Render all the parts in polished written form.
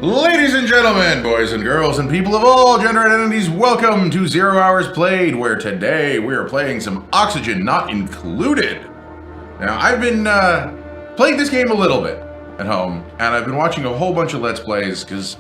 Ladies and gentlemen, boys and girls, and people of all gender identities, welcome to 0 Hours Played, where today we are playing some Oxygen Not Included. Now, I've been playing this game a little bit at home, and I've been watching a whole bunch of Let's Plays, because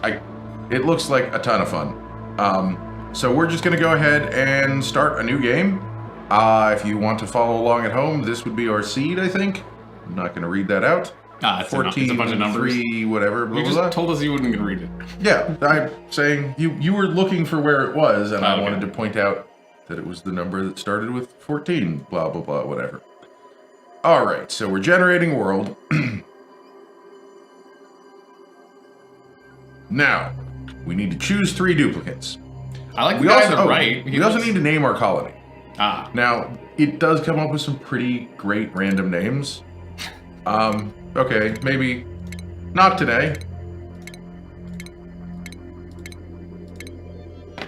it looks like a ton of fun. So we're just going to go ahead and start a new game. If you want to follow along at home, this would be our seed, I think. I'm not going to read that out. It's 14, it's a bunch of numbers. 3, whatever, blah, You just blah, blah. told us you wouldn't read it. Yeah, I'm saying you were looking for where it was, and I wanted to point out that it was the number that started with 14, blah, blah, blah, whatever. Alright, so we're generating world. Now, we need to choose 3 duplicates. I like the guy on the right. We also need to name our colony. Now, it does come up with some pretty great random names. Okay, maybe not today.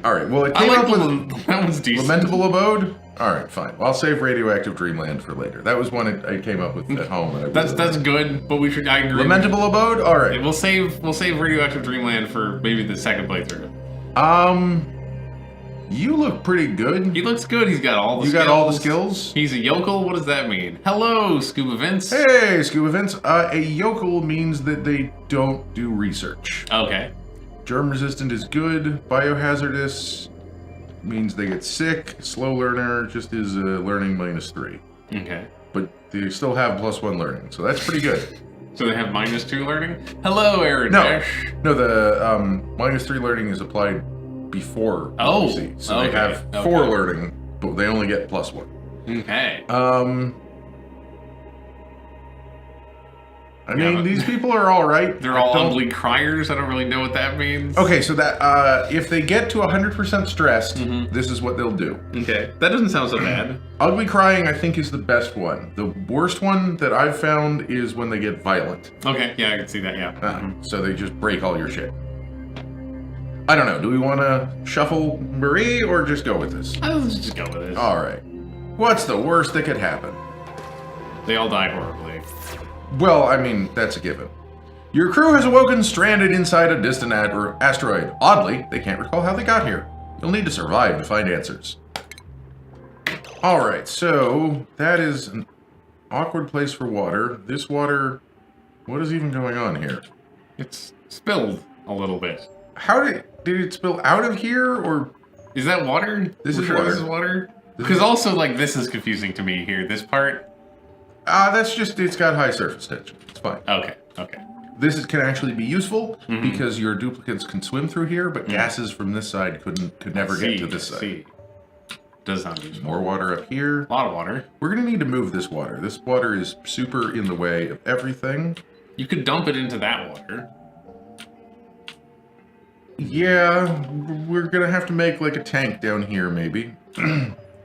Alright, well it came up with that was decent. Lamentable Abode? Alright, fine. Well, I'll save Radioactive Dreamland for later. That was one I came up with at home. And that's good, but I agree. Lamentable Abode? Alright. We'll save Radioactive Dreamland for maybe the second playthrough. You look pretty good. He looks good. He's got all the skills. You got all the skills? He's a yokel? What does that mean? Hello, Scuba Vince. Hey, Scuba Vince. A yokel means that they don't do research. Okay. Germ resistant is good. Biohazardous means they get sick. Slow learner just is learning -3. Okay. But they still have +1 learning, so that's pretty good. So they have -2 learning? Hello, Aaron Dash. No, the -3 learning is applied before PC. So they have 4 learning, but they only get +1. Okay. I mean, these people are all right. They're all ugly criers. I don't really know what that means. Okay, so that if they get to 100% stressed, this is what they'll do. Okay, that doesn't sound so bad. Ugly crying, I think, is the best one. The worst one that I've found is when they get violent. Okay, yeah, I can see that, yeah. So they just break all your shit. I don't know, do we want to shuffle Marie or just go with this? Let's just go with it. Alright. What's the worst that could happen? They all die horribly. Well, I mean, that's a given. Your crew has awoken stranded inside a distant asteroid. Oddly, they can't recall how they got here. You'll need to survive to find answers. Alright, so that is an awkward place for water. This water, what is even going on here? It's spilled a little bit. How did it spill out of here, or? Is that water? This is water. This is water? Because also, like, this is confusing to me here. This part. That's just, it's got high surface tension. It's fine. Okay. This can actually be useful because your duplicates can swim through here, but gases from this side could never get to this side. Does sound useful. More water up here. A lot of water. We're gonna need to move this water. This water is super in the way of everything. You could dump it into that water. Yeah, we're gonna have to make like a tank down here, maybe.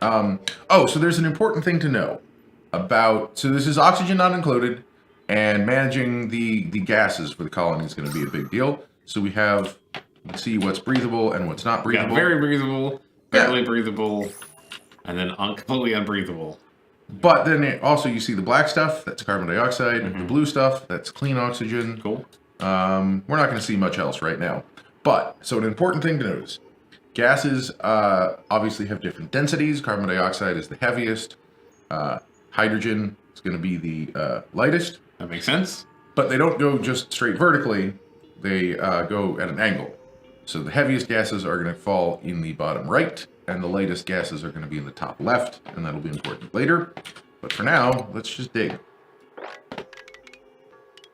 Oh, so there's an important thing to know about. So this is Oxygen Not Included, and managing the gases for the colony is going to be a big deal. So we have, see what's breathable and what's not breathable. Yeah, very breathable, barely breathable, and then completely unbreathable. But then also you see the black stuff, that's carbon dioxide. The blue stuff, that's clean oxygen. Cool. We're not going to see much else right now. But, so an important thing to notice. Gases obviously have different densities. Carbon dioxide is the heaviest. Hydrogen is going to be the lightest. That makes sense. But they don't go just straight vertically. They go at an angle. So the heaviest gases are going to fall in the bottom right, and the lightest gases are going to be in the top left, and that'll be important later. But for now, let's just dig.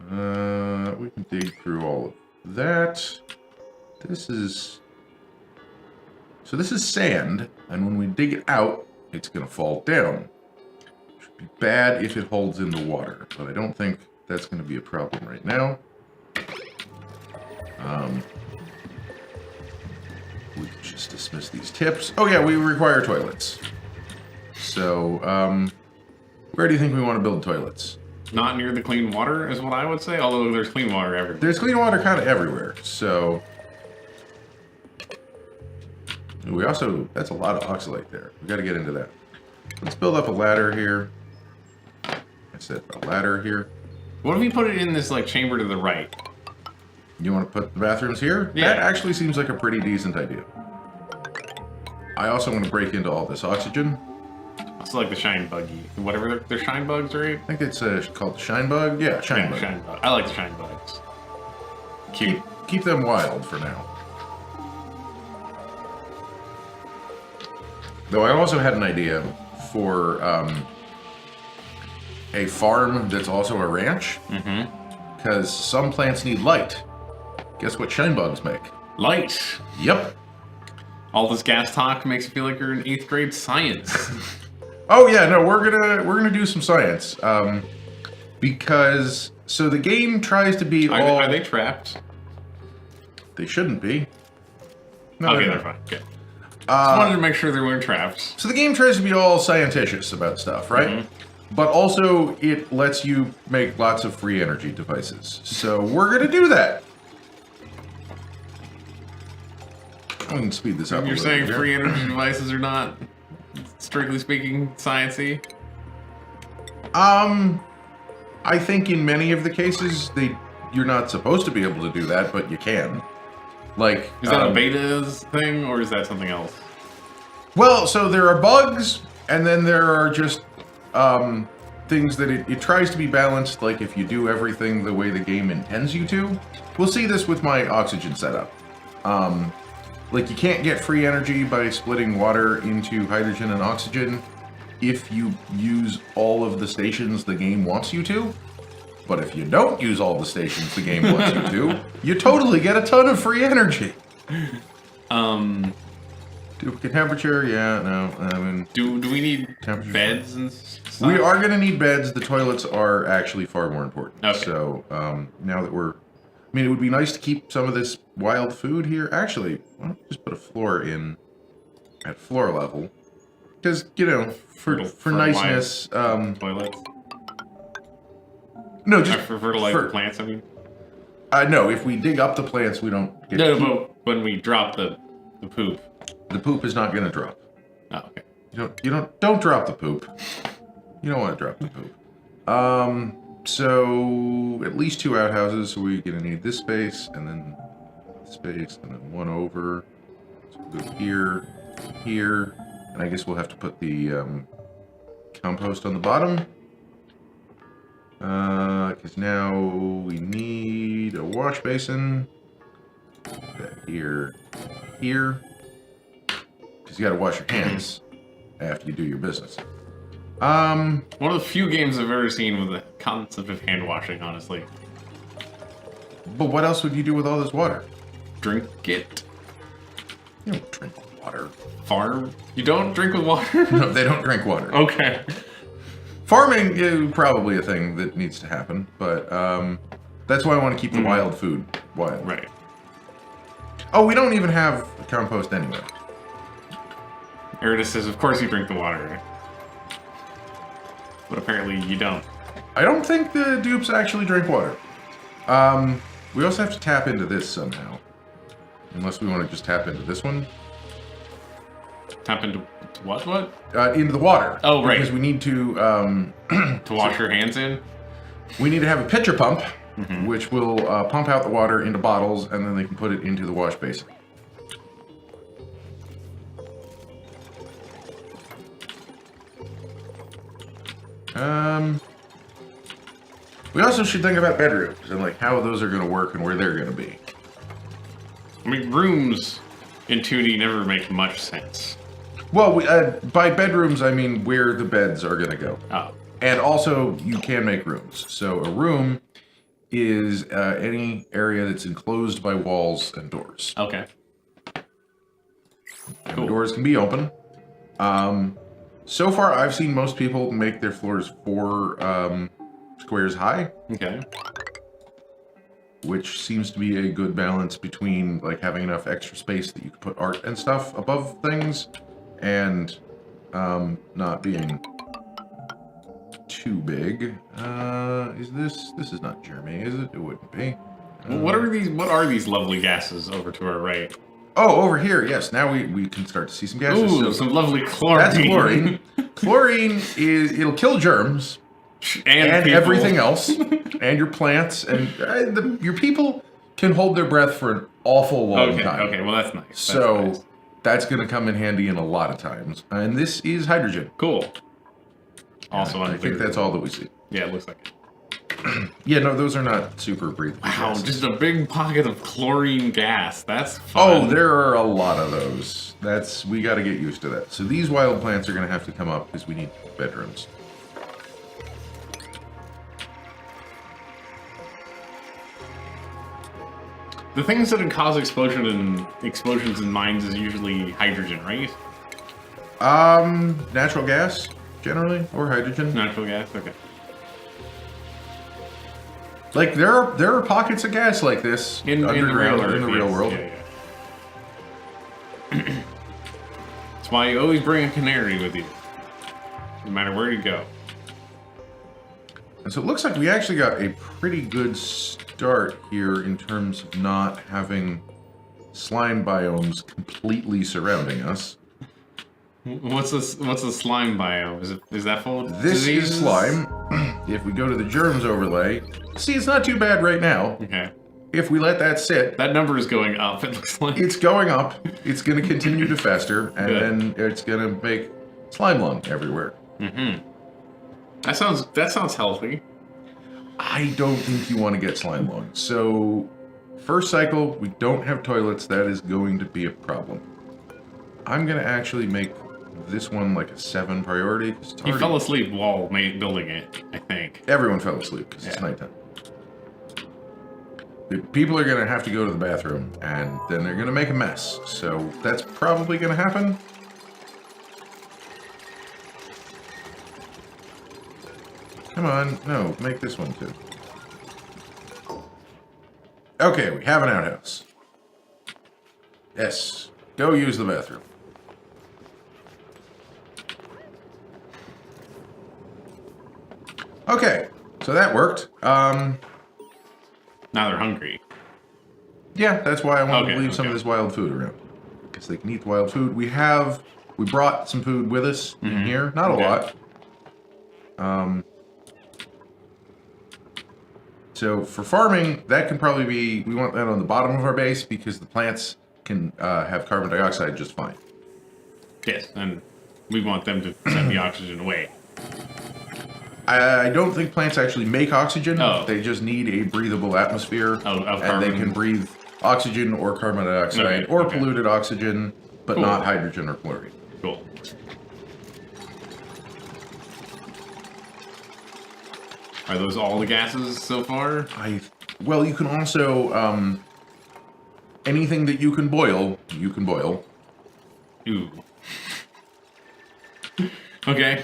We can dig through all of that. This is sand, and when we dig it out, it's going to fall down. Should be bad if it holds in the water, but I don't think that's going to be a problem right now. We can just dismiss these tips. Oh yeah, we require toilets. So, where do you think we want to build toilets? Not near the clean water is what I would say, although there's clean water everywhere. There's clean water kind of everywhere, so... We also, that's a lot of oxalate there. We got to get into that. Let's build up a ladder here. I said a ladder here. What if we put it in this like chamber to the right? You want to put the bathrooms here? Yeah. That actually seems like a pretty decent idea. I also want to break into all this oxygen. Also like the shine buggy. Whatever, they're shine bugs, right? I think it's called the shine bug. Yeah, shine bug. Shine bug. I like the shine bugs. Cute. Keep them wild for now. Though I also had an idea for a farm that's also a ranch. Mm-hmm. Because some plants need light. Guess what shine bugs make? Light. Yep. All this gas talk makes you feel like you're in 8th grade science. Oh yeah, no, we're gonna do some science. Because so the game tries to be Are they trapped? They shouldn't be. No, Okay, they're fine. Good. Just wanted to make sure they weren't trapped. So the game tries to be all scientitious about stuff, right? Mm-hmm. But also it lets you make lots of free energy devices. So we're gonna do that. We can speed this up. You're saying free energy devices are not, strictly speaking, sciencey? I think in many of the cases you're not supposed to be able to do that, but you can. Like, is that a beta's thing, or is that something else? Well, so there are bugs, and then there are just things that it tries to be balanced. Like if you do everything the way the game intends you to. We'll see this with my oxygen setup. Like you can't get free energy by splitting water into hydrogen and oxygen if you use all of the stations the game wants you to. But if you don't use all the stations the game wants you to, you totally get a ton of free energy. Duplicate temperature, yeah, no, I mean... Do we need beds and stuff? We are going to need beds. The toilets are actually far more important. Okay. So, now that we're... I mean, it would be nice to keep some of this wild food here. Actually, why don't we just put a floor in at floor level? Because, you know, for niceness... toilets? No, just... For fertilizer plants, I mean? No, if we dig up the plants, we don't get... No, but when we drop the poop... The poop is not going to drop. Oh, okay. Don't drop the poop. You don't want to drop the poop. So at least 2 outhouses, so we're going to need this space, and then this space, and then one over. So we'll go here, here, and I guess we'll have to put the compost on the bottom. Because now we need a wash basin. Put that here, here. Because you got to wash your hands after you do your business. One of the few games I've ever seen with the concept of hand washing, honestly. But what else would you do with all this water? Drink it. You don't drink water. Farm? You don't drink with water? No, they don't drink water. Okay. Farming is probably a thing that needs to happen, but that's why I want to keep the wild food wild. Right. Oh, we don't even have compost anyway. Eridas says, of course you drink the water, right? But apparently you don't. I don't think the dupes actually drink water. We also have to tap into this somehow. Unless we want to just tap into this one. Tap into what? Into the water. Oh, right. Because we need to... to wash your hands in? We need to have a pitcher pump, which will pump out the water into bottles, and then they can put it into the wash basin. We also should think about bedrooms and like how those are going to work and where they're going to be. I mean, rooms in 2D never make much sense. Well, by bedrooms, I mean where the beds are going to go. Oh. And also, you can make rooms. So a room is any area that's enclosed by walls and doors. Okay. And the doors can be open. So far, I've seen most people make their floors 4 squares high. Okay. Which seems to be a good balance between like having enough extra space that you can put art and stuff above things, and not being too big. This is not Jeremy, is it? It wouldn't be. Well, what are these lovely gases over to our right? Oh, over here, yes. Now we can start to see some gases. Ooh, so some lovely chlorine. that's chlorine. Chlorine it'll kill germs and everything else, and your plants and your people. can hold their breath for an awful long time. Okay, well that's nice. So that's going to come in handy in a lot of times. And this is hydrogen. Cool. Also, I think that's all that we see. Yeah, it looks like it. Yeah, no, those are not super breathable. Wow, gases. just a big pocket of chlorine gas. That's fun. Oh, there are a lot of those. We got to get used to that. So these wild plants are going to have to come up because we need bedrooms. The things that cause explosions in mines is usually hydrogen, right? Natural gas, generally, or hydrogen. Natural gas, okay. Like there are pockets of gas like this underground in the real world. Yeah. That's why you always bring a canary with you, no matter where you go. And so it looks like we actually got a pretty good start here in terms of not having slime biomes completely surrounding us. What's a slime biome? Is that full of This diseases? is slime. If we go to the germs overlay, see, it's not too bad right now. Okay. If we let that sit, That number is going up, it looks like. it's going up. It's going to continue to fester, and Good. then it's going to make slime lung everywhere. That sounds healthy. I don't think you want to get slime lung. So, first cycle, we don't have toilets. That is going to be a problem. I'm going to actually make this one like a 7 priority. He fell asleep while building it, I think. Everyone fell asleep because it's nighttime. The people are going to have to go to the bathroom, and then they're going to make a mess. So that's probably going to happen. Come on. No, make this one too. Okay, we have an outhouse. Yes. Go use the bathroom. Okay, so that worked. Now they're hungry. Yeah, that's why I want to Okay, leave some of this wild food around. Because they can eat the wild food. We brought some food with us in here. Not a lot. So for farming, that can probably be, we want that on the bottom of our base because the plants can have carbon dioxide just fine. Yes, and we want them to send the oxygen away. I don't think plants actually make oxygen. Oh. They just need a breathable atmosphere. Of and they carbon. can breathe oxygen or carbon dioxide Okay, or okay. polluted oxygen, but Cool. not hydrogen or chlorine. Cool. Are those all the gases so far? Well, you can also, anything that you can boil, Ooh. Okay,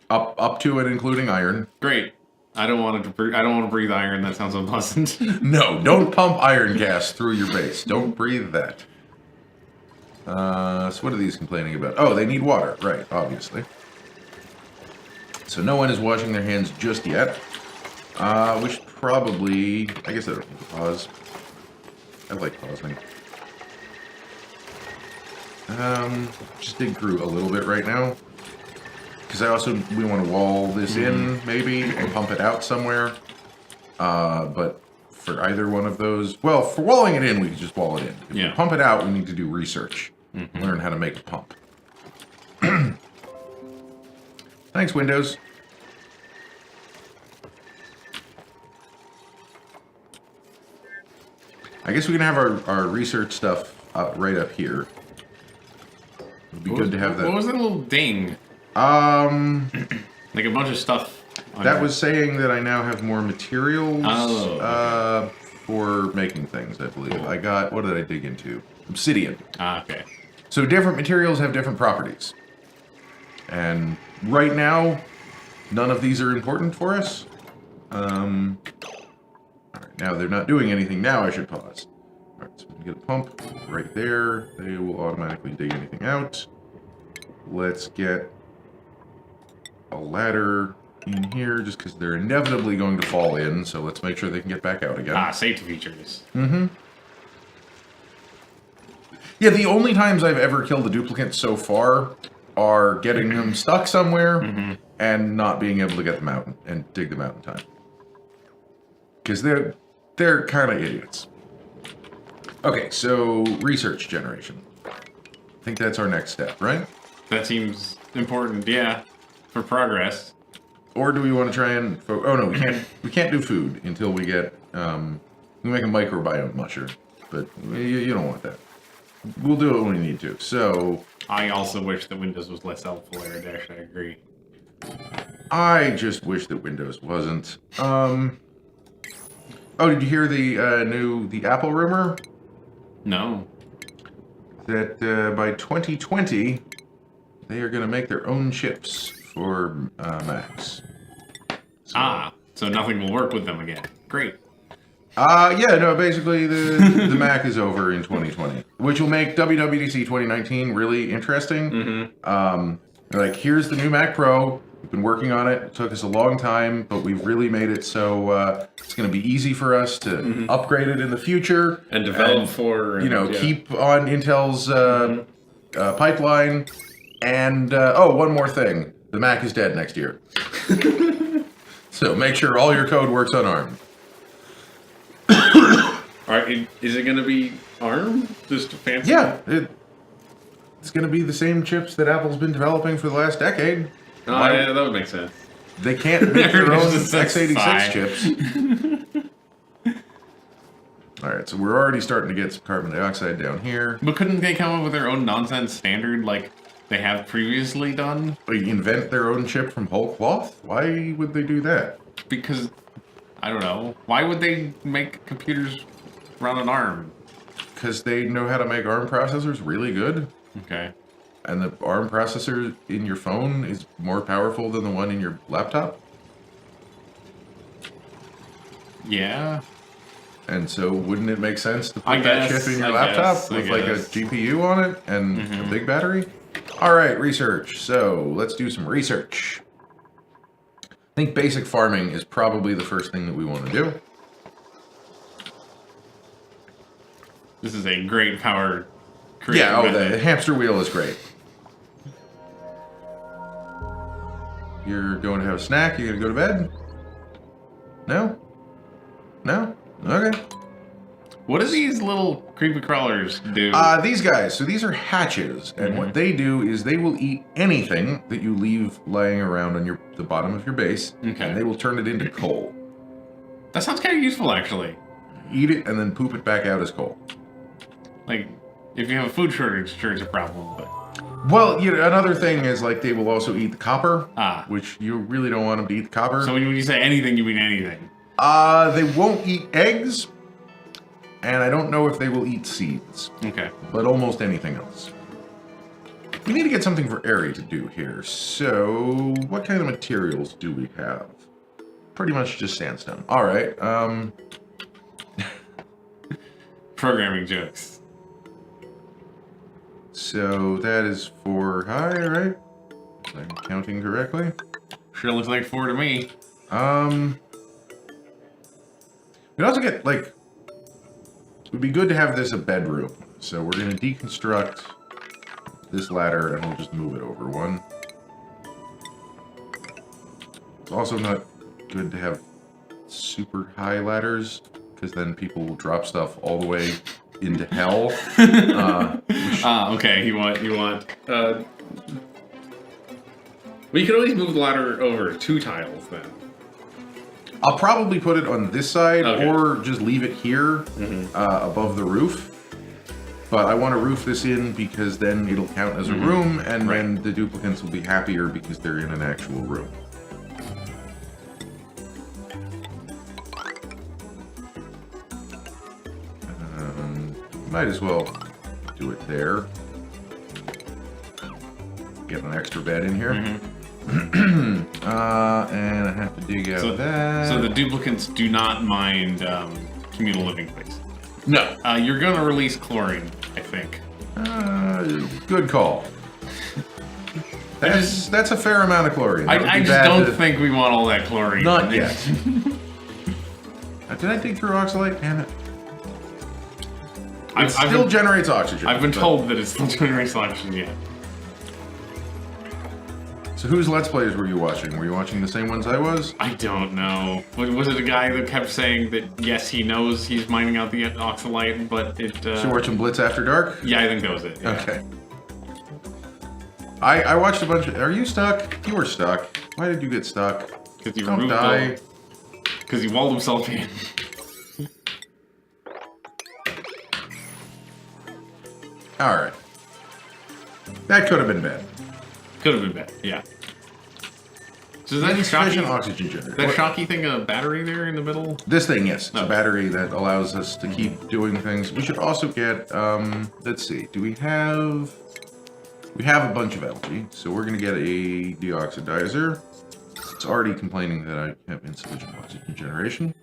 up to and including iron. great. I don't want to breathe iron. That sounds unpleasant. No, don't pump iron gas through your base. Don't breathe that. So what are these complaining about? Oh, they need water. Right, obviously. So no one is washing their hands just yet. We should probably... I guess I don't need to pause. I like pausing. Just dig through a little bit right now. Because we want to wall this in, maybe, and pump it out somewhere. But for either one of those... Well, for walling it in, we can just wall it in. If we pump it out, we need to do research. Learn how to make a pump. Thanks, Windows. I guess we can have our research stuff right up here. It'd be good to have that. What was that little ding? Like a bunch of stuff. That was saying that I now have more materials Oh, for making things, I believe. I got, what did I dig into? Obsidian. Okay. So different materials have different properties. And right now, none of these are important for us. Alright, now they're not doing anything. Now I should pause. Alright, so we can get a pump right there. They will automatically dig anything out. Let's get a ladder in here, just because they're inevitably going to fall in, so let's make sure they can get back out again. Safety features. Yeah, the only times I've ever killed a duplicate so far are getting them stuck somewhere and not being able to get them out and dig them out in time. Because they're kind of idiots. Okay, so research generation. I think that's our next step, right? That seems important, yeah, for progress. Or do we want to try and... oh, no, we can't. We can't do food until we get... we make a microbiome musher, but you don't want that. We'll do it when we need to. So... I also wish that Windows was less helpful, Dash. I agree. I just wish that Windows wasn't. Oh, did you hear the Apple rumor? No. That by 2020, they are going to make their own chips for Macs. So nothing will work with them again. Great. Yeah, no, basically the Mac is over in 2020, which will make WWDC 2019 really interesting. Like, here's the new Mac Pro. We've been working on it. It took us a long time, but we've really made it so it's going to be easy for us to upgrade it in the future And develop for... keep on Intel's pipeline. And one more thing: the Mac is dead next year. So make sure all your code works on ARM. Alright, is it going to be ARM? Just fancy? Yeah, it's going to be the same chips that Apple's been developing for the last decade. Oh, yeah, that would make sense. They can't make their own There's just a x86 sigh. chips. Alright, so we're already starting to get some carbon dioxide down here. But couldn't they come up with their own nonsense standard like they have previously done? They invent their own chip from whole cloth? Why would they do that? Because, I don't know. Why would they make computers run on ARM? Because they know how to make ARM processors really good. Okay. And the ARM processor in your phone is more powerful than the one in your laptop. Yeah. And so wouldn't it make sense to put I that guess, chip in your I laptop guess, I with like a guess. GPU on it and a big battery? All right, research. So let's do some research. I think basic farming is probably the first thing that we want to do. This is a great power creation Yeah, the method. hamster wheel is great. You're going to have a snack? You're going to go to bed? No? No? Okay. What do these little creepy crawlers do? These guys, so these are hatches, and what they do is they will eat anything that you leave laying around on the bottom of your base, Okay. and they will turn it into coal. That sounds kind of useful, actually. Eat it and then poop it back out as coal. Like, if you have a food shortage, sure, it's a problem, but... Well, another thing is, like, they will also eat the copper, which you really don't want them to eat the copper. So when you say anything, you mean anything? They won't eat eggs, and I don't know if they will eat seeds. Okay. But almost anything else. We need to get something for Airy to do here. So, what kind of materials do we have? Pretty much just sandstone. All right. Programming jokes. So that is 4 high, right? If I'm counting correctly. Sure looks like 4 to me. We'd also get, like... It would be good to have this a bedroom. So we're going to deconstruct this ladder and we'll just move it over one. It's also not good to have super high ladders, because then people will drop stuff all the way into hell. Okay, you want, we could always move the ladder over 2 tiles, then. I'll probably put it on this side, Okay. or just leave it here, above the roof. But I want to roof this in, because then it'll count as a room, and then the duplicants will be happier because they're in an actual room. Might as well do it there. Get an extra bed in here. And I have to dig out that. So the duplicants do not mind communal living space. No. You're going to release chlorine, I think. Good call. That's a fair amount of chlorine. That would I be just bad don't to- think we want all that chlorine. Not yet. Did I dig through oxalate? Damn it. It still generates oxygen. I've been but- told that it's still generating oxygen yet. So whose Let's Plays were you watching? Were you watching the same ones I was? I don't know. Was it a guy that kept saying that, yes, he knows he's mining out the oxalite, but it... So you're watching Blitz After Dark? Yeah, I think that was it. Yeah. Okay. I watched a bunch of... Are you stuck? You were stuck. Why did you get stuck? Because he Don't die. Because he walled himself in. Alright. That could have been bad. Could have been bad, yeah. So is that Insufficient shocky? oxygen generator. That shocky thing, a battery there in the middle? This thing, yes. It's Oh. a battery that allows us to keep doing things. We should also get, let's see. Do we have... We have a bunch of algae, so we're going to get a deoxidizer. It's already complaining that I have insufficient oxygen generation.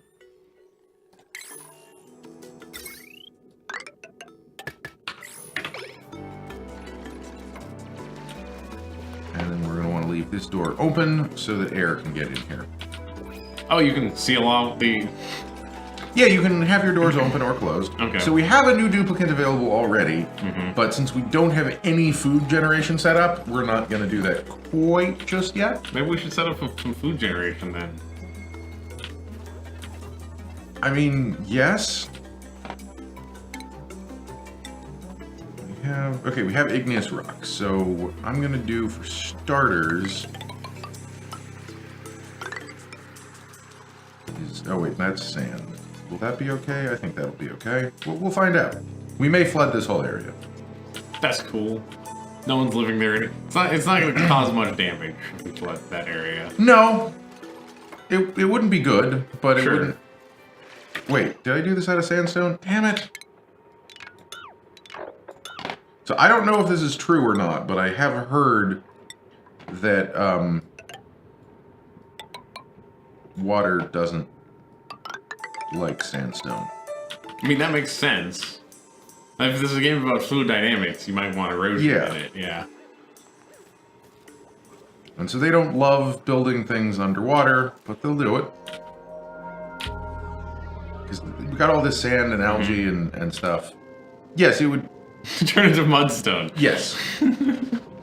And then we're going to want to leave this door open so that air can get in here. Oh, you can seal off the... Yeah, you can have your doors open or closed. Okay. So we have a new duplicate available already, but since we don't have any food generation set up, we're not going to do that quite just yet. Maybe we should set up some food generation then. I mean, yes. We have igneous rock, so what I'm going to do for starters is... Oh wait, that's sand. Will that be okay? I think that'll be okay. We'll find out. We may flood this whole area. That's cool. No one's living there. It's not going to cause much damage if we flood that area. No! It wouldn't be good, but it Sure. wouldn't... Wait, did I do this out of sandstone? Damn it! So I don't know if this is true or not, but I have heard that, water doesn't like sandstone. I mean, that makes sense. If this is a game about fluid dynamics, you might want erosion in it, yeah. And so they don't love building things underwater, but they'll do it. Because we got all this sand and algae and stuff. Yes, it would... Turn into mudstone. Yes.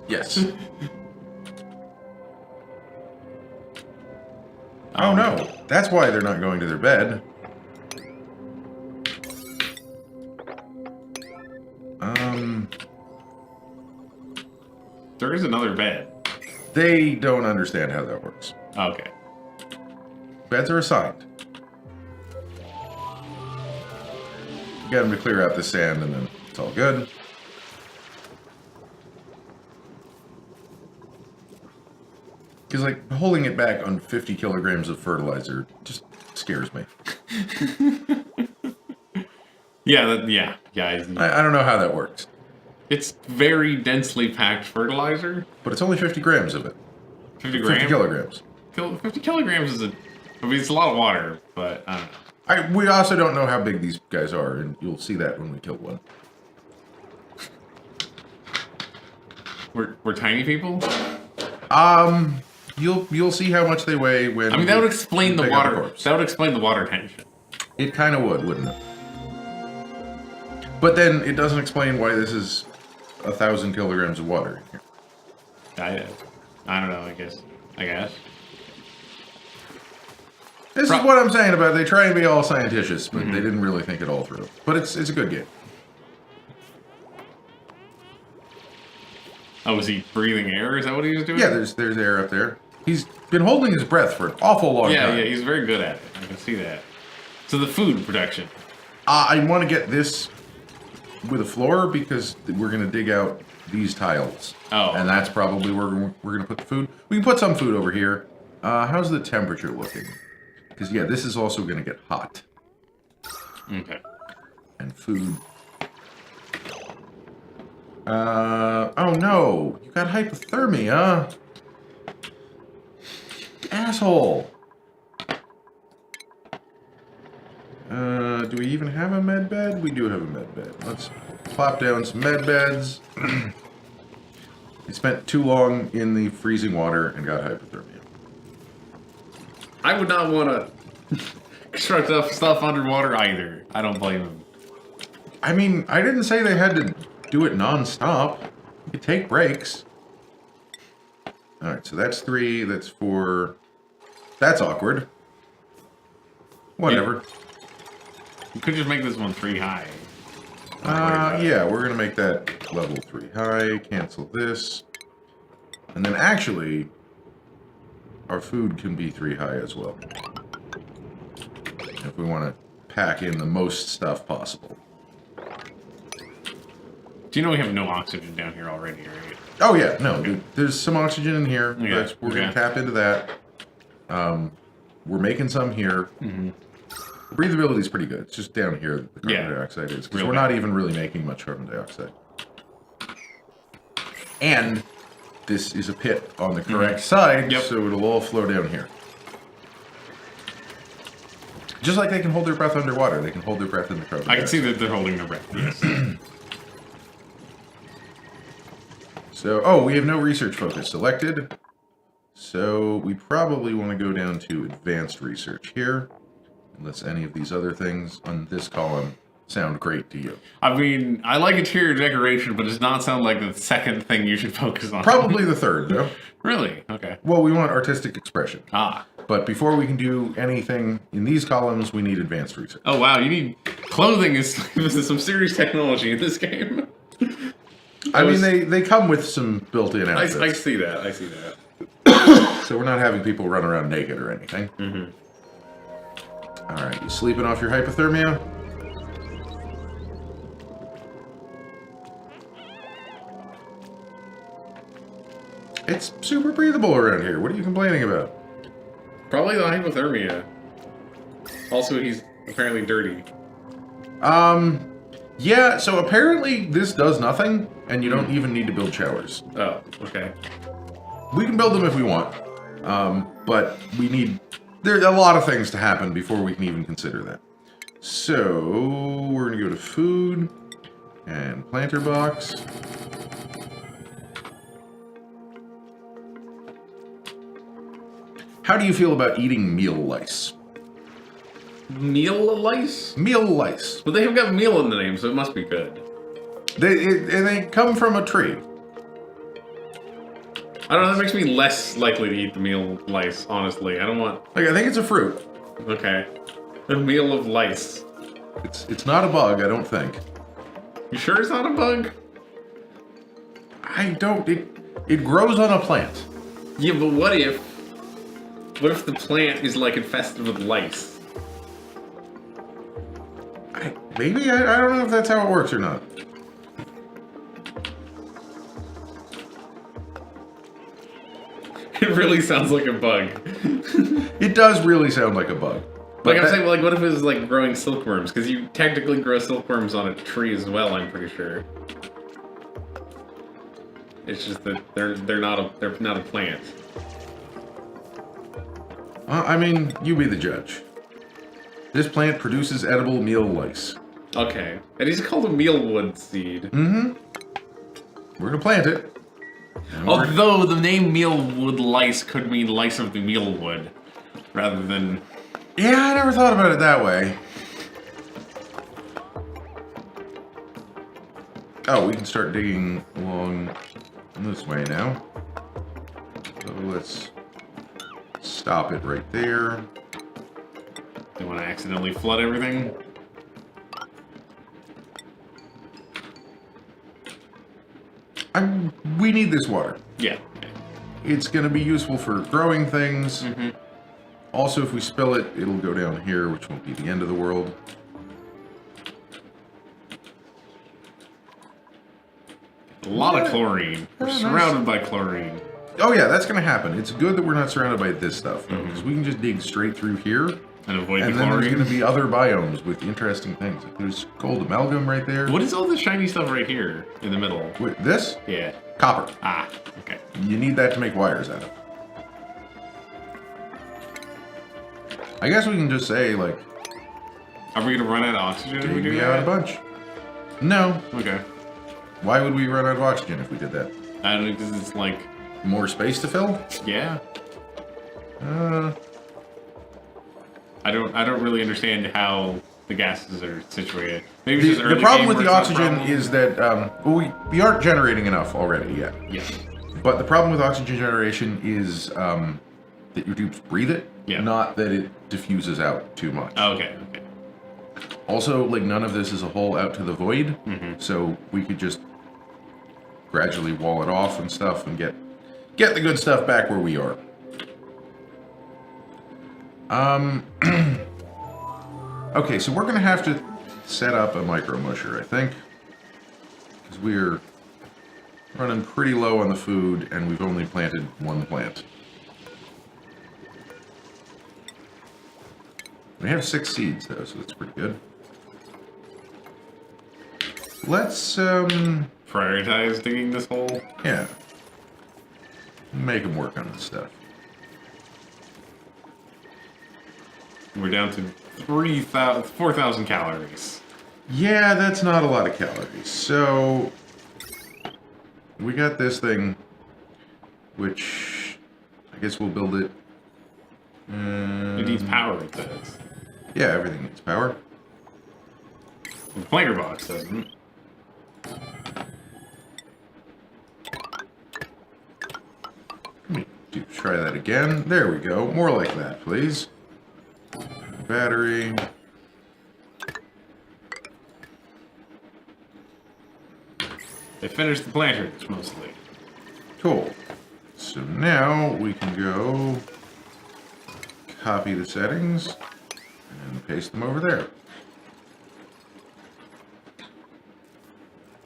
Yes. Oh no, that's why they're not going to their bed. There is another bed. They don't understand how that works. Okay. Beds are assigned. Get them to clear out the sand and then it's all good. Because, like, holding it back on 50 kilograms of fertilizer just scares me. Yeah. I don't know how that works. It's very densely packed fertilizer. But it's only 50 grams of it. 50 grams? 50 kilograms. 50 kilograms is I mean, it's a lot of water, but I don't know. We also don't know how big these guys are, and you'll see that when we kill one. We're tiny people? You'll see how much they weigh when... I mean, that would explain the pick up a water. corpse. That would explain the water tension. It kind of would, wouldn't it? But then it doesn't explain why this is 1,000 kilograms of water in here. I don't know, I guess. This is what I'm saying about they try and be all scientitious, but they didn't really think it all through. But it's a good game. Oh, was he breathing air? Is that what he was doing? Yeah, there's air up there. He's been holding his breath for an awful long time. Yeah, he's very good at it. I can see that. So the food production. I want to get this with a floor because we're going to dig out these tiles. Oh. And that's probably where we're going to put the food. We can put some food over here. How's the temperature looking? Because, yeah, this is also going to get hot. Okay. And food. Oh no! You got hypothermia! Asshole! Do we even have a med bed? We do have a med bed. Let's plop down some med beds. He spent too long in the freezing water and got hypothermia. I would not want to construct stuff underwater either. I don't blame him. I mean, I didn't say they had to do it non-stop. You could take breaks. All right, so that's 3. That's 4. That's awkward. Whatever. You could just make this one 3 high. Yeah, we're going to make that level 3 high. Cancel this. And then actually, our food can be 3 high as well. If we want to pack in the most stuff possible. Do you know we have no oxygen down here already, right? Oh yeah, no, there's some oxygen in here. Yeah, We're going to tap into that. We're making some here. Mm-hmm. Breathability is pretty good. It's just down here that the carbon dioxide is. Because we're not even really making much carbon dioxide. And this is a pit on the correct side, so it'll all flow down here. Just like they can hold their breath underwater, they can hold their breath in the carbon dioxide. I can see that they're holding their breath, yes. So, we have no research focus selected. So, we probably want to go down to advanced research here. Unless any of these other things on this column sound great to you. I mean, I like interior decoration, but it does not sound like the second thing you should focus on. Probably the third, though. Really? Okay. Well, we want artistic expression. Ah. But before we can do anything in these columns, we need advanced research. Oh, wow. You need... Clothing is some serious technology in this game. I mean, they come with some built-in outfits. I see that. I see that. So we're not having people run around naked or anything. Mm-hmm. All right, you sleeping off your hypothermia? It's super breathable around here. What are you complaining about? Probably the hypothermia. Also, he's apparently dirty. Yeah, so apparently this does nothing, and you don't even need to build showers. Oh, okay. We can build them if we want, but we need... There's a lot of things to happen before we can even consider that. So, we're going to go to food, and planter box. How do you feel about eating meal lice? Meal lice? Meal lice. Well, they have got meal in the name, so it must be good. They come from a tree. I don't know, that makes me less likely to eat the meal lice, honestly. I don't want... Like, I think it's a fruit. Okay. A meal of lice. It's not a bug, I don't think. You sure it's not a bug? I don't... It grows on a plant. Yeah, but what if the plant is, like, infested with lice? Maybe? I don't know if that's how it works or not. It really sounds like a bug. It does really sound like a bug. Like I'm saying, like, what if it was, like, growing silkworms? Because you technically grow silkworms on a tree as well, I'm pretty sure. It's just that they're not a plant. I mean, you be the judge. This plant produces edible meal lice. Okay. And he's called a mealwood seed. Mm-hmm. We're gonna plant it. Although the name mealwood lice could mean lice of the mealwood, rather than... Yeah, I never thought about it that way. Oh, we can start digging along this way now. So let's stop it right there. Don't want to accidentally flood everything. We need this water. Yeah. It's going to be useful for growing things. Mm-hmm. Also, if we spill it, it'll go down here, which won't be the end of the world. A lot of chlorine. We're surrounded by chlorine. Oh yeah, that's going to happen. It's good that we're not surrounded by this stuff, though, because we can just dig straight through here. And avoid the And chlorine. then there's going to be other biomes with interesting things. Like there's gold amalgam right there. What is all this shiny stuff right here in the middle? Wait, this? Yeah. Copper. Ah, okay. You need that to make wires out of. I guess we can just say, like... Are we going to run out of oxygen if we do dig me that? out a bunch. No. Okay. Why would we run out of oxygen if we did that? I don't know, because it's like... More space to fill? Yeah. I don't really understand how the gases are situated. Maybe it's just The early problem game with where the it's not a oxygen problem. is that well, we aren't generating enough already yet. Yeah. But the problem with oxygen generation is that your dupes breathe it, not that it diffuses out too much. Okay. Also, like, none of this is a hole out to the void, so we could just gradually wall it off and stuff and get the good stuff back where we are. Okay, so we're gonna have to set up a micro musher, I think, because we're running pretty low on the food and we've only planted one plant. We have 6 seeds though, so that's pretty good. Let's prioritize digging this hole. Yeah, make them work on this stuff. We're down to 4,000 calories. Yeah, that's not a lot of calories. So we got this thing, which I guess we'll build it. It needs power, it says. Yeah, everything needs power. The planter box doesn't. Let me try that again. There we go. More like that, please. Battery. They finished the planters, mostly. Cool. So now we can go copy the settings and paste them over there.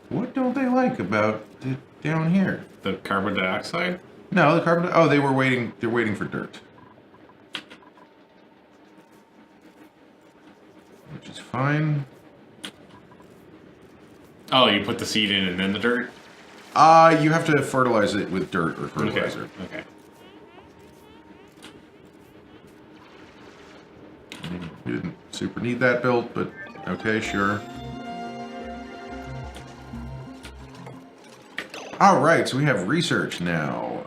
What don't they like about it down here? The carbon dioxide? No, the carbon. Oh, they're waiting for dirt. Which is fine. Oh, you put the seed in and then the dirt? You have to fertilize it with dirt or fertilizer. Okay. We didn't super need that built, but okay, sure. Alright, so we have research now.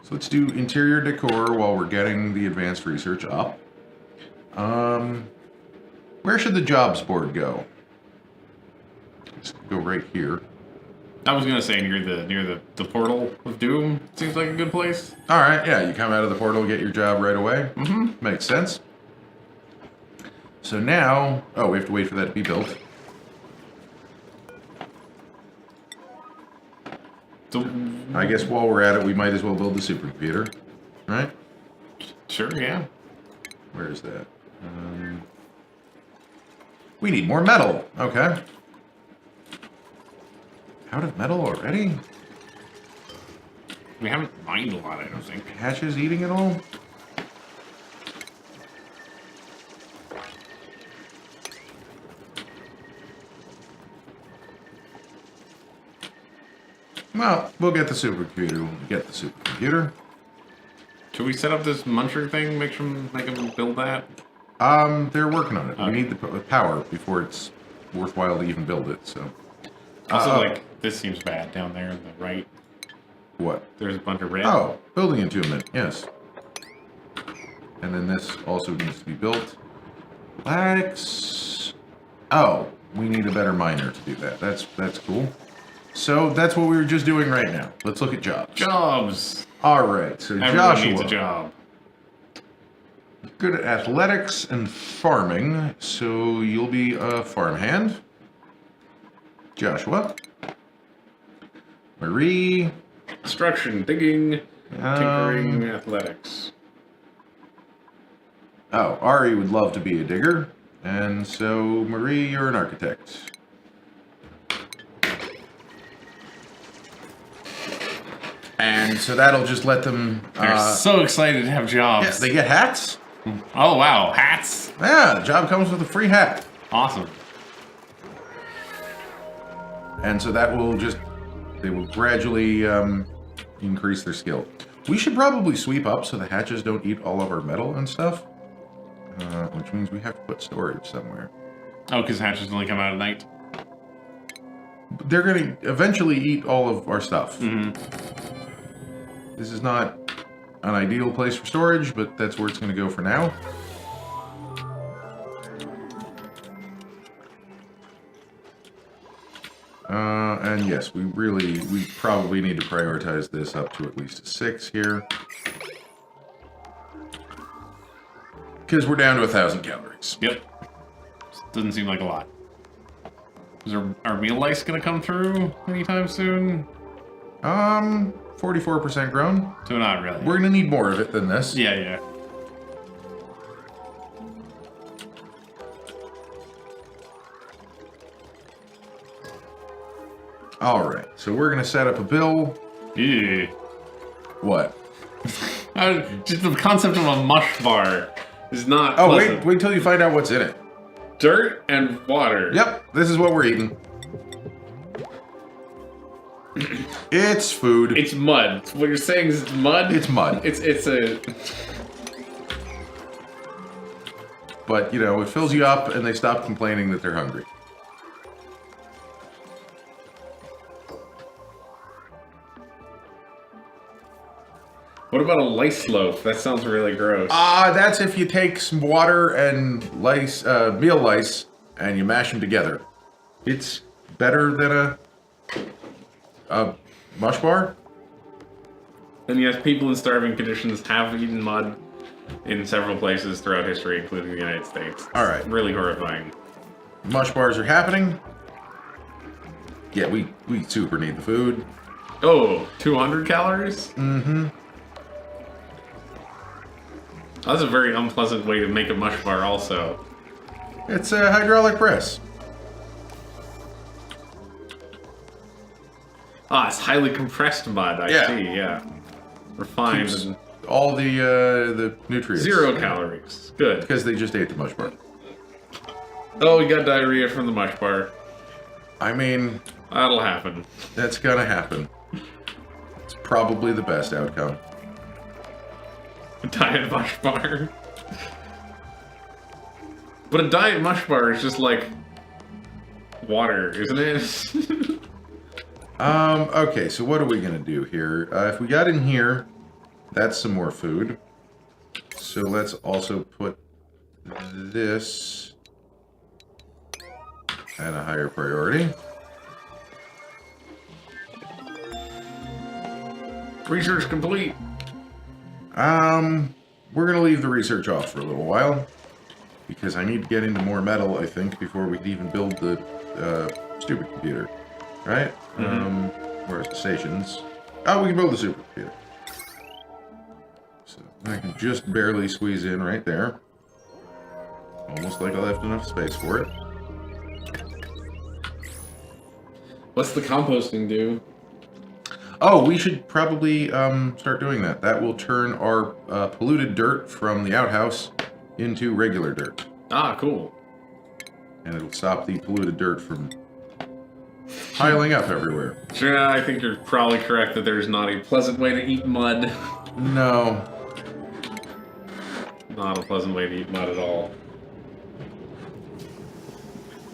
So let's do interior decor while we're getting the advanced research up. Where should the jobs board go? Let's go right here. I was gonna say near the portal of doom. Seems like a good place. Alright, yeah, you come out of the portal, get your job right away. Makes sense. So now, oh, we have to wait for that to be built. So, I guess while we're at it, we might as well build the supercomputer, right? sure, yeah. Where is that? We need more metal. Okay. Out of metal already? We haven't mined a lot, I don't think. Hatches eating it all? Well, we'll get the supercomputer. We'll get the supercomputer. Should we set up this muncher thing? Make them build that? They're working on it. Okay. We need the power before it's worthwhile to even build it, so. Also, like, this seems bad down there on the right. What? There's a bunch of red. Oh, building entombment, yes. And then this also needs to be built. Lex. Oh, we need a better miner to do that. That's cool. So that's what we were just doing right now. Let's look at jobs. Jobs! All right, so Everyone Joshua. needs a job. Good at athletics and farming, so you'll be a farmhand. Joshua. Marie. Construction, digging, tinkering, athletics. Oh, Ari would love to be a digger. And so, Marie, you're an architect. And so that'll just let them... They're so excited to have jobs. yeah, they get hats. Oh, wow. Hats? Yeah, the job comes with a free hat. Awesome. And so that will just... They will gradually increase their skill. We should probably sweep up so the hatches don't eat all of our metal and stuff. Which means we have to put storage somewhere. Oh, because hatches only come out at night? They're going to eventually eat all of our stuff. This is not an ideal place for storage, but that's where it's going to go for now. And yes, we probably need to prioritize this up to at least a 6 here. Because we're down to 1,000 calories. Yep. Doesn't seem like a lot. Is our meal lice gonna come through anytime soon? 44% grown. So not really. We're gonna need more of it than this. Yeah. Alright, so we're gonna set up a bill. Yeah. What? Just the concept of a mush bar is not Oh, pleasant. wait till you find out what's in it. Dirt and water. Yep, this is what we're eating. It's food. It's mud. What you're saying is it's mud? It's mud. It's a... But, you know, it fills you up and they stop complaining that they're hungry. What about a lice loaf? That sounds really gross. That's if you take some water and lice, meal lice, and you mash them together. It's better than a mush bar. And yes, people in starving conditions have eaten mud in several places throughout history, including the United States. All right. Really horrifying. Mush bars are happening. Yeah, we super need the food. Oh, 200 calories? Mm-hmm. That's a very unpleasant way to make a mush bar also. It's a hydraulic press. It's highly compressed mud, I see, yeah. Refined Keeps and all the nutrients. 0 calories. Good. Because they just ate the mush bar. Oh, we got diarrhea from the mush bar. I mean, That'll happen. that's gonna happen. It's probably the best outcome. Diet mush bar. But a diet mush bar is just like water, isn't it? Okay, so what are we gonna do here? If we got in here, that's some more food. So let's also put this at a higher priority. Research complete. We're gonna leave the research off for a little while because I need to get into more metal, I think, before we can even build the stupid computer. Right? Where's the stations? Oh, we can build the supercomputer. So I can just barely squeeze in right there. Almost like I left enough space for it. What's the composting do? Oh, we should probably start doing that. That will turn our polluted dirt from the outhouse into regular dirt. Ah, cool. And it'll stop the polluted dirt from piling up everywhere. Sure, I think you're probably correct that there's not a pleasant way to eat mud. No. Not a pleasant way to eat mud at all.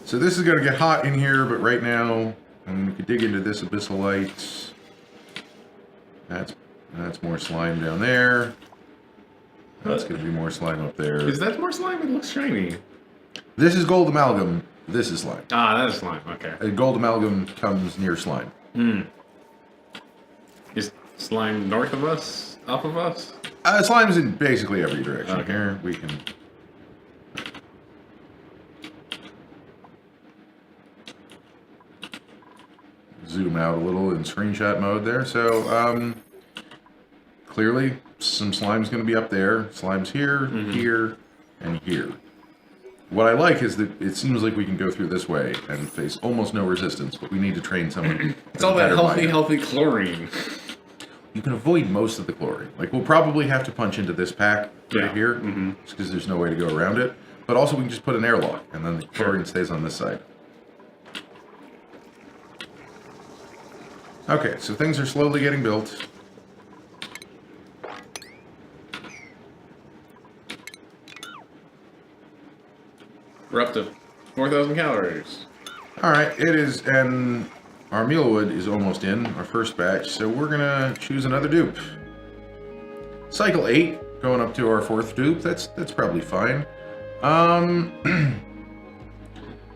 So this is going to get hot in here, but right now, we could dig into this abyssalite. That's more slime down there. That's going to be more slime up there. Is that more slime? It looks shiny. This is gold amalgam. This is slime. Ah, that is slime. Okay. Gold amalgam comes near slime. Is slime north of us? Up of us? Slime's in basically every direction. Okay. Here, we can... zoom out a little in screenshot mode there. So, clearly, some slime's going to be up there. Slime's here, here, and here. What I like is that it seems like we can go through this way and face almost no resistance, but we need to train someone. It's all that healthy chlorine. You can avoid most of the chlorine. Like, we'll probably have to punch into this pack right here, just because there's no way to go around it. But also, we can just put an airlock, and then the chlorine stays on this side. Okay, so things are slowly getting built. We're up to 4,000 calories. Alright, it is, and our mealwood is almost in, our first batch, so we're gonna choose another dupe. Cycle 8, going up to our 4th dupe, that's probably fine.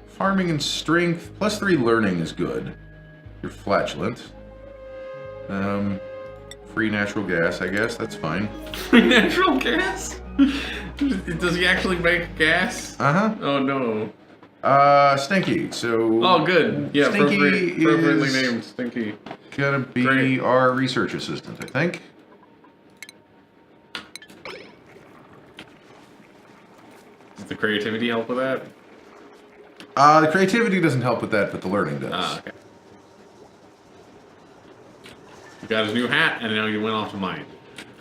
Farming and strength, +3 learning is good. You're flatulent. Free natural gas, I guess. That's fine. Free natural gas? Does he actually make gas? Uh-huh. Oh, no. Stinky. So... Oh, good. Yeah, Stinky appropriately is named Stinky. gonna be Great. our research assistant, I think. Does the creativity help with that? The creativity doesn't help with that, but the learning does. Ah, okay. You got his new hat, and now you went off to mine.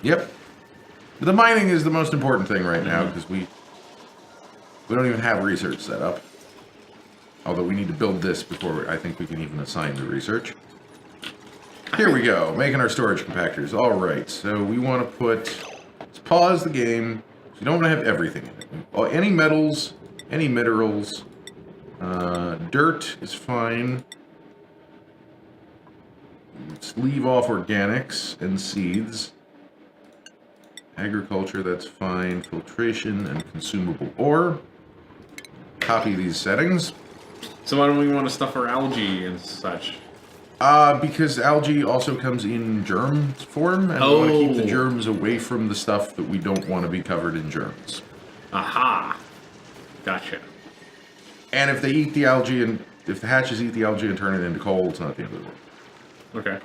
Yep. The mining is the most important thing right now, because we don't even have research set up. Although we need to build this before I think we can even assign the research. Here we go, making our storage compactors. All right, so we want to let's pause the game. You don't want to have everything in it. Any metals, any minerals, dirt is fine. Let's leave off organics and seeds. Agriculture, that's fine. Filtration and consumable ore. Copy these settings. So why don't we want to stuff our algae and such? Because algae also comes in germ form, and we want to keep the germs away from the stuff that we don't want to be covered in germs. Aha! Gotcha. And if they eat the algae, and if the hatches eat the algae and turn it into coal, it's not the end of the world. Okay.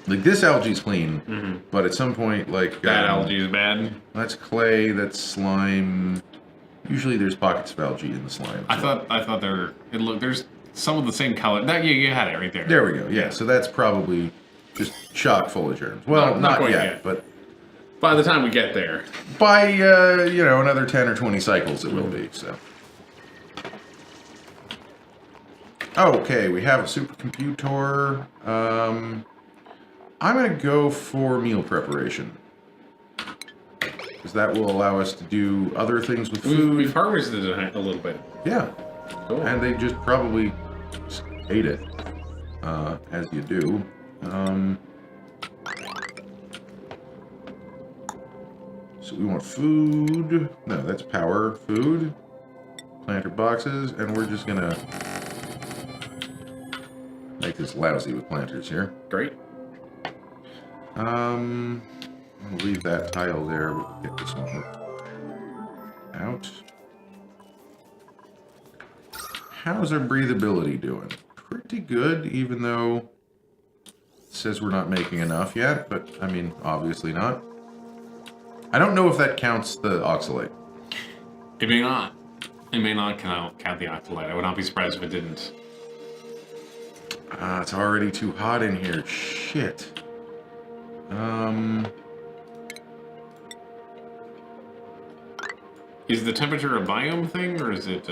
Like, this algae's clean, but at some point, like... That algae is bad? That's clay, that's slime. Usually there's pockets of algae in the slime. I thought there's some of the same color. That you had it right there. There we go, yeah. So that's probably just chock full of germs. Well, not quite yet, but... By the time we get there. By, another 10 or 20 cycles it will be, so... Okay, we have a supercomputer. I'm going to go for meal preparation. Because that will allow us to do other things with food. We've harvested it a little bit. Yeah. Cool. And they just probably just ate it, as you do. So we want food. No, that's power. Food. Planter boxes. And we're just going to make this lousy with planters here. Great. I'll leave that tile there, but we'll get this one out. How's our breathability doing? Pretty good, even though it says we're not making enough yet, but, I mean, obviously not. I don't know if that counts the oxalate. It may not. It may not count the oxalate. I would not be surprised if it didn't. It's already too hot in here. Shit. Is the temperature a biome thing, or is it?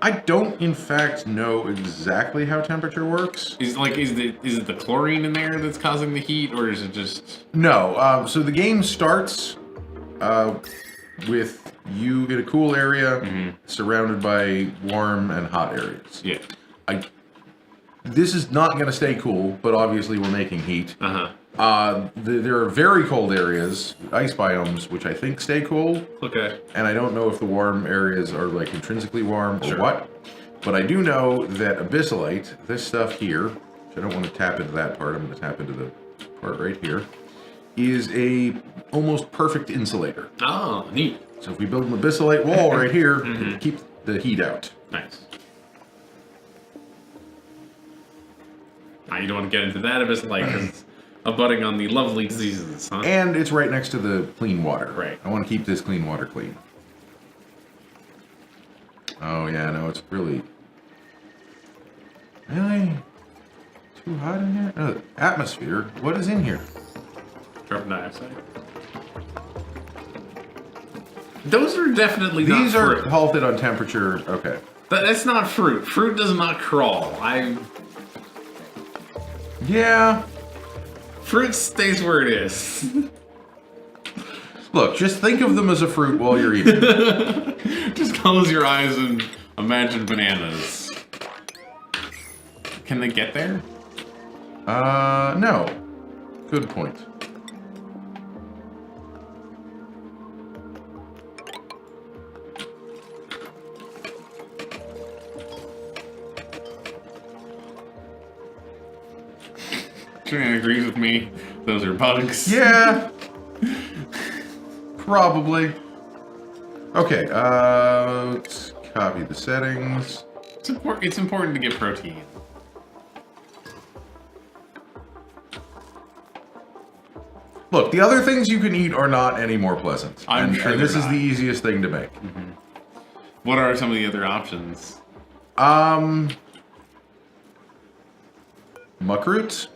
I don't, in fact, know exactly how temperature works. Is it the chlorine in there that's causing the heat, or is it just? No. So the game starts with you in a cool area surrounded by warm and hot areas. Yeah. This is not going to stay cool, but obviously we're making heat. There are very cold areas, ice biomes, which I think stay cool. Okay. And I don't know if the warm areas are like intrinsically warm or what. But I do know that abyssalite, this stuff here, which I don't want to tap into that part, I'm going to tap into the part right here, is a almost perfect insulator. Oh, neat. So if we build an abyssalite wall right here, it'll keep the heat out. Nice. You don't want to get into that abyssalite because it's abutting on the lovely diseases, huh? And it's right next to the clean water. Right. I want to keep this clean water clean. Oh yeah, no, it's really too hot in here? Oh, atmosphere. What is in here? Carbon dioxide. Those are definitely These not are fruit. halted on temperature. Okay. That's not fruit. Fruit does not crawl. Yeah. Fruit stays where it is. Look, just think of them as a fruit while you're eating. Just close your eyes and imagine bananas. Can they get there? No. Good point. Tran agrees with me. Those are bugs. Yeah. Probably. Okay, let's copy the settings. It's important to get protein. Look, the other things you can eat are not any more pleasant. I'm sure and this they're is not. the easiest thing to make. Mm-hmm. What are some of the other options? Muck roots.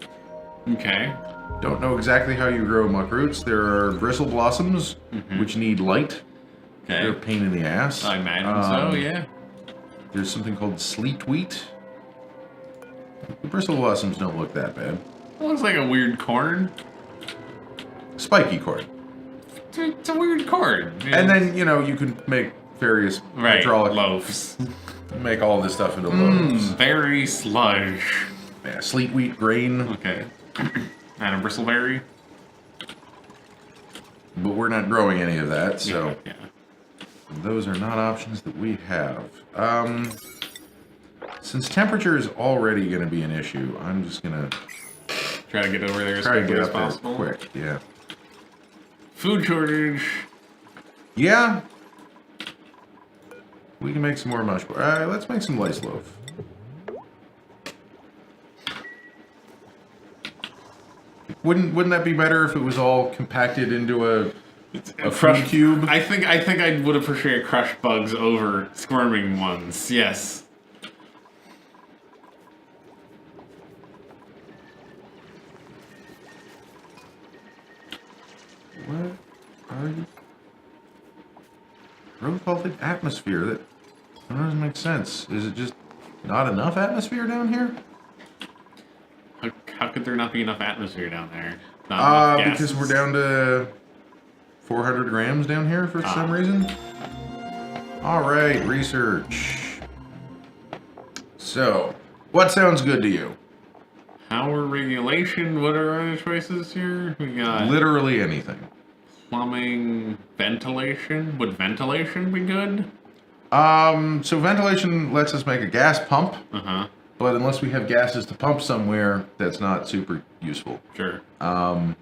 Okay. Don't know exactly how you grow muck roots. There are bristle blossoms, which need light. Okay. They're a pain in the ass. I imagine so, yeah. There's something called sleet wheat. The bristle blossoms don't look that bad. It looks like a weird corn. Spiky corn. It's a weird corn. Yeah. And then, you know, you can make various hydraulic loaves. Make all this stuff into loaves. Berry sludge. Yeah, sleet wheat grain. Okay. And a bristleberry. But we're not growing any of that, so Yeah. those are not options that we have. Since temperature is already going to be an issue, I'm just going to Try to get over there as try to quickly get as up there possible. quick. Yeah. Food shortage. Yeah. We can make some more mush. Let's make some lice loaf. Wouldn't that be better if it was all compacted into a food cube? I think I would appreciate crushed bugs over squirming ones. Yes. What are you? Growth vaulted atmosphere. That doesn't make sense. Is it just not enough atmosphere down here? How could there not be enough atmosphere down there? Not enough Because gases? we're down to 400 grams down here for some reason. All right, research. So, what sounds good to you? Power regulation. What are our other choices here? We got Literally anything. plumbing, ventilation. Would ventilation be good? So ventilation lets us make a gas pump, Uh-huh. but unless we have gases to pump somewhere, that's not super useful. Sure. Pressure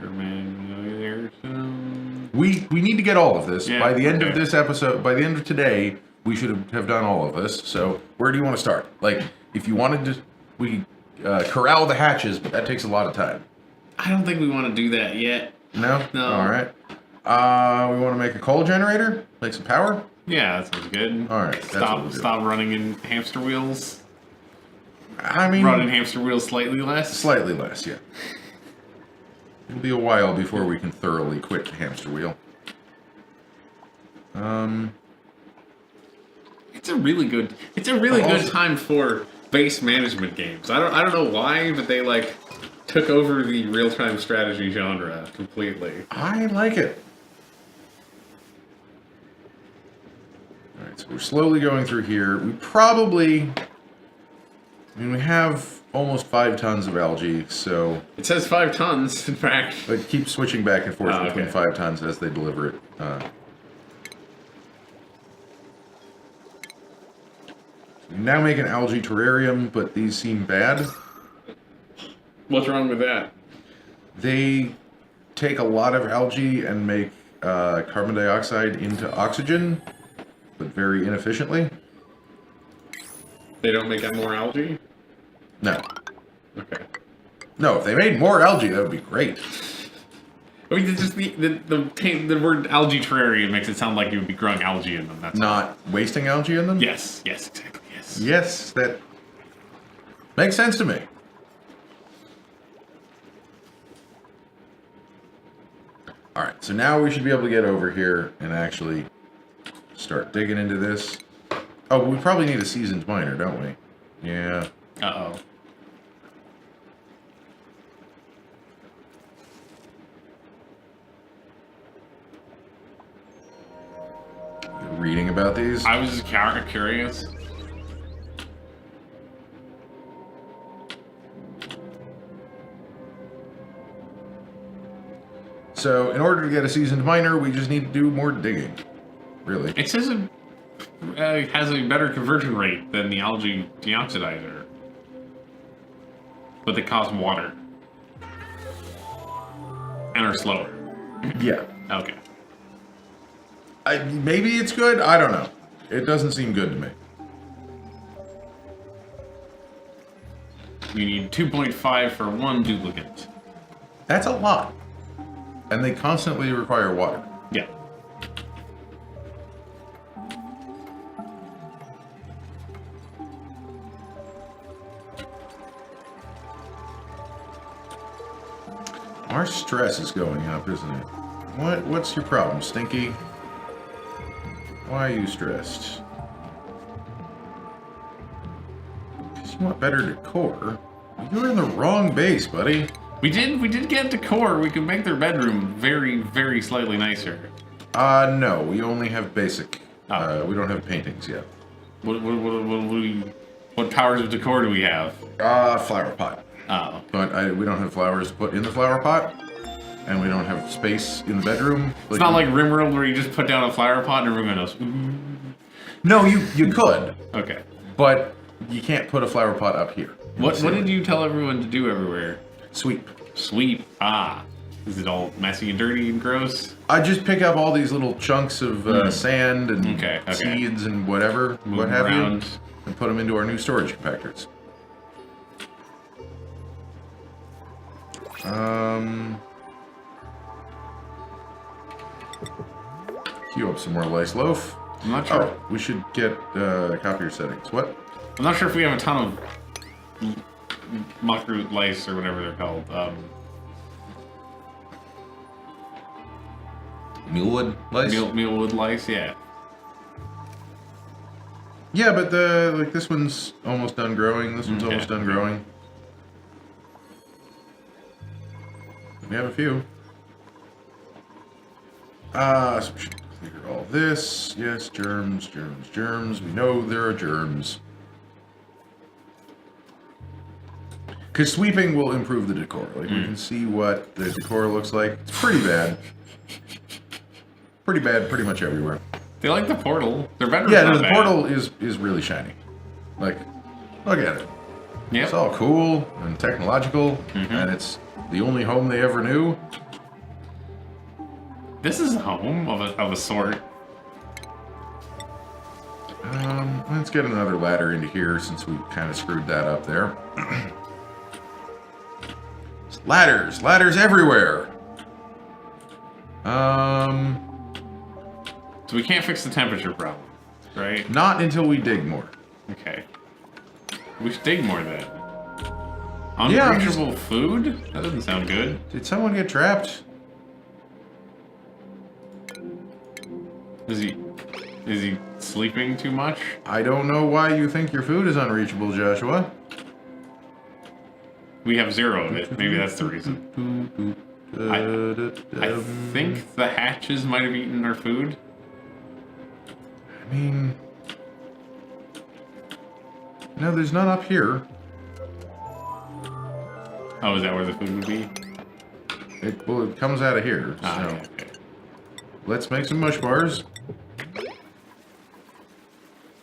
manipulation. We need to get all of this. Yeah, By the end of okay. this episode, by the end of today, we should have done all of this. So where do you want to start? Like, if you wanted to, we corral the hatches, but that takes a lot of time. I don't think we want to do that yet. No? No. All right. We want to make a coal generator? Make some power? Yeah, that sounds good. All right. That's what we'll do. Stop running in hamster wheels. I mean, Run in hamster wheels slightly less. slightly less, yeah. It'll be a while before we can thoroughly quit the hamster wheel. It's a really good time for base management games. I don't know why, but they like took over the real-time strategy genre completely. I like it. All right, so we're slowly going through here. We probably, we have almost 5 tons of algae, so It says 5 tons, in fact. but keep switching back and forth Oh, between okay. 5 tons as they deliver it. We now make an algae terrarium, but these seem bad. What's wrong with that? They take a lot of algae and make carbon dioxide into oxygen, but very inefficiently. They don't make that more algae? No. Okay. No, if they made more algae, that would be great. I mean, it's just the word algae terrarium makes it sound like you would be growing algae in them. That's Not wasting algae in them? Yes, exactly, yes. Yes, that makes sense to me. Alright, so now we should be able to get over here and actually start digging into this. Oh, but we probably need a seasoned miner, don't we? Yeah. Uh-oh. You're reading about these? I was just curious. So, in order to get a seasoned miner, we just need to do more digging. Really. It says it has a better conversion rate than the algae deoxidizer. but they cost water. And are slower. Yeah. Okay. Maybe it's good. I don't know. It doesn't seem good to me. You need 2.5 for one duplicate. That's a lot. And they constantly require water. Yeah. Our stress is going up, isn't it? What's your problem, Stinky? Why are you stressed? Because you want better decor. You're in the wrong base, buddy. We did get decor. We could make their bedroom very, very slightly nicer. No, we only have basic. Oh. We don't have paintings yet. What powers of decor do we have? Flower pot. Oh. But we don't have flowers to put in the flower pot, and we don't have space in the bedroom. It's not like RimWorld where you just put down a flower pot and everyone goes, ooh. No, you could. Okay. But you can't put a flower pot up here. What did you tell everyone to do everywhere? Sweep. Sweep. Ah. Is it all messy and dirty and gross? I just pick up all these little chunks of sand and seeds and whatever, Move what have around. you, and put them into our new storage compactors. Queue up some more lice loaf. I'm not sure. Oh, we should get copier settings. What? I'm not sure if we have a ton of muckroot lice or whatever they're called. Mealwood lice? Mealwood lice, yeah. Yeah, but this one's almost done growing. This one's almost done growing. We have a few. So we should clear all this. Yes, germs, germs, germs. We know there are germs. Because sweeping will improve the decor. Like, we can see what the decor looks like. It's pretty bad. Pretty bad pretty much everywhere. They like the portal. They're better. Yeah, no, the portal is really shiny. Like, look at it. Yeah. It's all cool and technological, and it's the only home they ever knew. This is a home of a sort. Let's get another ladder into here since we kind of screwed that up there. Ladders everywhere. So we can't fix the temperature problem, right? Not until we dig more. Okay. We should dig more then. Yeah, Unreachable food? That doesn't sound good. Did someone get trapped? Is he sleeping too much? I don't know why you think your food is unreachable, Joshua. We have 0 of it. Maybe that's the reason. I think the hatches might have eaten our food. I mean... No, there's none up here. Oh, is that where the food would be? It comes out of here. So. Okay. Let's make some mush bars.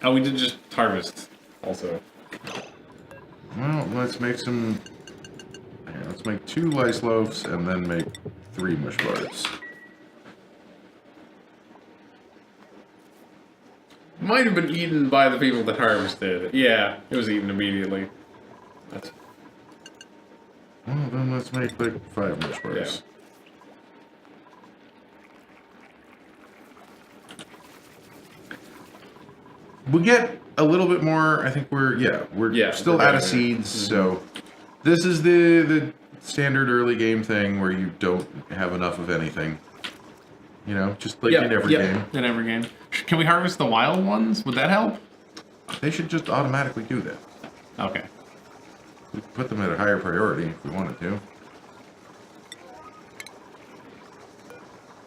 Oh, we did just harvest, also. Well, let's make some... Let's make 2 lice loaves and then make 3 mush bars. Might have been eaten by the people that harvested it. Yeah, it was eaten immediately. That's... Well, then let's make like 5 mush bars. We get a little bit more. I think we're still out of seeds. So this is the standard early game thing where you don't have enough of anything. You know, just like in every game. In every game. Can we harvest the wild ones? Would that help? They should just automatically do that. Okay. We could put them at a higher priority if we wanted to.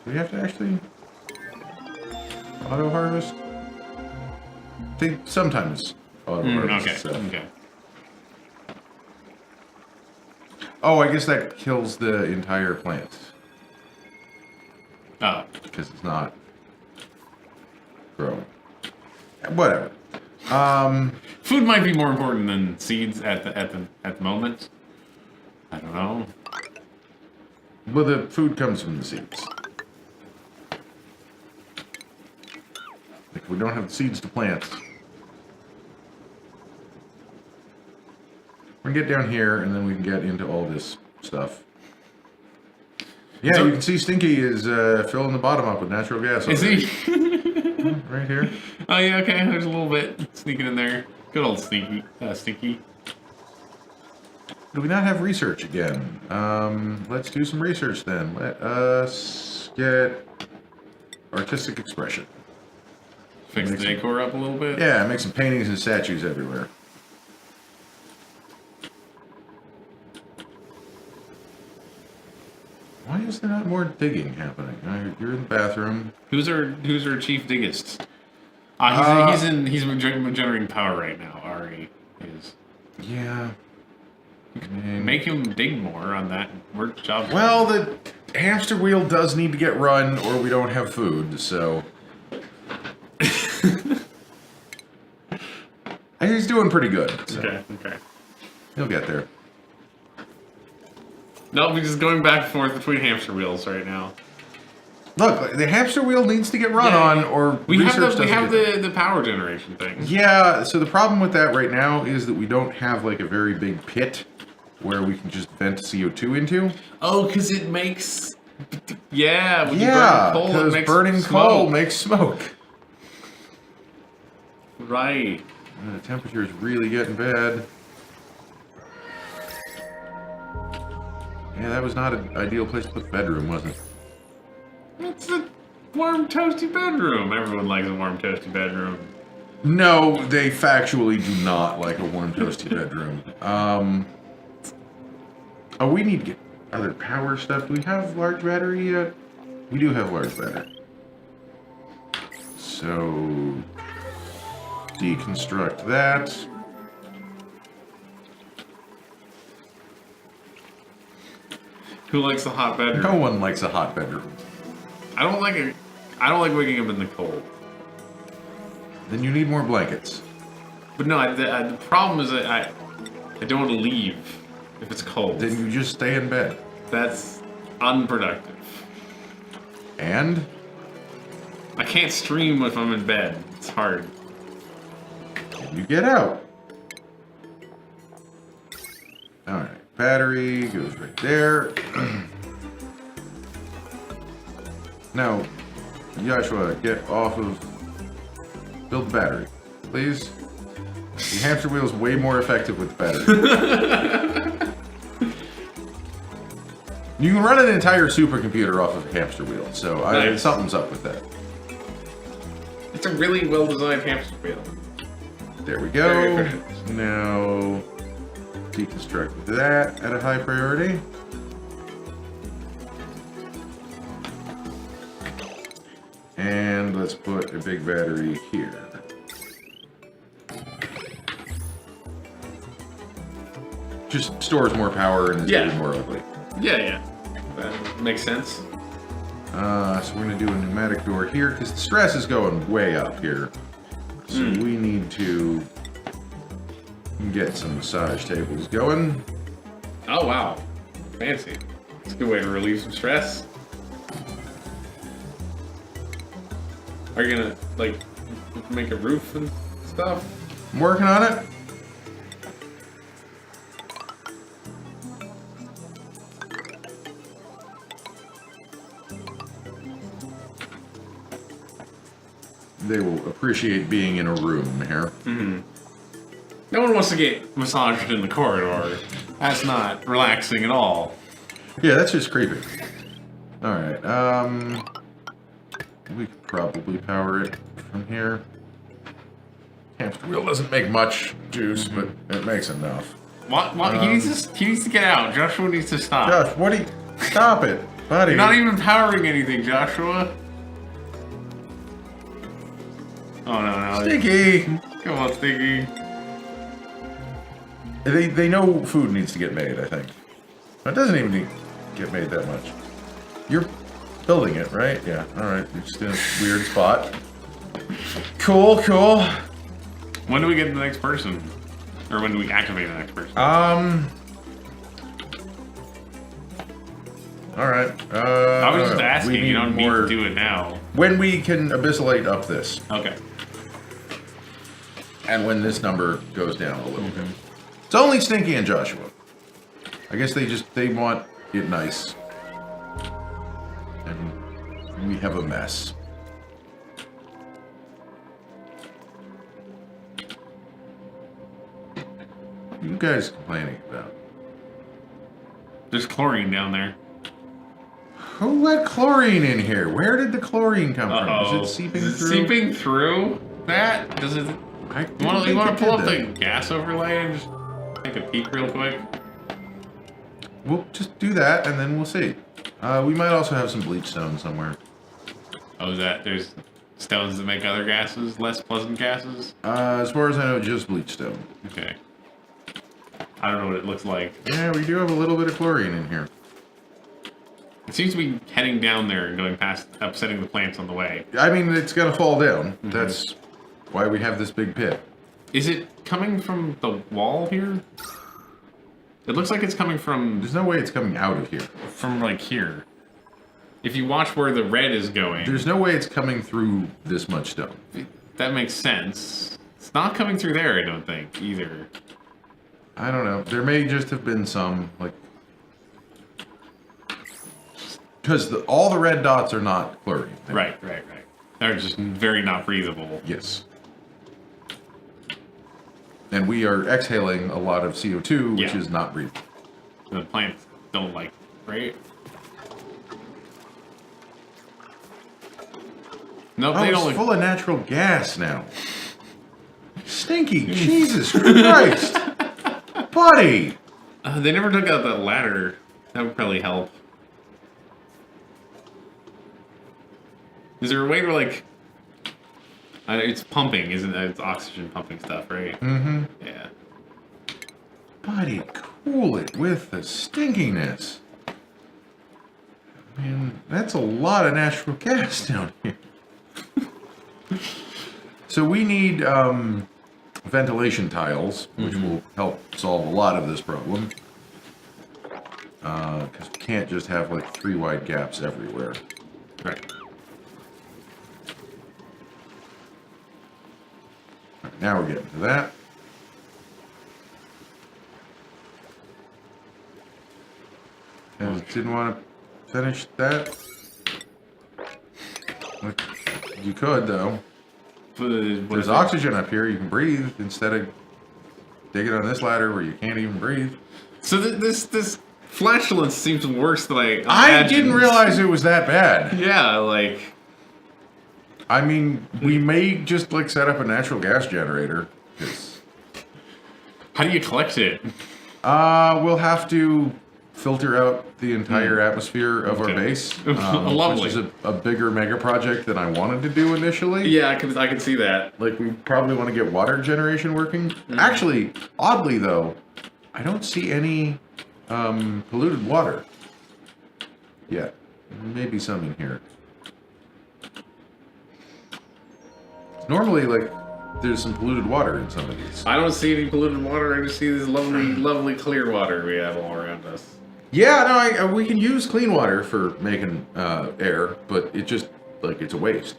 Do we have to actually auto harvest? They sometimes auto harvest. Okay. Oh, I guess that kills the entire plant. Oh. Because it's not growing. Whatever. Food might be more important than seeds at the moment. I don't know. Well, the food comes from the seeds. Like, we don't have seeds to plant. We can get down here, and then we can get into all this stuff. Yeah, So, you can see Stinky is filling the bottom up with natural gas. Is he? Right here. Oh yeah, okay. There's a little bit sneaking in there. Good old Stinky. Stinky. Do we not have research again? Let's do some research then. Let us get artistic expression. Fix the decor up a little bit. Yeah, make some paintings and statues everywhere. Why is there not more digging happening? You're in the bathroom. Who's our chief diggist? He's generating power right now. Ari is. Yeah. Make him dig more on that work job. Well, the hamster wheel does need to get run, or we don't have food. So. He's doing pretty good. So. Okay. He'll get there. No, we're just going back and forth between hamster wheels right now. Look, the hamster wheel needs to get run on, or we have the the power generation thing. Yeah, so the problem with that right now is that we don't have like a very big pit where we can just vent CO2 into. Oh, because it makes when you Yeah, burn coal, it because makes burning smoke. coal makes smoke. Right. The temperature is really getting bad. Yeah, that was not an ideal place to put the bedroom, was it? It's a warm, toasty bedroom. Everyone likes a warm, toasty bedroom. No, they factually do not like a warm, toasty bedroom. Oh, we need to get other power stuff. Do we have large battery yet? We do have large battery. So, deconstruct that. Who likes the hot bedroom? No one likes a hot bedroom. I don't like it. I don't like waking up in the cold. Then you need more blankets. But no, the problem is that I don't want to leave if it's cold. Then you just stay in bed. That's unproductive. And? I can't stream if I'm in bed. It's hard. You get out. Alright, battery goes right there. Now, Joshua, get off of... Build the battery, please. The hamster wheel is way more effective with the battery. You can run an entire supercomputer off of a hamster wheel, so Nice. something's up with that. It's a really well-designed hamster wheel. There we Very go. efficient. Now, deconstruct that at a high priority. And let's put a big battery here. Just stores more power and is getting more ugly. Yeah. That makes sense. So we're going to do a pneumatic door here because the stress is going way up here. So we need to get some massage tables going. Oh, wow. Fancy. It's a good way to relieve some stress. Are you gonna, like, make a roof and stuff? I'm working on it. They will appreciate being in a room here. Mm-hmm. No one wants to get massaged in the corridor. That's not relaxing at all. Yeah, that's just creepy. Alright, we could probably power it from here. Hamster wheel doesn't make much juice, but it makes enough. What? He needs to get out. Joshua needs to stop. Josh, what do you... Stop it, buddy. You're not even powering anything, Joshua. Oh, no. Stinky! Come on, Stinky. They know food needs to get made, I think. It doesn't even need to get made that much. You're building it, right? Yeah, alright. You're just in a weird spot. Cool. When do we get the next person? Or when do we activate the next person? All right. I was just asking. we You don't more- need to do it now. When we can abyssalate up this, Okay. and when this number goes down a little bit. It's only Stinky and Joshua. I guess they want it nice. And we have a mess. What are you guys complaining about? There's chlorine down there. Who let chlorine in here? Where did the chlorine come from? Is it seeping through? Seeping through that? Does it? You want to pull up the gas overlay and just take a peek real quick? We'll just do that, and then we'll see. We might also have some bleach stone somewhere. Oh, is that there's stones that make other gases, less pleasant gases? As far as I know, just bleach stone. Okay. I don't know what it looks like. Yeah, we do have a little bit of chlorine in here. It seems to be heading down there and going past, upsetting the plants on the way. I mean, it's gonna fall down. That's why we have this big pit. Is it coming from the wall here? It looks like it's coming from... There's no way it's coming out of here. From, like, here. If you watch where the red is going... There's no way it's coming through this much stone. That makes sense. It's not coming through there, I don't think, either. I don't know. There may just have been some, like... Because all the red dots are not chlorine. Right. They're just very not breathable. Yes. And we are exhaling a lot of CO2, which is not breathable. The plants don't like, right? Nope, they don't it's like... full of natural gas now. Stinky, Jesus Christ! Buddy! They never took out that ladder. That would probably help. Is there a way to, like... it's pumping, isn't it? It's oxygen pumping stuff, right? Mm-hmm. Yeah. Buddy, cool it with the stinkiness. Man, that's a lot of natural gas down here. So we need ventilation tiles, which will help solve a lot of this problem. Because we can't just have like 3 wide gaps everywhere. Right. Now we're getting to that. And didn't want to finish that. You could, though. There's oxygen up here. You can breathe instead of digging on this ladder where you can't even breathe. So this flatulence seems worse than I imagined. I didn't realize it was that bad. Yeah, like... I mean, we may just, like, set up a natural gas generator. How do you collect it? We'll have to filter out the entire atmosphere of our base. Lovely. Which is a bigger mega project than I wanted to do initially. Yeah, I can see that. Like, we probably want to get water generation working. Actually, oddly, though, I don't see any polluted water yet. Maybe some in here. Normally, like, there's some polluted water in some of these. I don't see any polluted water. I just see this lovely clear water we have all around us. Yeah, no, we can use clean water for making air, but it just, like, it's a waste.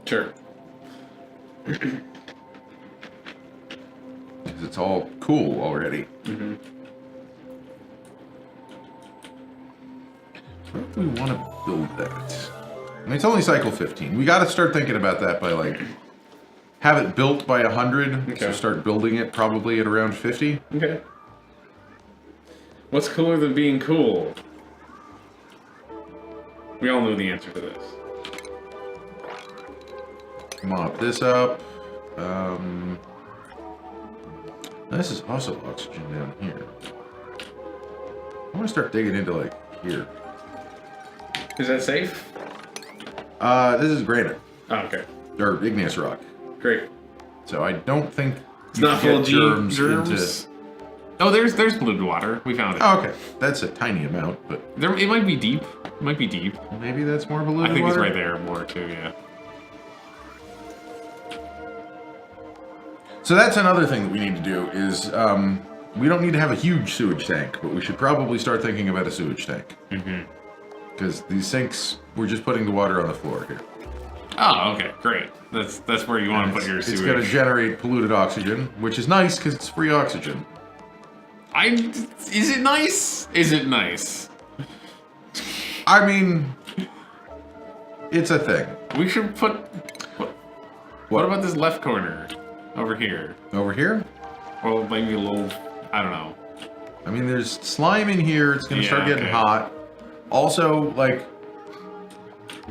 Sure. Because it's all cool already. Mm-hmm. Where do we want to build that? I mean, it's only cycle 15. We got to start thinking about that by, like, have it built by 100. Okay. So start building it probably at around 50. Okay. What's cooler than being cool? We all know the answer to this. Mop this up. This is also oxygen down here. I want to start digging into, like, here. Is that safe? This is granite. Oh, okay. Or igneous rock. Great. So I don't think It's not full of germs. into... Oh, there's polluted water. We found it. Oh, okay. That's a tiny amount, but It might be deep. It might be deep. maybe that's more polluted I think water? it's right there more too, yeah. So that's another thing that we need to do is we don't need to have a huge sewage tank, but we should probably start thinking about a sewage tank. Mm-hmm. Because these sinks, we're just putting the water on the floor here. Oh, okay, great. That's where you want to put your sewage. It's going to generate polluted oxygen, which is nice because it's free oxygen. Is it nice? Is it nice? I mean, it's a thing. We should put... What about this left corner? Over here. Over here? Well, maybe a little... I don't know. I mean, there's slime in here. It's going to start getting hot. Also, like...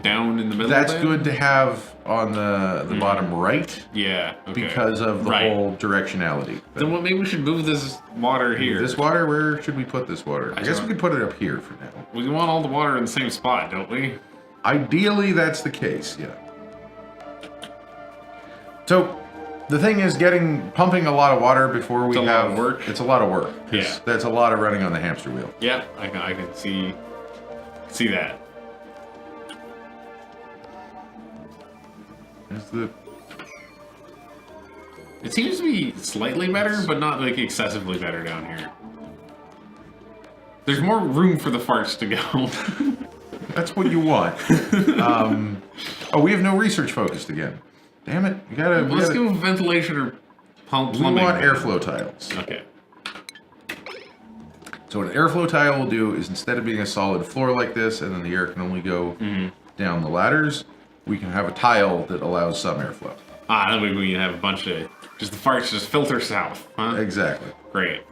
Down in the middle. That's good to have on the bottom right. Yeah. Okay. Because of the whole directionality. Then maybe we should move this water here. This water? Where should we put this water? I guess we could put it up here for now. We want all the water in the same spot, don't we? Ideally, that's the case. Yeah. So, the thing is, pumping a lot of water before we have... It's a lot of work. It's a lot of work. Yeah. That's a lot of running on the hamster wheel. Yeah, I can see that. It seems to be slightly better, but not like excessively better down here. There's more room for the farts to go. That's what you want. Oh, we have no research focused again. Damn it! Let's do ventilation or plumbing. We want airflow tiles. Okay. So what an airflow tile will do is, instead of being a solid floor like this, and then the air can only go down the ladders, we can have a tile that allows some airflow. That way we can have a bunch of the farts just filter south, huh? Exactly. Great.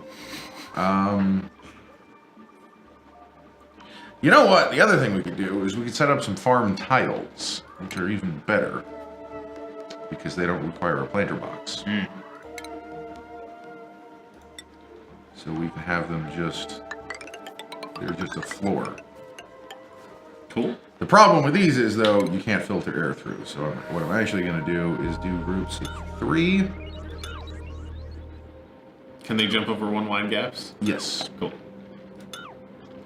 You know what? The other thing we could do is we could set up some farm tiles, which are even better because they don't require a planter box. So we can have them they're just a floor. Cool. The problem with these is, though, you can't filter air through. So what I'm actually going to do is do groups of 3. Can they jump over one wide gaps? Yes. Cool.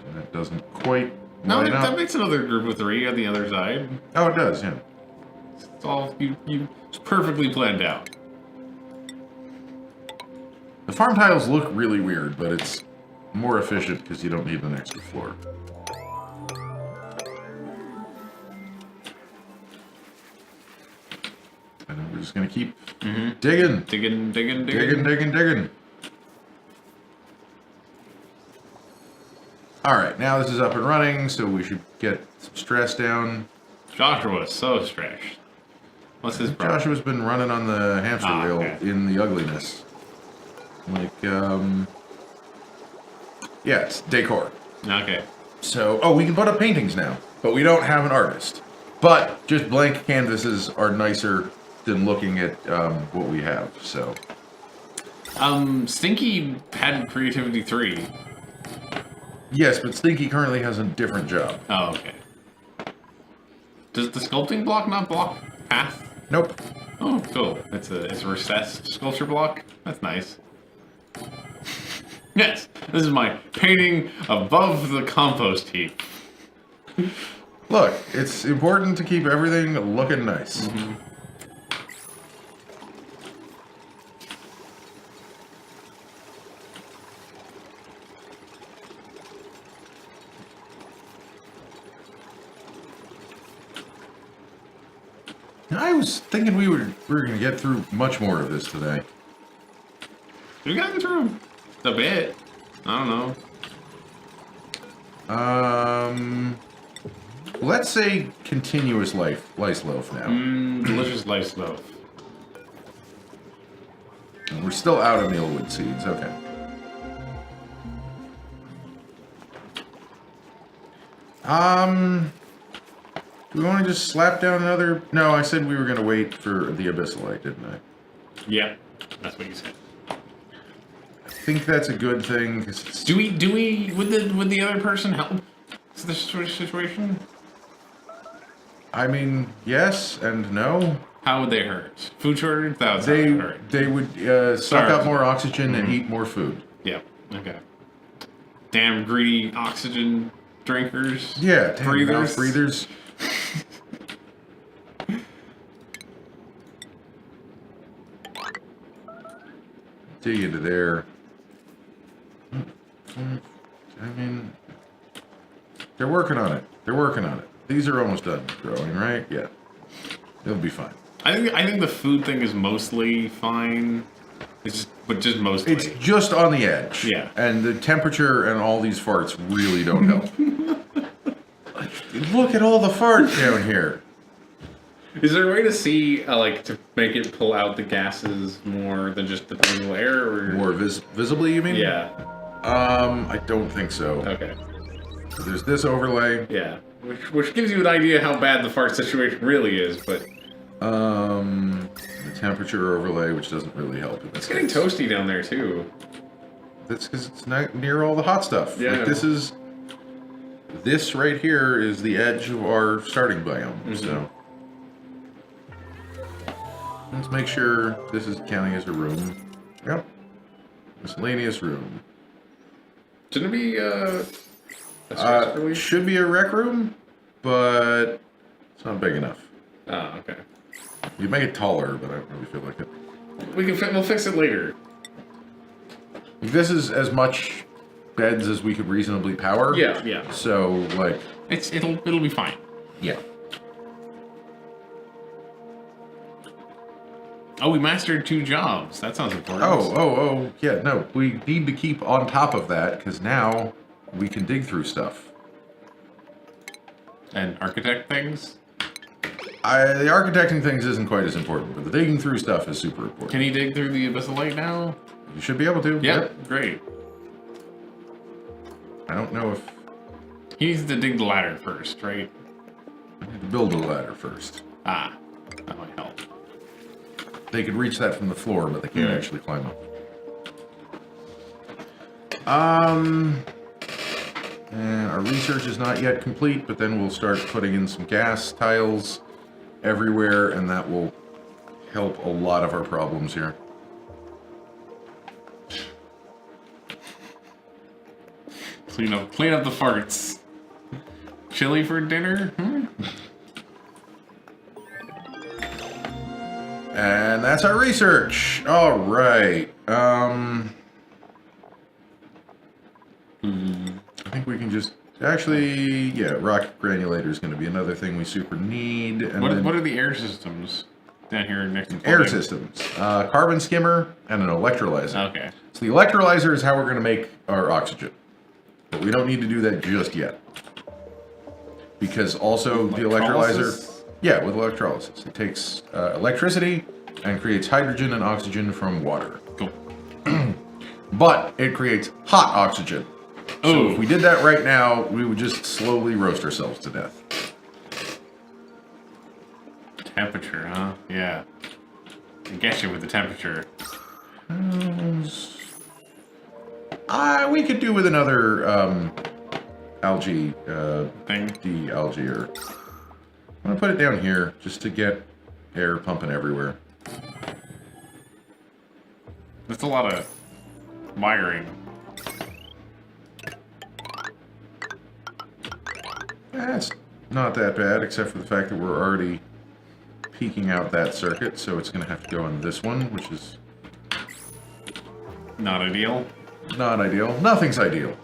And that doesn't quite No, line up. that makes another group of 3 on the other side. Oh, it does, yeah. It's all it's perfectly planned out. The farm tiles look really weird, but it's more efficient because you don't need an extra floor. And then we're just going to keep digging. Digging. Alright, now this is up and running, so we should get some stress down. Joshua's so stressed. What's his problem? Joshua's been running on the hamster wheel in the ugliness. Like, yeah, it's decor. Okay. So, we can put up paintings now, but we don't have an artist. But just blank canvases are nicer than looking at what we have, so. Stinky had Creativity 3. Yes, but Stinky currently has a different job. Oh, okay. Does the sculpting block not block path? Nope. Oh, cool. It's a recessed sculpture block. That's nice. Yes, this is my painting above the compost heap. Look, it's important to keep everything looking nice. I was thinking we were going to get through much more of this today. We've gotten through a bit. I don't know. Let's say continuous lice loaf now. Delicious lice loaf. And we're still out of mealwood seeds. Okay. Do we want to just slap down another? No, I said we were going to wait for the abyssalite, didn't I? Yeah, that's what you said. I think that's a good thing. Cause Do we would the other person help the situation? I mean, yes and no. How would they hurt? Food shortage? That would hurt. They would suck up more oxygen and eat more food. Yeah. Okay. Damn greedy oxygen drinkers. Yeah. Damn breathers. Breathers. Dig into there. I mean, they're working on it. working on it. These are almost done growing, right? Yeah. It'll be fine. I think the food thing is mostly fine. But just mostly. It's just on the edge. Yeah. And the temperature and all these farts really don't help. Look at all the farts down here. Is there a way to see, to make it pull out the gases more than just the visible air? Or... More visibly, you mean? Yeah. I don't think so. Okay. So there's this overlay. Yeah. Which gives you an idea how bad the fart situation really is, but... The temperature overlay, which doesn't really help. It's getting toasty down there, too. That's because it's not near all the hot stuff. Yeah. Like, this right here is the edge of our starting biome, so... Let's make sure this is counting as a room. Yep. Miscellaneous room. Shouldn't it be, It should be a rec room, but it's not big enough. Oh, okay. You make it taller, but I don't really feel like it. We'll fix it later. This is as much beds as we could reasonably power. Yeah, yeah. So, like... It'll be fine. Yeah. Oh, we mastered 2 jobs. That sounds important. Oh, yeah, no. We need to keep on top of that, because now we can dig through stuff. And architect things? The architecting things isn't quite as important, but the digging through stuff is super important. Can he dig through the abyssal light now? You should be able to. Yep. Great. I don't know if... He needs to dig the ladder first, right? I need to build a ladder first. Ah, that might help. They could reach that from the floor, but they can't actually climb up. And our research is not yet complete, but then we'll start putting in some gas tiles everywhere, and that will help a lot of our problems here. Clean up the farts. Chili for dinner? And that's our research. All right. I think we can just... Actually, yeah, rocket granulator is going to be another thing we super need. And what are the air systems down here next to air systems? Carbon skimmer and an electrolyzer. Okay. So the electrolyzer is how we're going to make our oxygen. But we don't need to do that just yet. Because also the electrolyzer... Yeah, with electrolysis. It takes electricity and creates hydrogen and oxygen from water. Cool. But it creates hot oxygen. So if we did that right now, we would just slowly roast ourselves to death. Temperature, huh? Yeah. I get you with the temperature. We could do with another algae Thing? de-algae. I'm going to put it down here just to get air pumping everywhere. That's a lot of wiring. That's not that bad, except for the fact that we're already peeking out that circuit, so it's going to have to go in this one, which is... Not ideal? Not ideal. Nothing's ideal.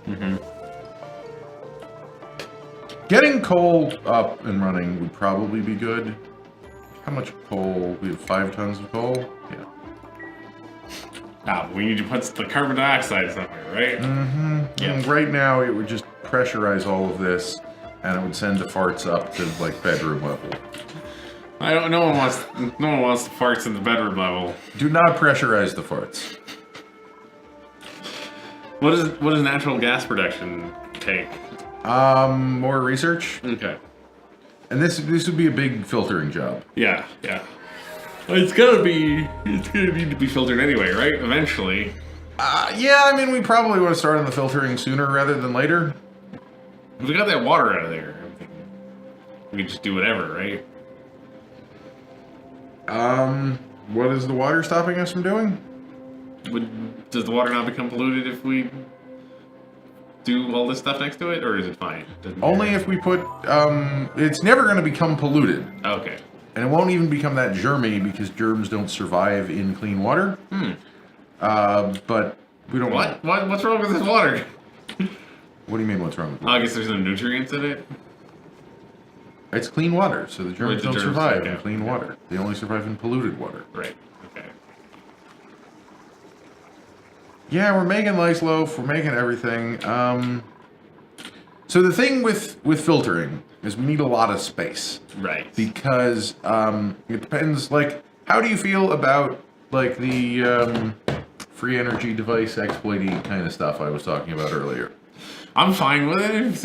Getting coal up and running would probably be good. How much coal? We have 5 tons of coal? Yeah. Ah, we need to put the carbon dioxide somewhere, right? Yeah. And right now, it would just pressurize all of this, and it would send the farts up to, like, bedroom level. No one wants the farts in the bedroom level. Do not pressurize the farts. What does natural gas production take? More research. Okay. And this would be a big filtering job. Yeah. It's gonna need to be filtered anyway, right? Eventually. Yeah, I mean, we probably want to start on the filtering sooner rather than later. If we got that water out of there, we could just do whatever, right? What is the water stopping us from doing? Does the water not become polluted if we do all this stuff next to it, or is it fine? Only if we put, it's never going to become polluted. Okay. And it won't even become that germy because germs don't survive in clean water. But we don't want... What's wrong with this water? What do you mean what's wrong with it? I guess there's no nutrients in it? It's clean water, so the germs don't survive in clean okay. water. They only survive in polluted water. Right. Okay. Yeah, we're making lice loaf. We're making everything. So the thing with filtering is we need a lot of space. Right. Because it depends. Like, how do you feel about like the free energy device exploity kind of stuff I was talking about earlier? I'm fine with it if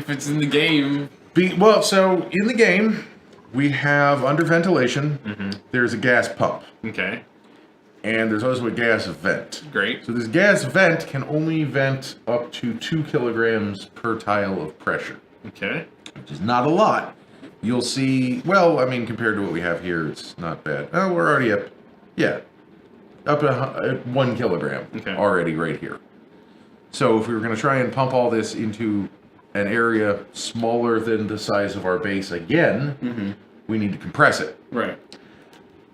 it's in the game. Well, so in the game, we have under ventilation, there's a gas pump. Okay. And there's also a gas vent. Great. So this gas vent can only vent up to 2 kilograms per tile of pressure. Okay. Which is not a lot. You'll see, well, I mean, compared to what we have here, it's not bad. Oh, we're already up, yeah, up at 1 kilogram already right here. So if we were going to try and pump all this into an area smaller than the size of our base again, we need to compress it. Right.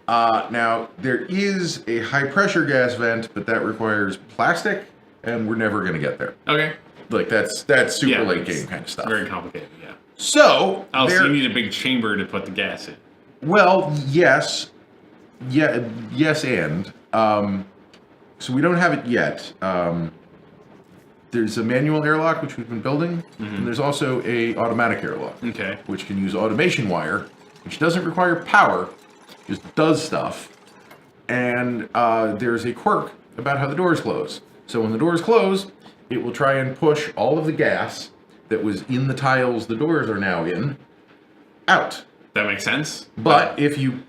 Now, there is a high-pressure gas vent, but that requires plastic, and we're never going to get there. Okay. Like, that's super late game kind of stuff. Very complicated, yeah. So... Oh, so you need a big chamber to put the gas in. Well, yes. Yeah, yes and. So we don't have it yet. There's a manual airlock, which we've been building, and there's also a automatic airlock, which can use automation wire, which doesn't require power, just does stuff. And there's a quirk about how the doors close. So when the doors close, it will try and push all of the gas that was in the tiles the doors are now in out. That makes sense. But if you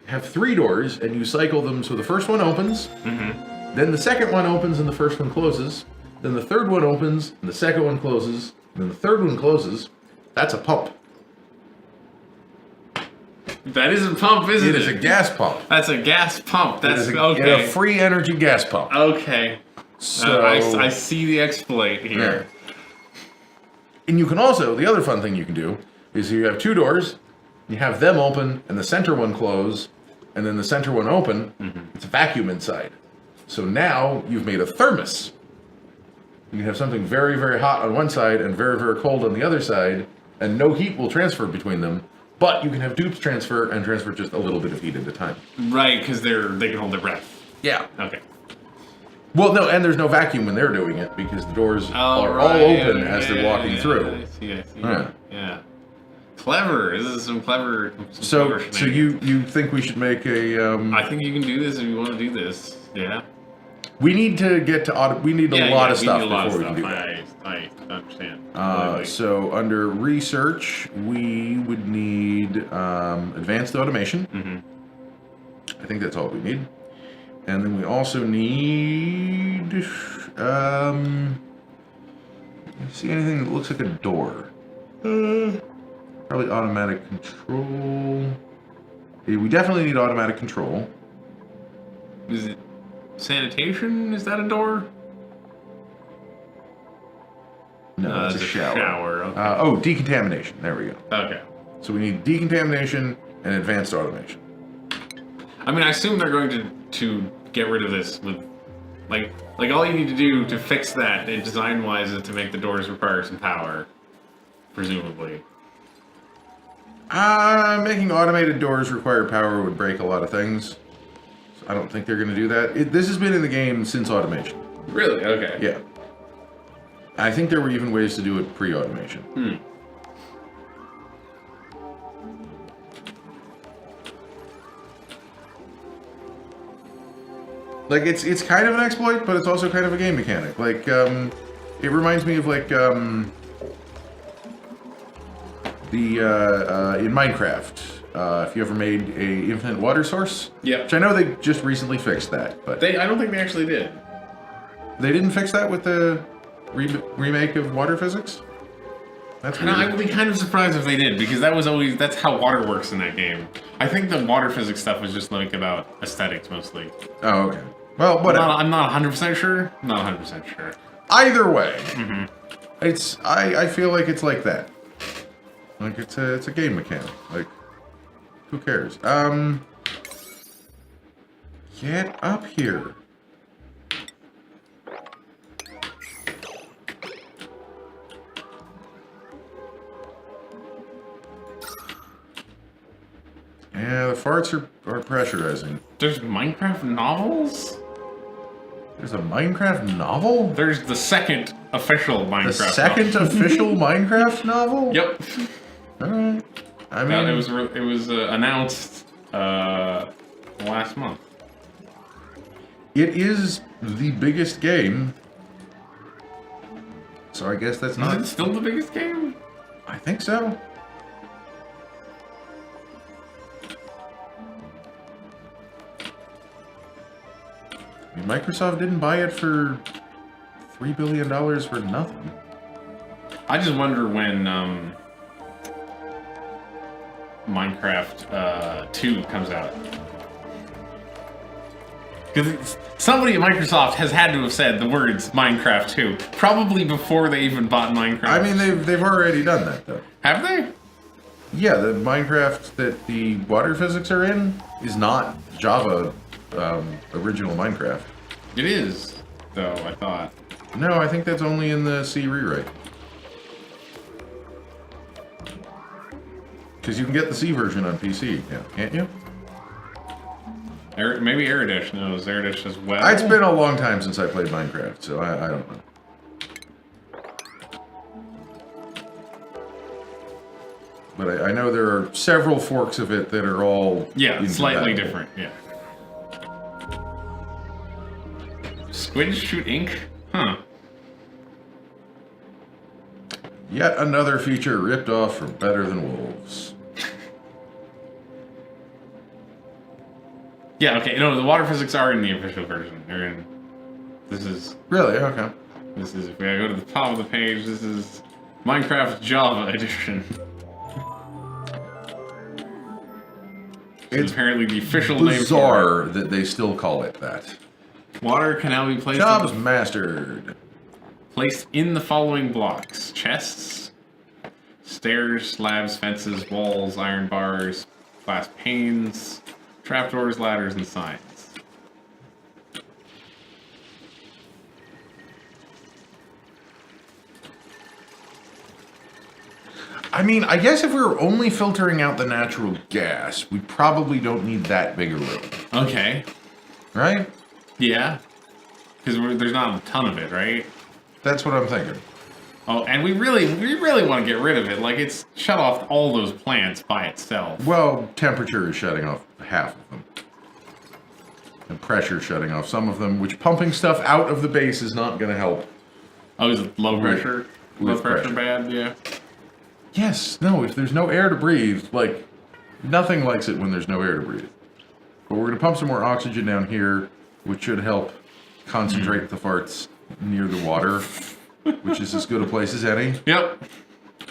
have 3 doors and you cycle them so the first one opens, then the second one opens and the first one closes, then the third one opens and the second one closes, and then the third one closes, that's a pump. That is a pump, isn't it? It is a gas pump. That's a gas pump. That's okay. A free energy gas pump. Okay. So I see the exploit here. Yeah. And you can also, the other fun thing you can do is you have 2 doors, you have them open and the center one close, and then the center one open, it's a vacuum inside. So now you've made a thermos. You can have something very, very hot on one side and very, very cold on the other side, and no heat will transfer between them. But you can have dupes transfer and transfer just a little bit of heat at a time. Right, because they can hold their breath. Yeah. Okay. Well, no, and there's no vacuum when they're doing it because the doors are all open as they're walking through. I see. Yeah. Clever. This is some clever. So you think we should make a? I think you can do this if you want to do this. Yeah. We need to get to we need a lot of stuff before we can do that. I understand. So under research, we would need advanced automation. I think that's all we need. And then we also need see anything that looks like a door? Probably automatic control. Yeah, we definitely need automatic control. Is it sanitation? Is that a door? No, it's a shower. Okay. Decontamination. There we go. Okay. So we need decontamination and advanced automation. I mean, I assume they're going to get rid of this with, like all you need to do to fix that, design-wise, is to make the doors require some power, presumably. Making automated doors require power would break a lot of things. So I don't think they're going to do that. This has been in the game since automation. Really? Okay. Yeah. I think there were even ways to do it pre-automation. Like, it's kind of an exploit, but it's also kind of a game mechanic. Like, it reminds me of, like, in Minecraft, if you ever made a infinite water source. Yeah. Which I know they just recently fixed that, but... I don't think they actually did. They didn't fix that with the remake of water physics? That's weird. No, I would be kind of surprised if they did, because that's how water works in that game. I think the water physics stuff was just, like, about aesthetics, mostly. Oh, okay. Well, whatever. I'm not 100% sure. Not 100% sure. Either way, I feel like it's like that. Like, it's a game mechanic. Like, who cares? Get up here. Yeah, the farts are pressurizing. There's Minecraft novels? There's a Minecraft novel? There's the second official Minecraft The second novel. official Minecraft novel? Yep. Alright. I mean... it was announced last month. It is the biggest game. So I guess that's not... Is it still the biggest game? I think so. I mean, Microsoft didn't buy it for $3 billion for nothing. I just wonder when Minecraft 2 comes out. Because somebody at Microsoft has had to have said the words Minecraft 2, probably before they even bought Minecraft. I mean, they've already done that, though. Have they? Yeah, the Minecraft that the water physics are in is not Java original Minecraft. It is, though, I thought. No, I think that's only in the C rewrite. Because you can get the C version on PC, yeah, can't you? Maybe Eredish knows. Eredish as well. It's been a long time since I played Minecraft, so I don't know. But I know there are several forks of it that are all... Yeah, slightly incompatible. different, yeah. Squids shoot ink? Huh. Yet another feature ripped off from Better Than Wolves. Yeah, okay, no, the water physics are in the official version. They're in... This is... Really? Okay. This is... If we go to the top of the page, this is Minecraft Java edition. It's apparently the official name for it. Bizarre that they still call it that. Water can now be placed... Jobs mastered. Placed in the following blocks. Chests, stairs, slabs, fences, walls, iron bars, glass panes, trapdoors, ladders, and signs. I mean, I guess if we were only filtering out the natural gas, we probably don't need that big a room. Okay. Right? Yeah. Because there's not a ton of it, right? That's what I'm thinking. Oh, and we really want to get rid of it. Like, it's shut off all those plants by itself. Well, temperature is shutting off half of them. And pressure shutting off some of them, which pumping stuff out of the base is not going to help. Oh, is it low pressure? With Low pressure pressure. bad? Yeah. Yes, no, if there's no air to breathe, like, nothing likes it when there's no air to breathe. But we're going to pump some more oxygen down here, which should help concentrate the farts near the water, which is as good a place as any. Yep.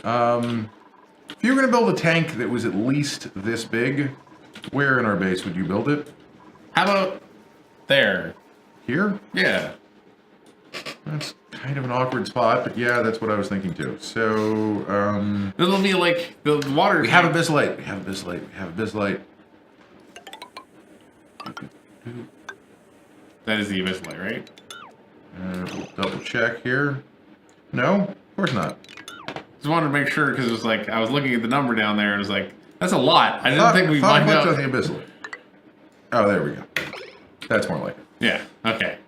If you were going to build a tank that was at least this big, where in our base would you build it? How about there? Here? Yeah. That's kind of an awkward spot, but yeah, that's what I was thinking too. So, It'll be like the water. we have a bislight. We have a bislight. We have a bislight. That is the abyssal, right? We'll double check here. No, of course not. Just wanted to make sure because it was like I was looking at the number down there and it was like that's a lot. I didn't think we mined out out. the abyssal. Oh, there we go. That's more like it. Yeah. Okay.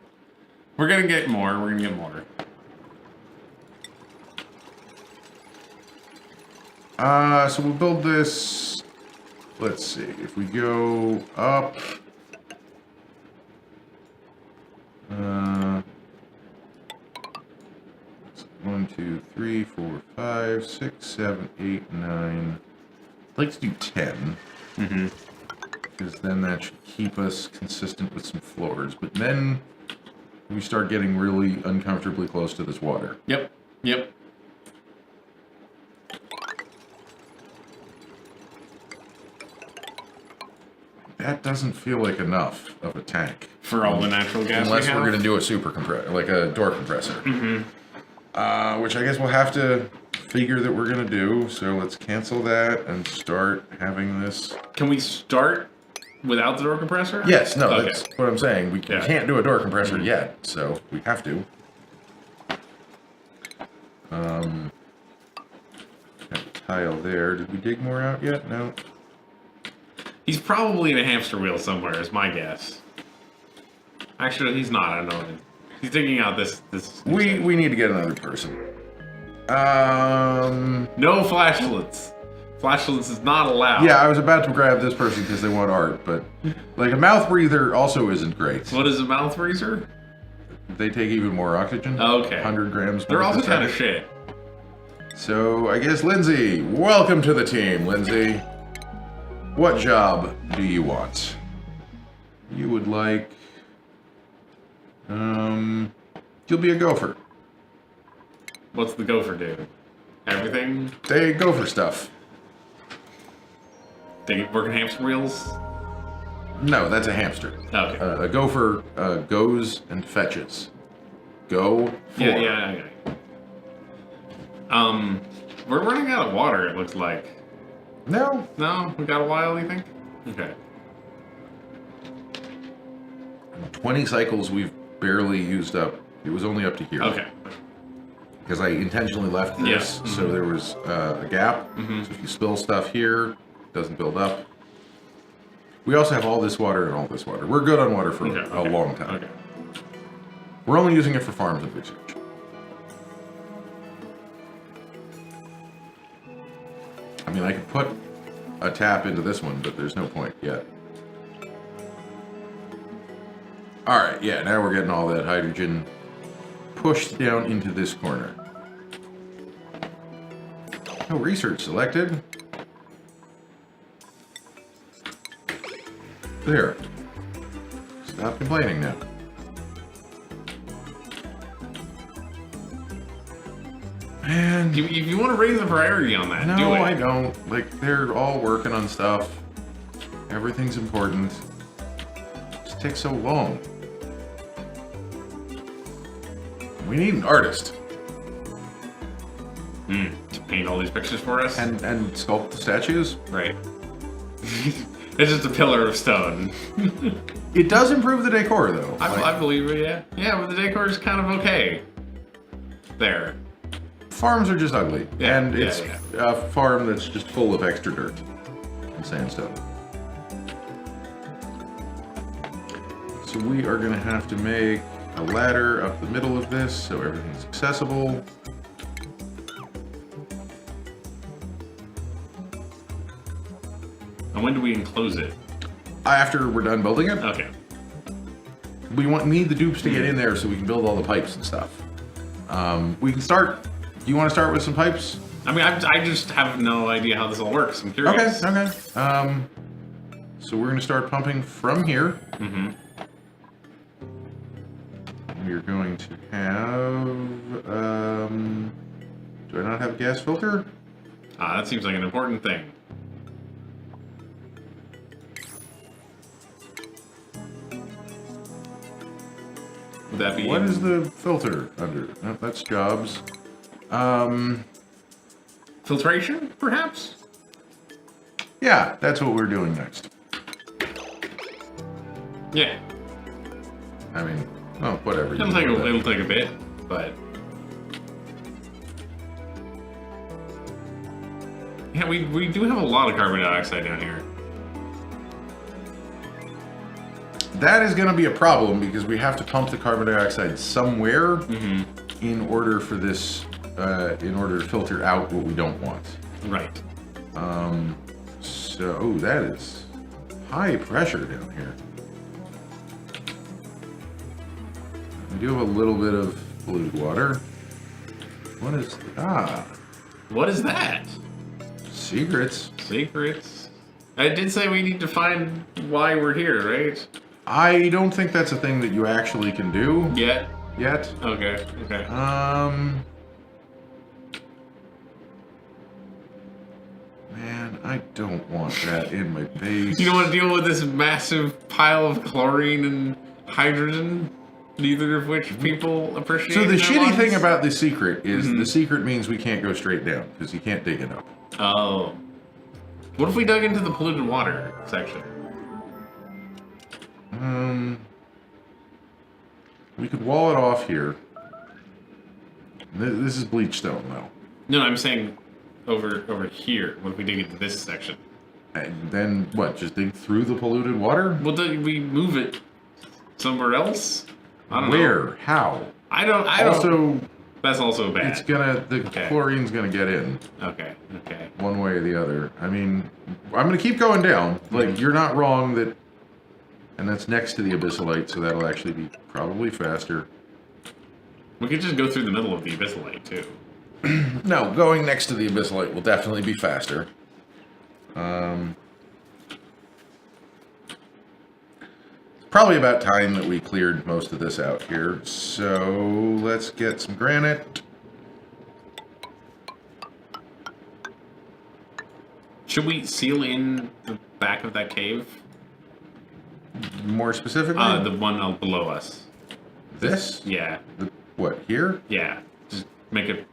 We're gonna get more. We're gonna get more. So we'll build this. Let's see. If we go up. 1, 2, 3, 4, 5, 6, 7, 8, 9. I'd like to do 10. Mm-hmm. Because then that should keep us consistent with some floors. But then we start getting really uncomfortably close to this water. Yep. Yep. That doesn't feel like enough of a tank. For all the natural gas. Unless we we're have. going to do a super compressor, like a door compressor. Mm-hmm. Which I guess we'll have to figure that we're going to do. So let's cancel that and start having this. Can we start without the door compressor? Yes, no, Okay. that's what I'm saying. We Yeah. can't do a door compressor yet, so we have to. Got a tile there. Did we dig more out yet? No. He's probably in a hamster wheel somewhere, is my guess. Actually, he's not. I don't know. He's digging out this. We need to get another person. No flashlights. Flashlights is not allowed. Yeah, I was about to grab this person because they want art, but like a mouth breather also isn't great. What is a mouth breather? They take even more oxygen. Okay. 100 grams. They're also kind of shit. So I guess Lindsay, welcome to the team, Lindsay. What job do you want? You would like. You'll be a gopher. What's the gopher do? Everything? They go for stuff. They work in hamster wheels? No, that's a hamster. Okay. A gopher goes and fetches. Go for. Yeah. We're running out of water, it looks like. No. No? We got a while, you think? Okay. 20 cycles we've barely used up. It was only up to here. Okay. Because I intentionally left this, so there was a gap. So if you spill stuff here, it doesn't build up. We also have all this water and all this water. We're good on water for a long time. Okay. We're only using it for farms and research. I mean, I could put a tap into this one, but there's no point yet. Alright, yeah, now we're getting all that hydrogen pushed down into this corner. No research selected. There. Stop complaining now. Man. If you want to raise the priority on that, No, do it. I don't. Like, they're all working on stuff. Everything's important. It just takes so long. We need an artist. To paint all these pictures for us? And sculpt the statues. Right. It's just a pillar of stone. It does improve the decor, though. I believe it, yeah. Yeah, but the decor is kind of okay. There. Farms are just ugly. Yeah, and it's yeah. a farm that's just full of extra dirt and sandstone. So we are going to have to make a ladder up the middle of this so everything's accessible. And when do we enclose it? After we're done building it, Okay. we need the dupes to get in there so we can build all the pipes and stuff. We can start. Do you want to start with some pipes? I mean, I just have no idea how this all works. I'm curious. Okay. So we're going to start pumping from here. We're going to have. Do I not have a gas filter? That seems like an important thing. Would that be... What is the filter under? No, that's jobs. Filtration, perhaps? Yeah, that's what we're doing next. Yeah. I mean, well, whatever. It'll take a bit, but... Yeah, we do have a lot of carbon dioxide down here. That is going to be a problem because we have to pump the carbon dioxide somewhere in order for this, in order to filter out what we don't want. Right. So, that is high pressure down here. We do have a little bit of polluted water. What is, What is that? secrets. Secrets. I did say we need to find why we're here, right? I don't think that's a thing that you actually can do Yet? yet. Okay. Man, I don't want that in my base. You don't want to deal with this massive pile of chlorine and hydrogen, neither of which people appreciate. So the in their shitty lives? thing about the secret is the secret means we can't go straight down because you can't dig it up. Oh. What if we dug into the polluted water section? We could wall it off here. This is bleach stone, though. No, I'm saying over here. What if we dig into this section? And then what? Just dig through the polluted water? Well, then we move it somewhere else. I don't know. Where? How? I don't. Also, that's also bad. it's the chlorine's gonna get in. Okay. One way or the other. I mean, I'm gonna keep going down. Like, you're not wrong that, and that's next to the abyssalite, so that'll actually be probably faster. We could just go through the middle of the abyssalite too. No, going next to the abyssalite will definitely be faster. Probably about time that we cleared most of this out here. So let's get some granite. Should we seal in the back of that cave? More specifically? The one below us. This? Yeah. What, here? Yeah. Just make a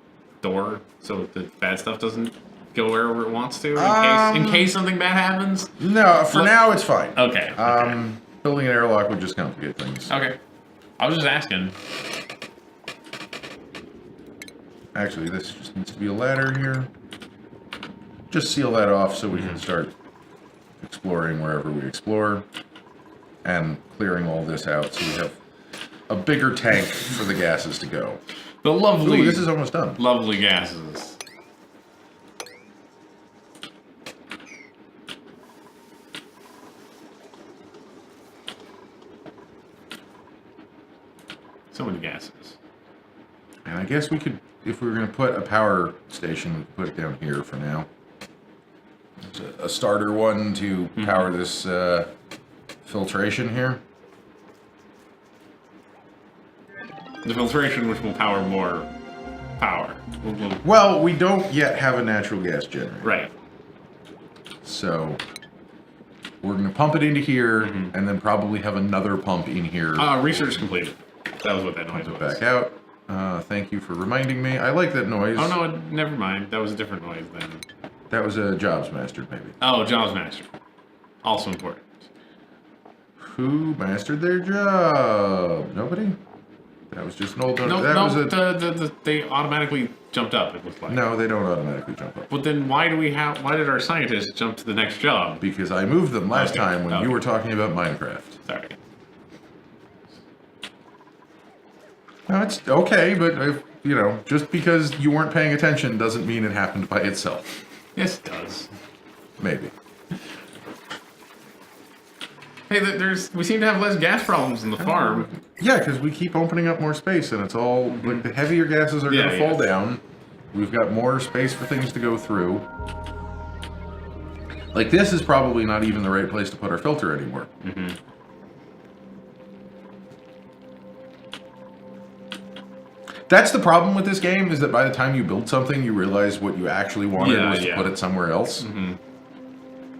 door so the bad stuff doesn't go wherever it wants to in case something bad happens? No, for now it's fine. Okay. Building an airlock would just complicate things. Okay. I was just asking. Actually, this just needs to be a ladder here. Just seal that off so we can start exploring wherever we explore. And clearing all this out so we have a bigger tank for the gases to go. The lovely... Ooh, this is almost done. Lovely gases. So many gases. And I guess we could, if we were going to put a power station, we could put it down here for now. It's a starter one to power this filtration here. The filtration, which will power more power. Well, we don't yet have a natural gas generator. Right. So we're going to pump it into here, and then probably have another pump in here. Research completed. That was what that noise was. Back out. Thank you for reminding me. I like that noise. Oh, no, never mind. That was a different noise then. That was a jobs mastered, maybe. Oh, jobs mastered. Also important. Who mastered their job? Nobody? That was just an old... They automatically jumped up, it looks like. No, they don't automatically jump up. But then why did our scientists jump to the next job? Because I moved them last time when you were talking about Minecraft. Sorry. No, it's okay, but if, just because you weren't paying attention doesn't mean it happened by itself. Yes, it does. Maybe. Hey, we seem to have less gas problems in the farm. Yeah, because we keep opening up more space, and it's all, like, the heavier gases are going to fall down. We've got more space for things to go through. Like, this is probably not even the right place to put our filter anymore. That's the problem with this game, is that by the time you build something, you realize what you actually wanted was to put it somewhere else.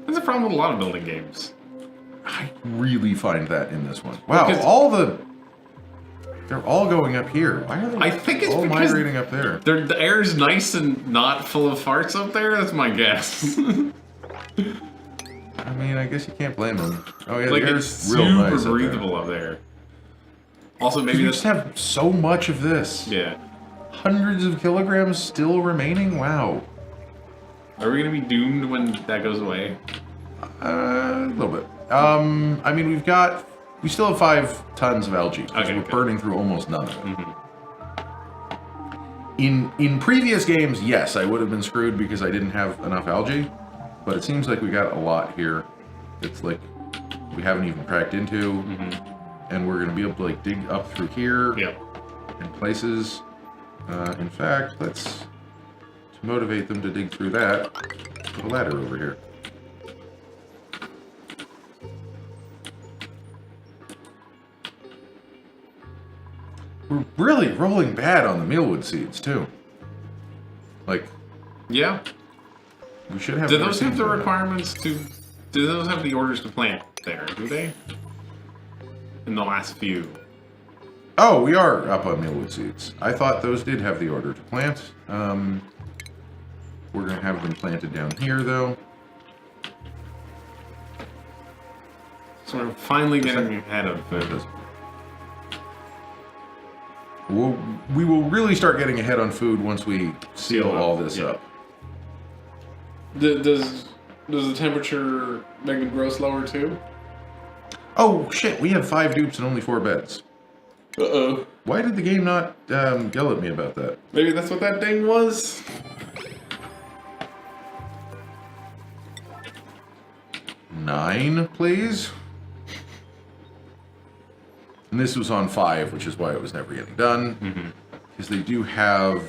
That's a problem with a lot of building games. I really find that in this one. Wow, they're all going up here. Why are they all migrating up there? The air is nice and not full of farts up there? That's my guess. I mean, I guess you can't blame them. Oh yeah, like, the air's it's real nice super breathable up there. Also, maybe you just have so much of this. Yeah. Hundreds of kilograms still remaining? Wow. Are we going to be doomed when that goes away? A little bit. I mean, we still have 5 tons of algae. Because we're burning through almost none of it. In previous games, yes, I would have been screwed because I didn't have enough algae. But it seems like we got a lot here. It's like we haven't even cracked into. And we're going to be able to, like, dig up through here. In places. In fact, to motivate them to dig through that, put a ladder over here. We're really rolling bad on the mealwood seeds, too. Like... Yeah. We should have... Do those have the requirements to... Do those have the orders to plant there, do they? In the last few. Oh, we are up on mealwood seeds. I thought those did have the order to plant. We're going to have them planted down here, though. So we're finally getting ahead of this. We will really start getting ahead on food once we seal all this up. Does Does the temperature make them grow slower too? Oh shit! We have 5 dupes and only 4 beds. Uh-oh. Why did the game not yell at me about that? Maybe that's what that ding was? 9, please. And this was on 5, which is why it was never getting done. Because they do have,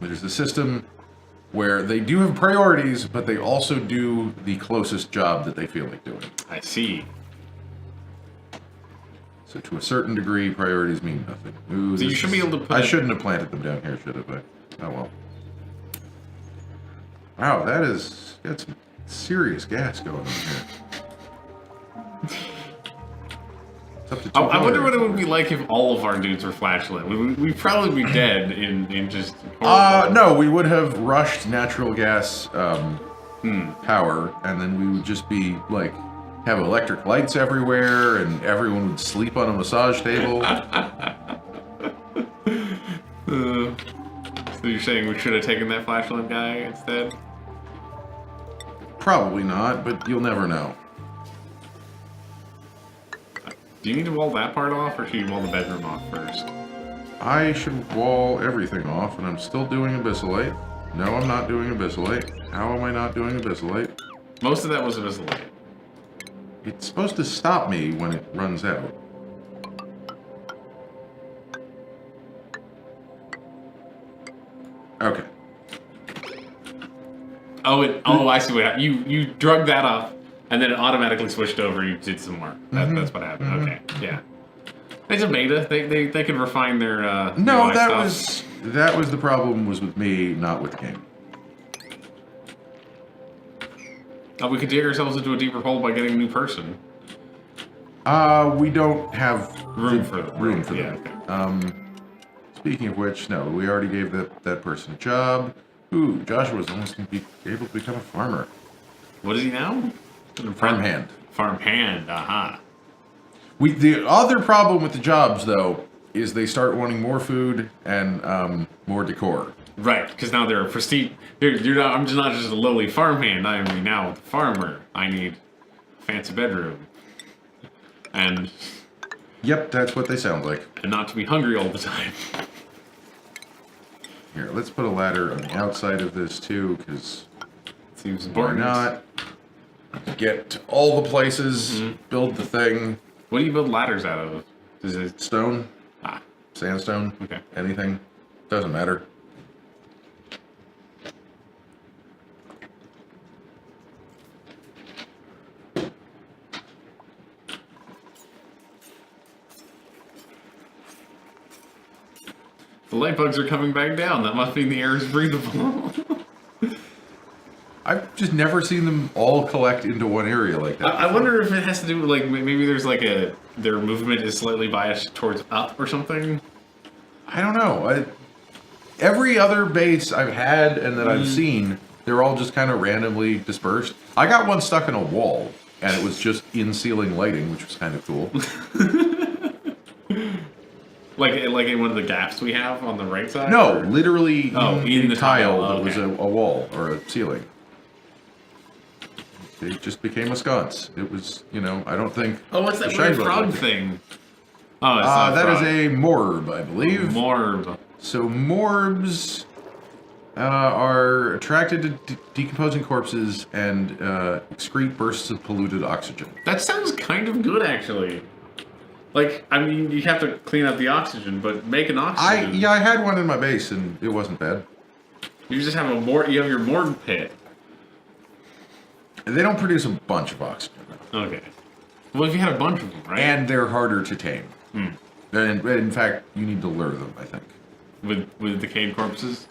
there's a system where they do have priorities, but they also do the closest job that they feel like doing. I see. So to a certain degree, priorities mean nothing. Ooh, So you should be able to put... I shouldn't have planted them down here, should have I? Oh well. Wow, that's some serious gas going on here. It's up to I wonder 200. what it would be like if all of our dudes were flashlit. We'd probably be dead in just... No, we would have rushed natural gas power, and then we would just be, like, have electric lights everywhere, and everyone would sleep on a massage table. So you're saying we should have taken that flashlight guy instead? Probably not, but you'll never know. Do you need to wall that part off, or should you wall the bedroom off first? I should wall everything off, and I'm still doing Abyssalite. No, I'm not doing Abyssalite. How am I not doing Abyssalite? Most of that was Abyssalite. It's supposed to stop me when it runs out. Okay. Oh, I see what happened. You drug that up, and then it automatically switched over, and you did some more. That's what happened. Okay, yeah. It's a beta. They can refine their No, UI stuff. that was the problem was with me, not with the game. Oh, we could dig ourselves into a deeper hole by getting a new person. We don't have Room for them. room for Yeah, them. okay. Speaking of which, no, we already gave that person a job. Ooh, Joshua's almost going to be able to become a farmer. What is he now? Farmhand. Farmhand, aha. The other problem with the jobs, though, is they start wanting more food and more decor. Right, because now they're a prestige. You're not. I'm just not just a lowly farmhand. I am now a farmer. I need a fancy bedroom, and Yep, that's what they sound like. not to be hungry all the time. Here, let's put a ladder on the outside of this, too, because Seems why important. not? Get to all the places, build the thing. What do you build ladders out of? Is it Stone, ah? sandstone, Okay. anything. Doesn't matter. The light bugs are coming back down. That must mean the air is breathable. I've just never seen them all collect into one area like that. I wonder if it has to do with like maybe there's like their movement is slightly biased towards up or something. I don't know. Every other base I've had and that I've seen, they're all just kind of randomly dispersed. I got one stuck in a wall, and it was just in-ceiling lighting, which was kind of cool. Like in one of the gaps we have on the right side? No, or? literally in the tile tile, that was okay. a wall or a ceiling. It just became a sconce. It was, I don't think... Oh, what's that the weird Shine frog liked it. thing? Oh, it's not That is frog. a morb, I believe. Morb. So morbs are attracted to decomposing corpses and excrete bursts of polluted oxygen. That sounds kind of good, actually. Like, I mean, you have to clean up the oxygen, but make an oxygen. I had one in my base and it wasn't bad. You just have you have your morgue pit. They don't produce a bunch of oxygen, though. Okay. Well, if you had a bunch of them, right? And they're harder to tame. And in fact, you need to lure them, I think. With decayed corpses?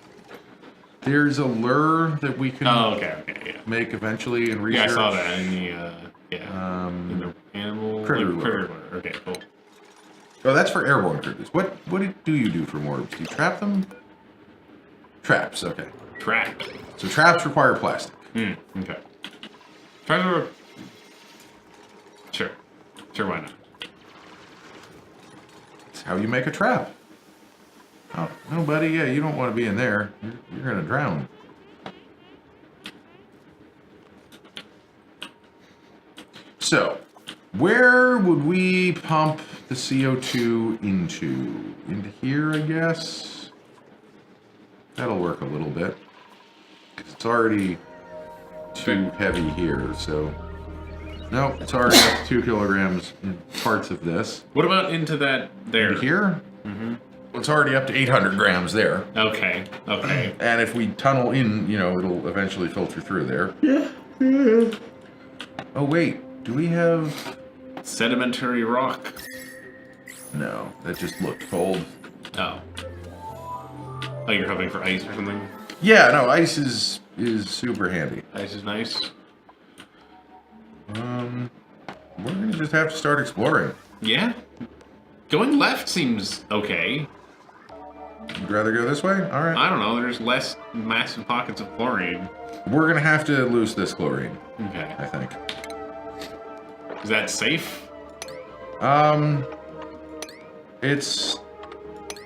There's a lure that we can Oh, okay, yeah. make eventually and research. Yeah, I saw that in the, in the animal... Critter critter lure. lure. Okay, cool. Oh, that's for airborne critters. What do you do for morbs? Do you trap them? Traps, okay. Trap. So traps require plastic. Okay. Try to... Sure. Sure, why not? It's how you make a trap. Oh, no, buddy, yeah, you don't want to be in there. You're going to drown. So, where would we pump the CO2 into? Into here, I guess? That'll work a little bit. 'Cause it's already too heavy here, so... Nope, it's already up to 2 kilograms in parts of this. What about into that there? Into here? Mm-hmm. Well, it's already up to 800 grams there. Okay, okay. And if we tunnel in, you know, it'll eventually filter through there. Yeah. Oh, wait. Do we have... Sedimentary rock. No, that just looked cold. Oh. Oh, you're hoping for ice or something? Yeah, no, ice is super handy. Ice is nice. We're gonna just have to start exploring. Yeah. Going left seems okay. You'd rather go this way? Alright. I don't know, there's less massive pockets of chlorine. We're gonna have to lose this chlorine, Okay. I think. Is that safe? It's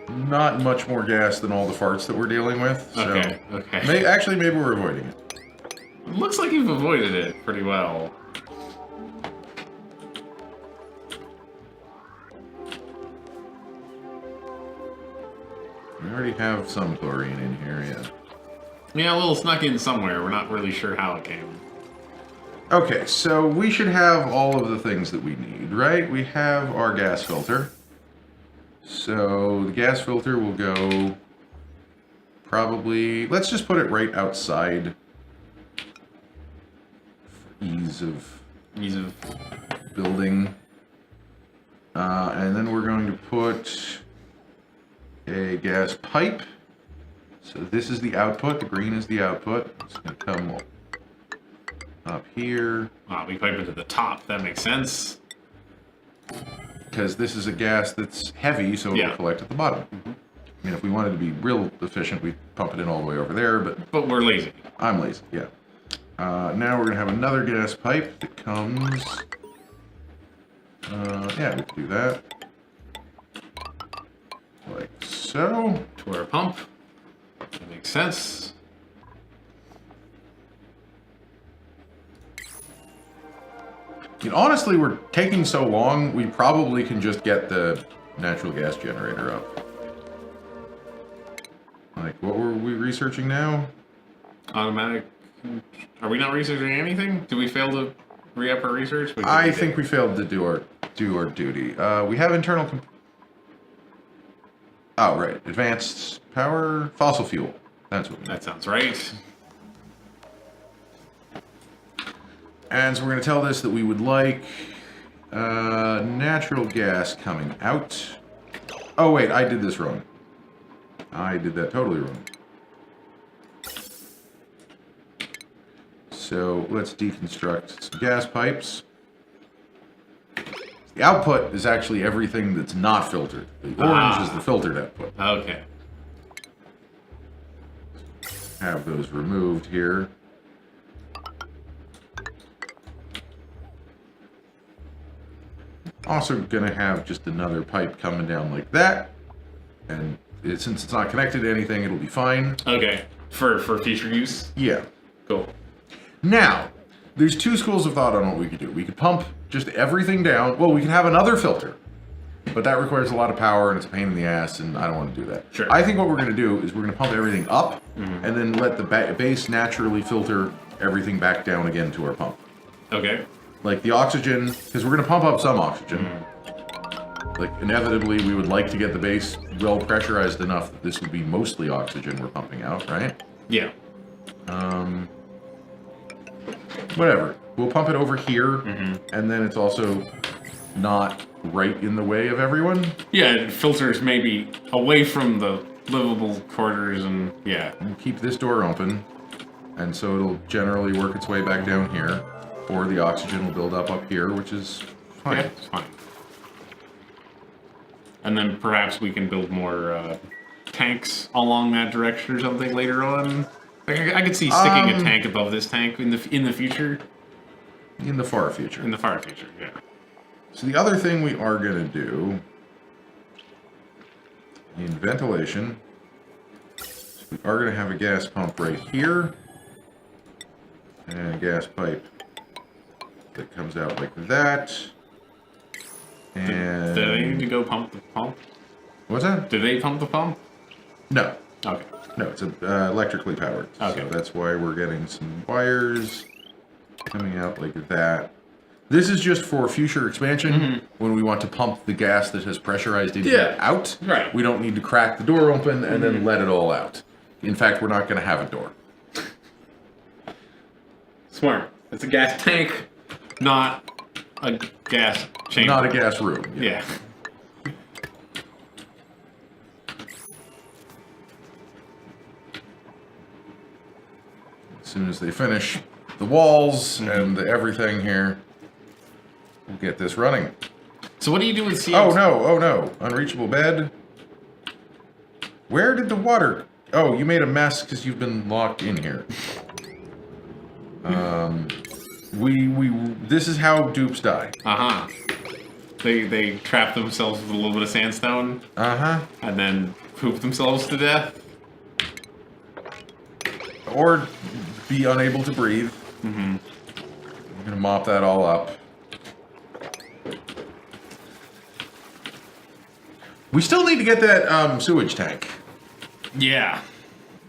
not much more gas than all the farts that we're dealing with. So Okay, okay. Actually, maybe we're avoiding it. It looks like you've avoided it pretty well. We already have some chlorine in here, yeah. Yeah, a little snuck in somewhere. We're not really sure how it came. Okay, so we should have all of the things that we need, right? We have our gas filter. So the gas filter will go probably, let's just put it right outside for ease of building. And then we're going to put a gas pipe. So this is the output, the green is the output. It's going to come up here. We pipe it to the top. That makes sense. Because this is a gas that's heavy, so it'll collect at the bottom. I mean, if we wanted to be real efficient, we'd pump it in all the way over there, But we're lazy. I'm lazy, yeah. Now we're going to have another gas pipe that comes... yeah, we can do that. Like so. To our pump. That makes sense. And honestly, we're taking so long, we probably can just get the natural gas generator up. Like, what were we researching now? Automatic... Are we not researching anything? Did we fail to re-up our research? I think we failed to do our duty. We have internal... Oh, right. Advanced power... Fossil fuel. That's what we need. That sounds right. And so we're going to tell this that we would like natural gas coming out. Oh, wait. I did this wrong. I did that totally wrong. So let's deconstruct some gas pipes. The output is actually everything that's not filtered. The orange is the filtered output. Okay. Have those removed here. Also gonna have just another pipe coming down like that. And since it's not connected to anything, it'll be fine. Okay. For future use? Yeah. Cool. Now, there's two schools of thought on what we could do. We could pump just everything down. Well, we could have another filter. But that requires a lot of power and it's a pain in the ass and I don't want to do that. Sure. I think what we're going to do is we're going to pump everything up and then let the base naturally filter everything back down again to our pump. Okay. Like the oxygen, because we're going to pump up some oxygen. Like inevitably we would like to get the base well pressurized enough that this would be mostly oxygen we're pumping out, right? Yeah. Whatever. We'll pump it over here and then it's also not right in the way of everyone. Yeah, it filters maybe away from the livable quarters and yeah. And keep this door open, and so it'll generally work its way back down here, or the oxygen will build up here, which is fine. Yeah, it's fine. And then perhaps we can build more tanks along that direction or something later on. Like, I could see sticking a tank above this tank in the future. In the far future. In the far future, yeah. So the other thing we are going to do in ventilation, we are going to have a gas pump right here and a gas pipe that comes out like that. And Do they need to go pump the pump? What's that? Do they pump the pump? No. Okay. No, it's electrically powered. Okay. So that's why we're getting some wires coming out like that. This is just for future expansion when we want to pump the gas that has pressurized into it out. Right. We don't need to crack the door open and then let it all out. In fact, we're not going to have a door. Smart. It's a gas tank, not a gas chamber. Not a gas room. Yeah. As soon as they finish the walls and everything here, we'll get this running. So what do you do with CO2? Oh no, unreachable bed. Where did the water... Oh, you made a mess because you've been locked in here. This is how dupes die. Uh-huh. They trap themselves with a little bit of sandstone. Uh-huh. And then poop themselves to death. Or be unable to breathe. Mm-hmm. I'm gonna mop that all up. We still need to get that sewage tank. Yeah.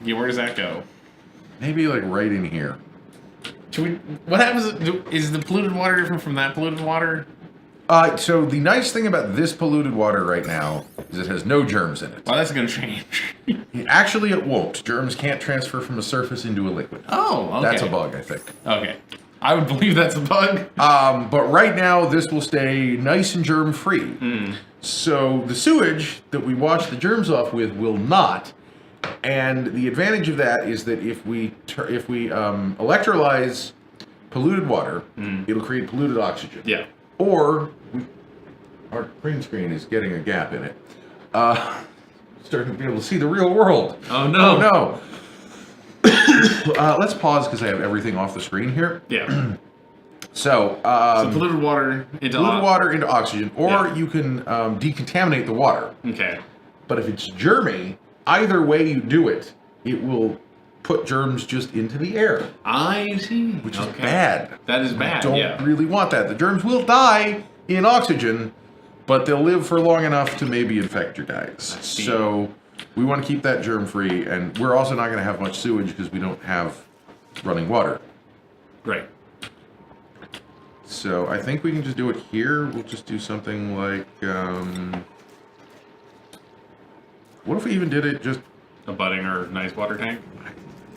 Yeah, where does that go? Maybe like right in here. Should we... What happens... Is the polluted water different from that polluted water? So the nice thing about this polluted water right now is it has no germs in it. Well, that's gonna change. Actually, it won't. Germs can't transfer from a surface into a liquid. Oh, okay. That's a bug, I think. Okay. I would believe that's a bug. But right now, this will stay nice and germ-free. So the sewage that we wash the germs off with will not. And the advantage of that is that if we electrolyze polluted water, it'll create polluted oxygen. Yeah. Or our green screen is getting a gap in it. Starting to be able to see the real world. Oh no! Oh no! Let's pause because I have everything off the screen here. Yeah. So polluted water into oxygen, or you can decontaminate the water. Okay. But if it's germy, either way you do it, it will put germs just into the air. I see. Which is bad. That is bad. We don't really want that. The germs will die in oxygen, but they'll live for long enough to maybe infect your guys. So we want to keep that germ free, and we're also not going to have much sewage because we don't have running water. Right. So I think we can just do it here. We'll just do something like, what if we even did it just abutting our nice water tank?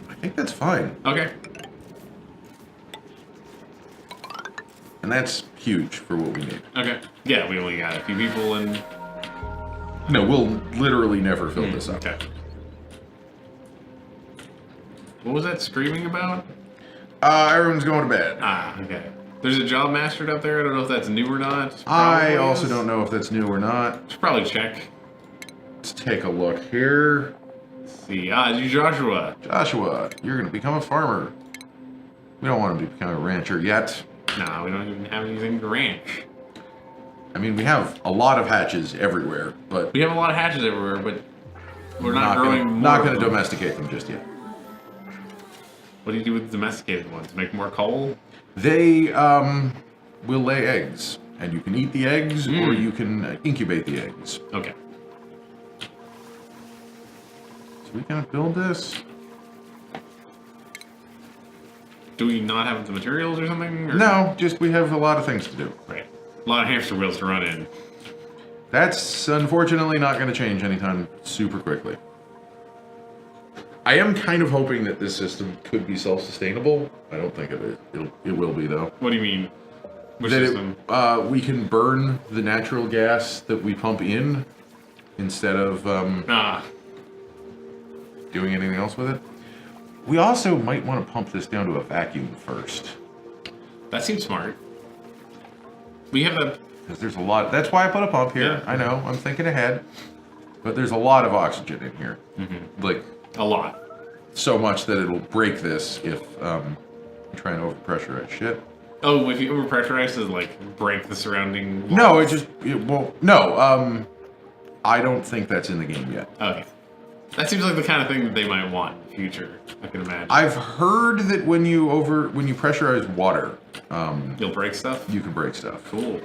I think that's fine. Okay. And that's huge for what we need. Okay. Yeah, we only got a few people and... No, we'll literally never fill this up. Okay. What was that screaming about? Everyone's going to bed. Ah, okay. There's a job mastered up there. I don't know if that's new or not. I also don't know if that's new or not. Should probably check. Let's take a look here. Let's see. Ah, it's Joshua. Joshua, you're going to become a farmer. We don't want him to become a rancher yet. Nah, we don't even have anything to ranch. I mean, we have a lot of hatches everywhere, but... We have a lot of hatches everywhere, but we're not growing more. Not going to domesticate them just yet. What do you do with the domesticated ones? Make more coal? They will lay eggs, and you can eat the eggs, or you can incubate the eggs. Okay. So we can build this. Do we not have the materials or something? Or? No, just we have a lot of things to do. Right. A lot of hamster wheels to run in. That's unfortunately not going to change anytime super quickly. I am kind of hoping that this system could be self-sustainable. I don't think it is. It will be, though. What do you mean? Which that system? We can burn the natural gas that we pump in instead of doing anything else with it. We also might want to pump this down to a vacuum first. That seems smart. We have a... Because there's a lot... That's why I put a pump here. Yeah. I know. I'm thinking ahead. But there's a lot of oxygen in here. Mm-hmm. Like... A lot. So much that it'll break this if you try and overpressurize shit. Oh, if you overpressurize, does it, like, break the surrounding walls? No, it won't... No, I don't think that's in the game yet. Okay. That seems like the kind of thing that they might want. future. I can imagine. I've heard that when you pressurize water, You'll break stuff. you can break stuff. Cool.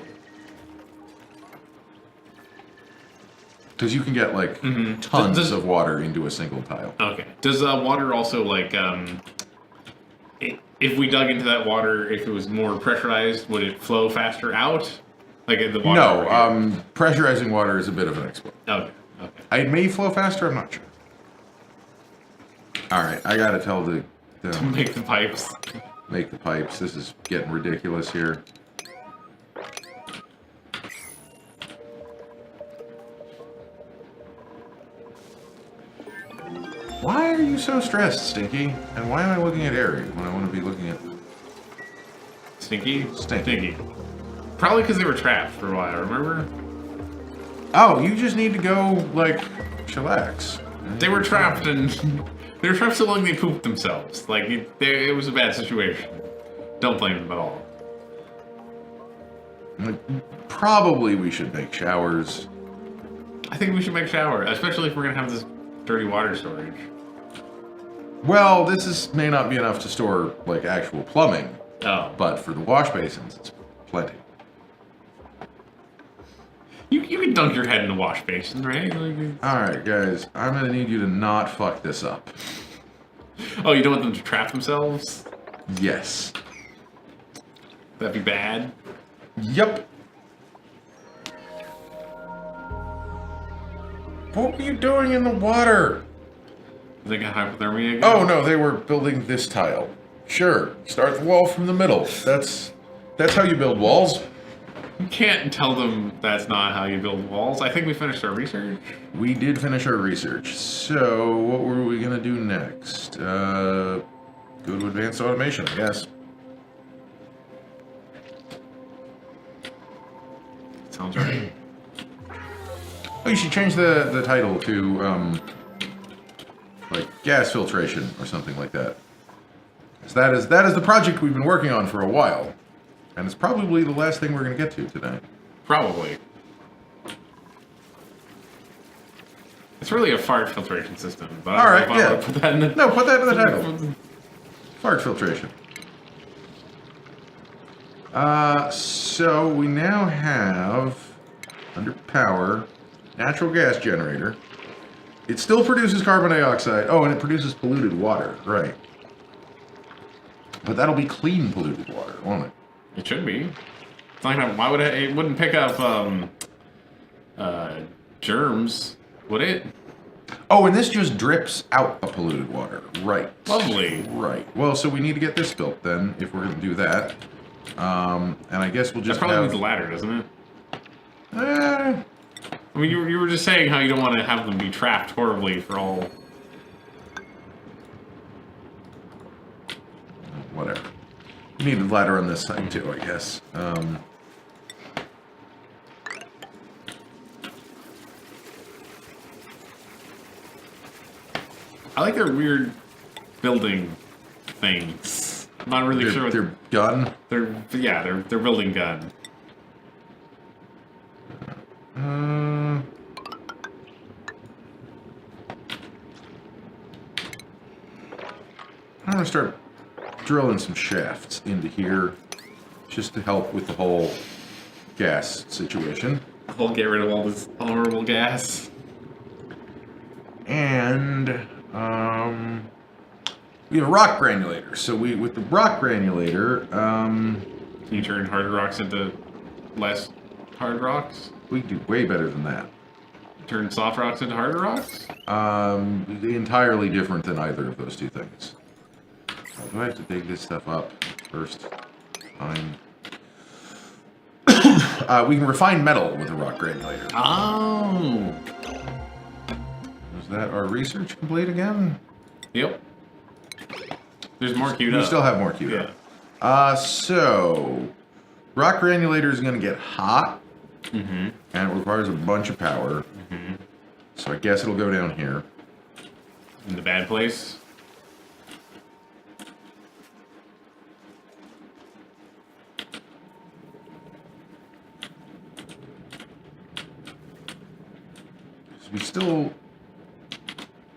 Because you can get like tons of water into a single tile. Okay. Does water also like if we dug into that water, if it was more pressurized, would it flow faster out? Like the water? No, pressurizing water is a bit of an exploit. Okay. Okay. It may flow faster. I'm not sure. All right, I gotta tell the Make the pipes. make the pipes. This is getting ridiculous here. Why are you so stressed, Stinky? And why am I looking at Airy when I want to be looking at Stinky? Stinky? Probably because they were trapped for a while, remember? Oh, you just need to go, like, chillax. They were trapped and they were trapped so long they pooped themselves. Like, it was a bad situation. Don't blame them at all. Like, probably we should make showers. I think we should make shower, especially if we're going to have this dirty water storage. Well, may not be enough to store, like, actual plumbing. Oh. But for the wash basins, it's plenty. You can dunk your head in the wash basin, right? Alright, guys. I'm gonna need you to not fuck this up. Oh, you don't want them to trap themselves? Yes. That'd be bad. Yep. What were you doing in the water? They got hypothermia again? Oh, no, they were building this tile. Sure, start the wall from the middle. That's how you build walls. You can't tell them that's not how you build walls. I think we finished our research. We did finish our research. So, what were we gonna do next? Go to advanced automation, I guess. Sounds right. Oh, you should change the title to, like, gas filtration or something like that. 'Cause that is the project we've been working on for a while. And it's probably the last thing we're going to get to tonight. Probably. It's really a fart filtration system. But All right, yeah. Put that in the... No, put that in the title. Fart filtration. So we now have, under power, natural gas generator. It still produces carbon dioxide. Oh, and it produces polluted water. Right. But that'll be clean polluted water, won't it? It should be. It's not gonna, why would it wouldn't pick up germs, would it? Oh, and this just drips out of polluted water. Right. Lovely. Right. Well, so we need to get this built then, if we're going to do that. And I guess we'll just That probably have... needs a ladder, doesn't it? Eh, I mean, you were just saying how you don't want to have them be trapped horribly for all... whatever. We need a ladder on this side too, I guess. I like their weird building things. I'm not really sure what Their gun? they're building gun. I'm gonna start drilling some shafts into here just to help with the whole gas situation. We'll get rid of all this horrible gas. And we have a rock granulator. So with the rock granulator, Can you turn hard rocks into less hard rocks? we can do way better than that. Turn soft rocks into harder rocks? Entirely different than either of those two things. Do I have to dig this stuff up first? Fine. We can refine metal with a rock granulator. Oh. Is that our research complete again? Yep. There's more queued We up. still have more queued up. So, rock granulator is going to get hot. Mm-hmm. And it requires a bunch of power. Mm-hmm. So I guess it'll go down here. In the bad place? So we still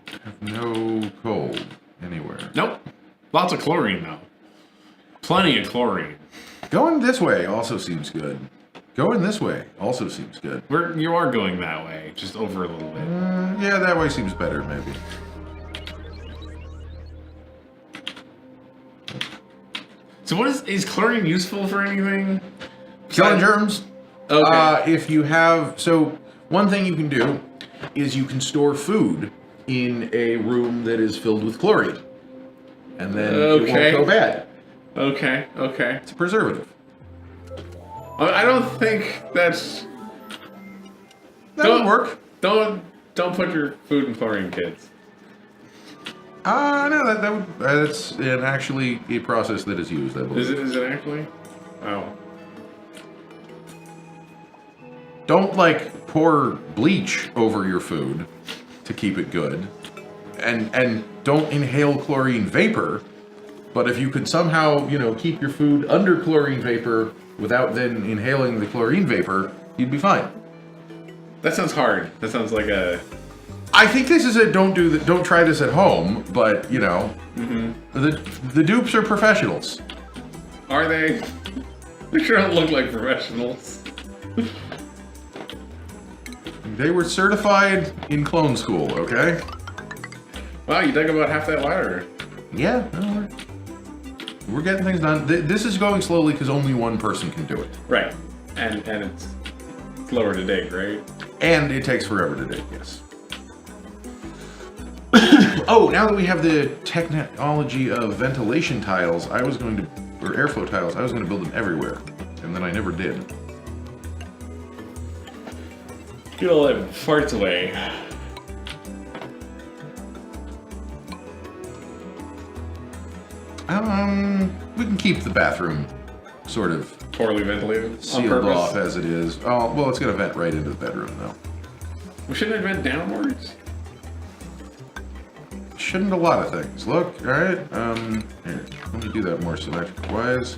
have no coal. Nope. Lots of chlorine, though. Plenty of chlorine. Going this way also seems good. Going this way also seems good. You are going that way, just over a little bit. Yeah, that way seems better, maybe. So what is chlorine useful for anything? Killing germs. Okay. If you have... So, one thing you can do is you can store food in a room that is filled with chlorine. And then it won't go bad. Okay. It's a preservative. I don't think that's... That would work. Don't put your food in chlorine, kids. No, that's actually a process that is used, I believe. Is it actually? Oh. Don't, pour bleach over your food to keep it good. And don't inhale chlorine vapor. But if you could somehow, keep your food under chlorine vapor without then inhaling the chlorine vapor, you'd be fine. That sounds hard. That sounds like a... I think this is a don't try this at home, but, the dupes are professionals. Are they? They sure don't look like professionals. They were certified in clone school, okay? Wow, you dug about half that ladder. Yeah, no, we're getting things done. This is going slowly because only one person can do it. Right. And it's slower to dig, right? And it takes forever to dig, yes. Oh, now that we have the technology of ventilation tiles, or airflow tiles, I was going to build them everywhere. And then I never did. Get all that farts away. We can keep the bathroom sort of Poorly ventilated. sealed off as it is. Oh, well, it's going to vent right into the bedroom, though. We shouldn't it vent downwards? Shouldn't a lot of things. Look, alright, here, let me do that more symmetric-wise.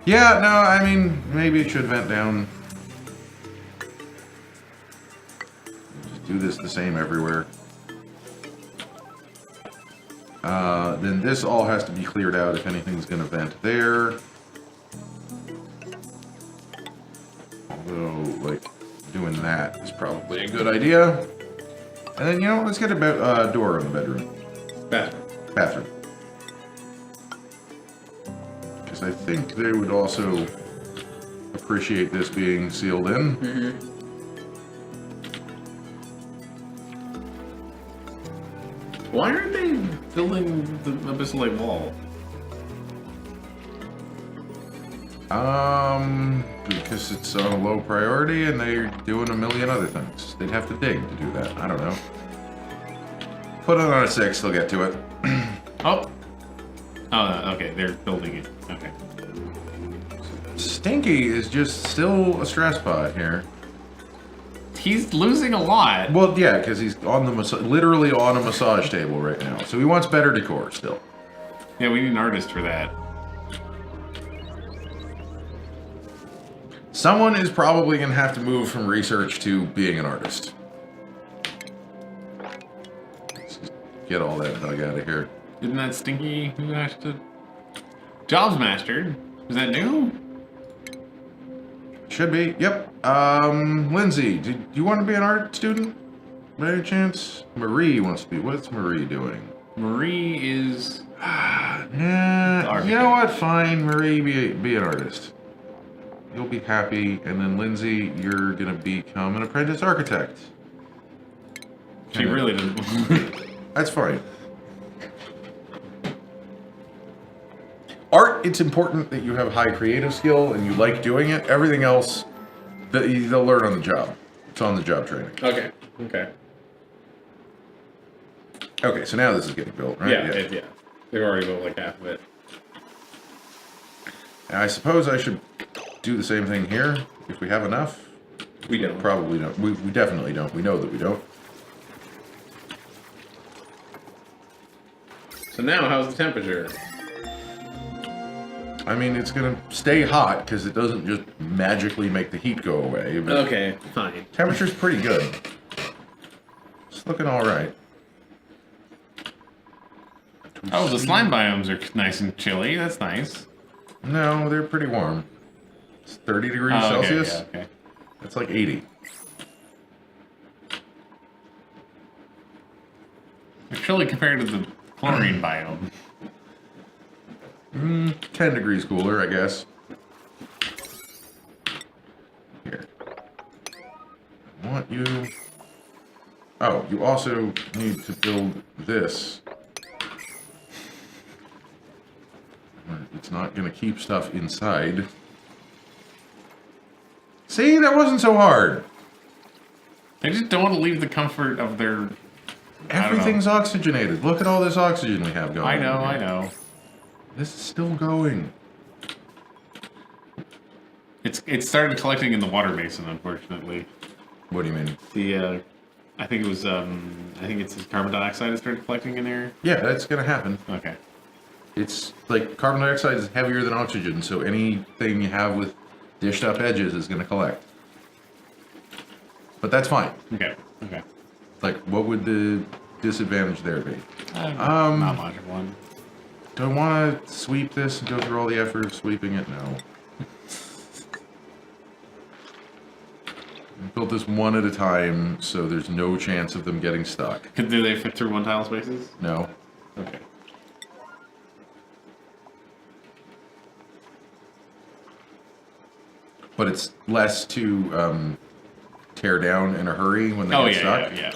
Yeah, no, I mean, maybe it should vent down. Just do this the same everywhere. Then this all has to be cleared out if anything's going to vent there. Although, doing that is probably a good idea. And then, let's get a door in the bedroom. Bathroom. Because I think they would also appreciate this being sealed in. Mm-hmm. Why aren't they building the Abyssal Lake wall? Because it's on a low priority and they're doing a million other things. They'd have to dig to do that. I don't know. Put it on a 6, they'll get to it. Oh, okay, they're building it. Okay. Stinky is just still a stress pot here. He's losing a lot. Well, yeah, because he's on literally on a massage table right now. So he wants better decor still. Yeah, we need an artist for that. Someone is probably going to have to move from research to being an artist. Let's just get all that dug out of here. Isn't that Stinky who has to... Jobs mastered? Is that new? Should be. Yep. Lindsay, do you want to be an art student? By any chance? Marie wants to be. What's Marie doing? Marie is... Nah. You know what? Fine. Marie, be an artist. You'll be happy. And then Lindsay, you're going to become an apprentice architect. She really doesn't. That's fine. Art, it's important that you have high creative skill and you like doing it. Everything else, they'll learn on the job. It's on the job training. Okay. Okay, so now this is getting built, right? Yeah. They've already built like half of it. I suppose I should do the same thing here, if we have enough. We don't. Probably don't. We definitely don't. We know that we don't. So now, how's the temperature? I mean, it's going to stay hot because it doesn't just magically make the heat go away. But okay, fine. Temperature's pretty good. It's looking all right. Oh, the slime biomes are nice and chilly. That's nice. No, they're pretty warm. It's 30 degrees Oh, okay, Celsius. yeah, okay. That's like 80. They're chilly compared to the chlorine biome. 10 degrees cooler, I guess. Here. I want you... Oh, you also need to build this. It's not going to keep stuff inside. See, that wasn't so hard. They just don't want to leave the comfort of their... Everything's oxygenated. Look at all this oxygen we have going. I know. This is still going. It started collecting in the water basin, unfortunately. What do you mean? The I think it was I think it's carbon dioxide that started collecting in there. Yeah, that's gonna happen. Okay. It's like carbon dioxide is heavier than oxygen, so anything you have with dished up edges is gonna collect. But that's fine. Okay. Like, what would the disadvantage there be? Not much of one. Do I want to sweep this and go through all the effort of sweeping it? No. I built this one at a time, so there's no chance of them getting stuck. Do they fit through one tile spaces? No. Okay. But it's less to tear down in a hurry when they get stuck. Yeah.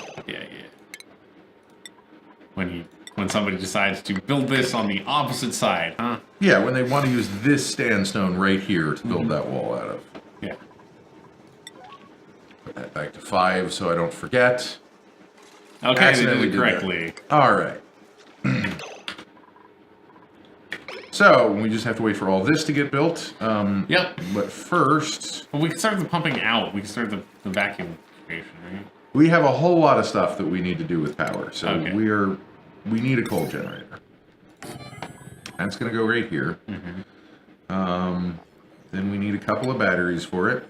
When somebody decides to build this on the opposite side, huh? Yeah, when they want to use this sandstone right here to build that wall out of. Yeah. Put that back to 5 so I don't forget. Okay, they did it correctly. Alright. So, we just have to wait for all this to get built. Yep. But first... Well, we can start the pumping out. We can start the vacuum creation, right? We have a whole lot of stuff that we need to do with power. So Okay. we need a coal generator. That's going to go right here. Then we need a couple of batteries for it.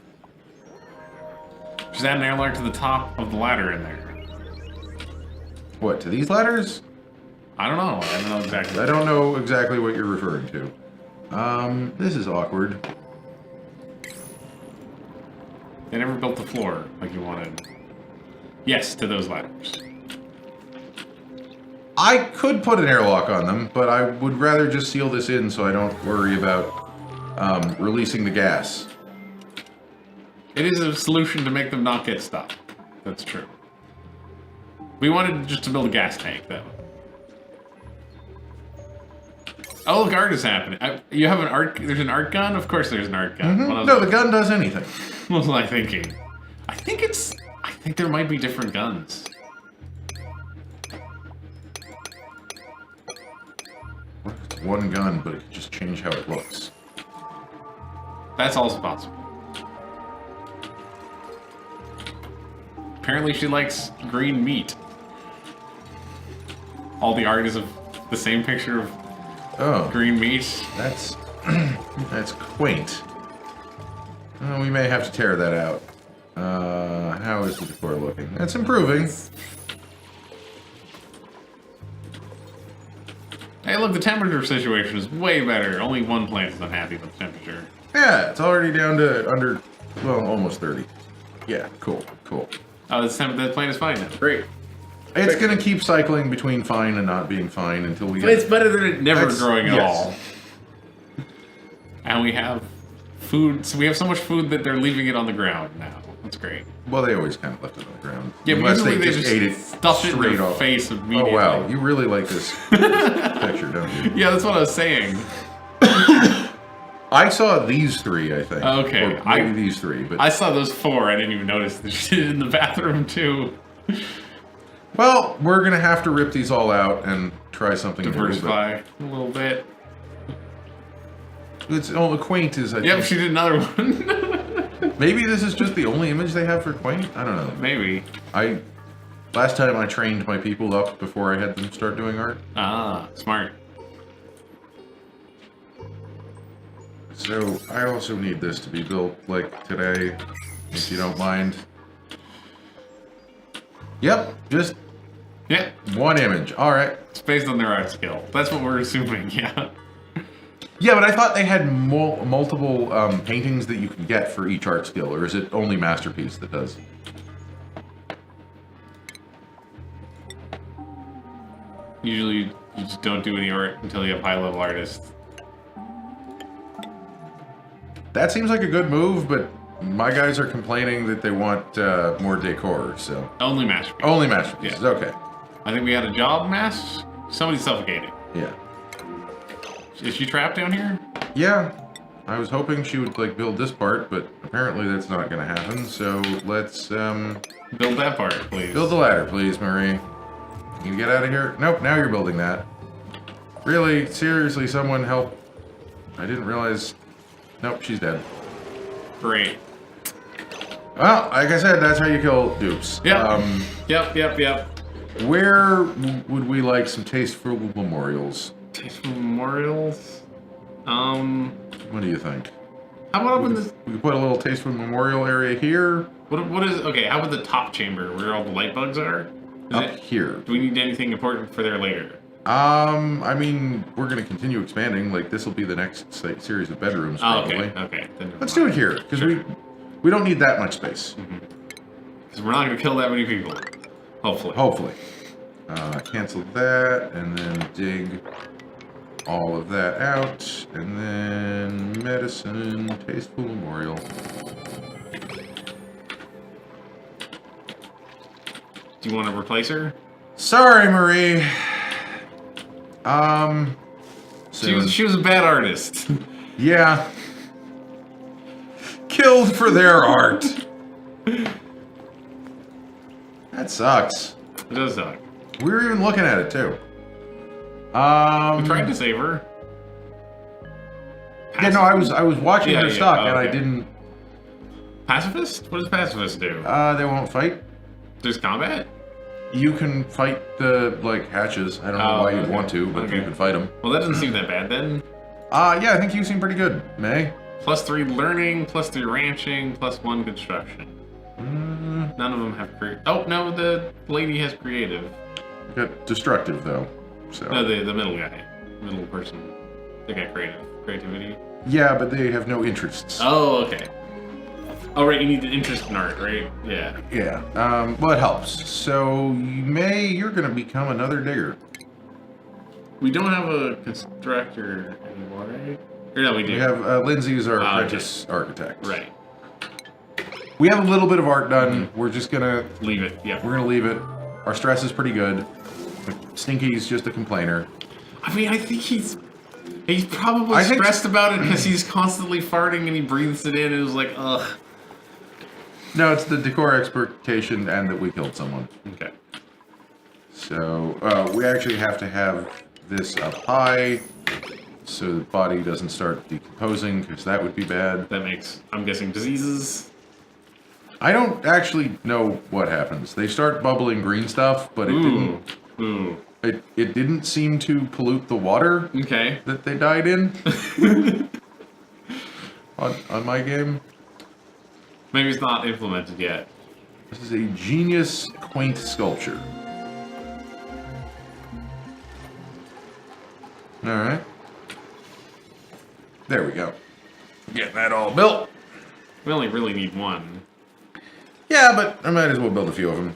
Just add an airlock to the top of the ladder in there. What, to these ladders? I don't know exactly. I don't know exactly what you're referring to. This is awkward. They never built the floor like you wanted. Yes, to those ladders. I could put an airlock on them, but I would rather just seal this in so I don't worry about releasing the gas. It is a solution to make them not get stuck. That's true. We wanted just to build a gas tank, though. Oh, look, art is happening. You have an art... There's an art gun? Of course there's an art gun. No, the gun does anything. What was I thinking? I think there might be different guns. What if it's one gun, but it could just change how it looks? That's also possible. Apparently she likes green meat. All the art is of the same picture of green meat. That's that's quaint. We may have to tear that out. How is the decor looking? It's improving. Hey, look, the temperature situation is way better. Only one plant is unhappy with the temperature. Yeah, it's already down to under, well, almost 30. Yeah, cool. Oh, the plant is fine now. Great. It's gonna keep cycling between fine and not being fine until we But it's better than it never growing at all. Yes. And we have food, so we have so much food that they're leaving it on the ground now. That's great. Well, they always kind of left it on the ground. Yeah, unless usually they just ate it stuff it in straight their off. face immediately. Oh wow, you really like this picture, don't you? Yeah, that's what I was saying. I saw these 3, I think. Okay, Or maybe these 3, but I saw those 4. I didn't even notice that she did it in the bathroom too. well, we're gonna have to rip these all out and try something Diversify a little bit. It's quaint is I Yep, think. she did another one. Maybe this is just the only image they have for quaint. I don't know. Maybe. Last time I trained my people up before I had them start doing art. Ah, smart. So I also need this to be built like today, if you don't mind. Yep, just Yeah. 1 image. All right. It's based on their art skill. That's what we're assuming, yeah. Yeah, but I thought they had multiple paintings that you could get for each art skill, or is it only Masterpiece that does? Usually, you just don't do any art until you have high-level artists. That seems like a good move, but my guys are complaining that they want more decor, so... Only Masterpiece. Only Masterpieces, Yeah. okay. I think we had a job mass. Somebody's suffocating. Yeah. Is she trapped down here? Yeah. I was hoping she would, like, build this part, but apparently that's not gonna happen, so let's, Build that part, please. build the ladder, please, Marie. Can you get out of here? Nope, now you're building that. Really? Seriously, someone help. I didn't realize... Nope, she's dead. Great. Well, like I said, that's how you kill dupes. Yep. Yep. Where would we like some tasteful memorials? Tasteful memorials? What do you think? How about up in the... We could put a little tasteful memorial area here. What is... Okay, how about the top chamber, where all the light bugs are? Up here. Do we need anything important for there later? I mean, we're gonna continue expanding. Like, this will be the next series of bedrooms, probably. Okay. Then Let's do it here, because we don't need that much space. Because we're not going to kill that many people. Hopefully. Hopefully. Cancel that, and then dig all of that out, and then medicine, tasteful memorial. Do you want to replace her? Sorry, Marie. She was a bad artist. Yeah. Killed for their art. That sucks. It does suck. We were even looking at it too. We tried to save her. Yeah, no, I was watching her stock and I didn't. Pacifist? What does pacifist do? They won't fight. There's combat? You can fight the like hatches. I don't know why you'd want to, but you can fight them. Well, that doesn't seem that bad then. Yeah, I think you seem pretty good, May. +3 learning, +3 ranching, +1 construction. None of them have creative. Oh no, the lady has creative. Got destructive though. So. No, the middle guy, middle person. They got creativity. Yeah, but they have no interests. Oh, okay. Oh, right, you need the interest in art, right? Yeah. Yeah, well, it helps. So, you're gonna become another digger. We don't have a constructor anymore, right? Or no, we do. We have, Lindsay's our apprentice architect. Right. We have a little bit of art done. We're just gonna... Leave it, yeah. We're gonna leave it. Our stress is pretty good. Stinky's just a complainer. I mean, I think he's probably stressed about it because he's constantly farting and he breathes it in and is like, ugh. No, it's the decor expectation and that we killed someone. Okay. So, we actually have to have this up high so the body doesn't start decomposing, because that would be bad. That makes, I'm guessing, diseases? I don't actually know what happens. They start bubbling green stuff, but it didn't... It didn't seem to pollute the water that they died in on my game. Maybe it's not implemented yet. This is a genius, quaint sculpture. Alright. There we go. Getting that all built. We only really need one. Yeah, but I might as well build a few of them.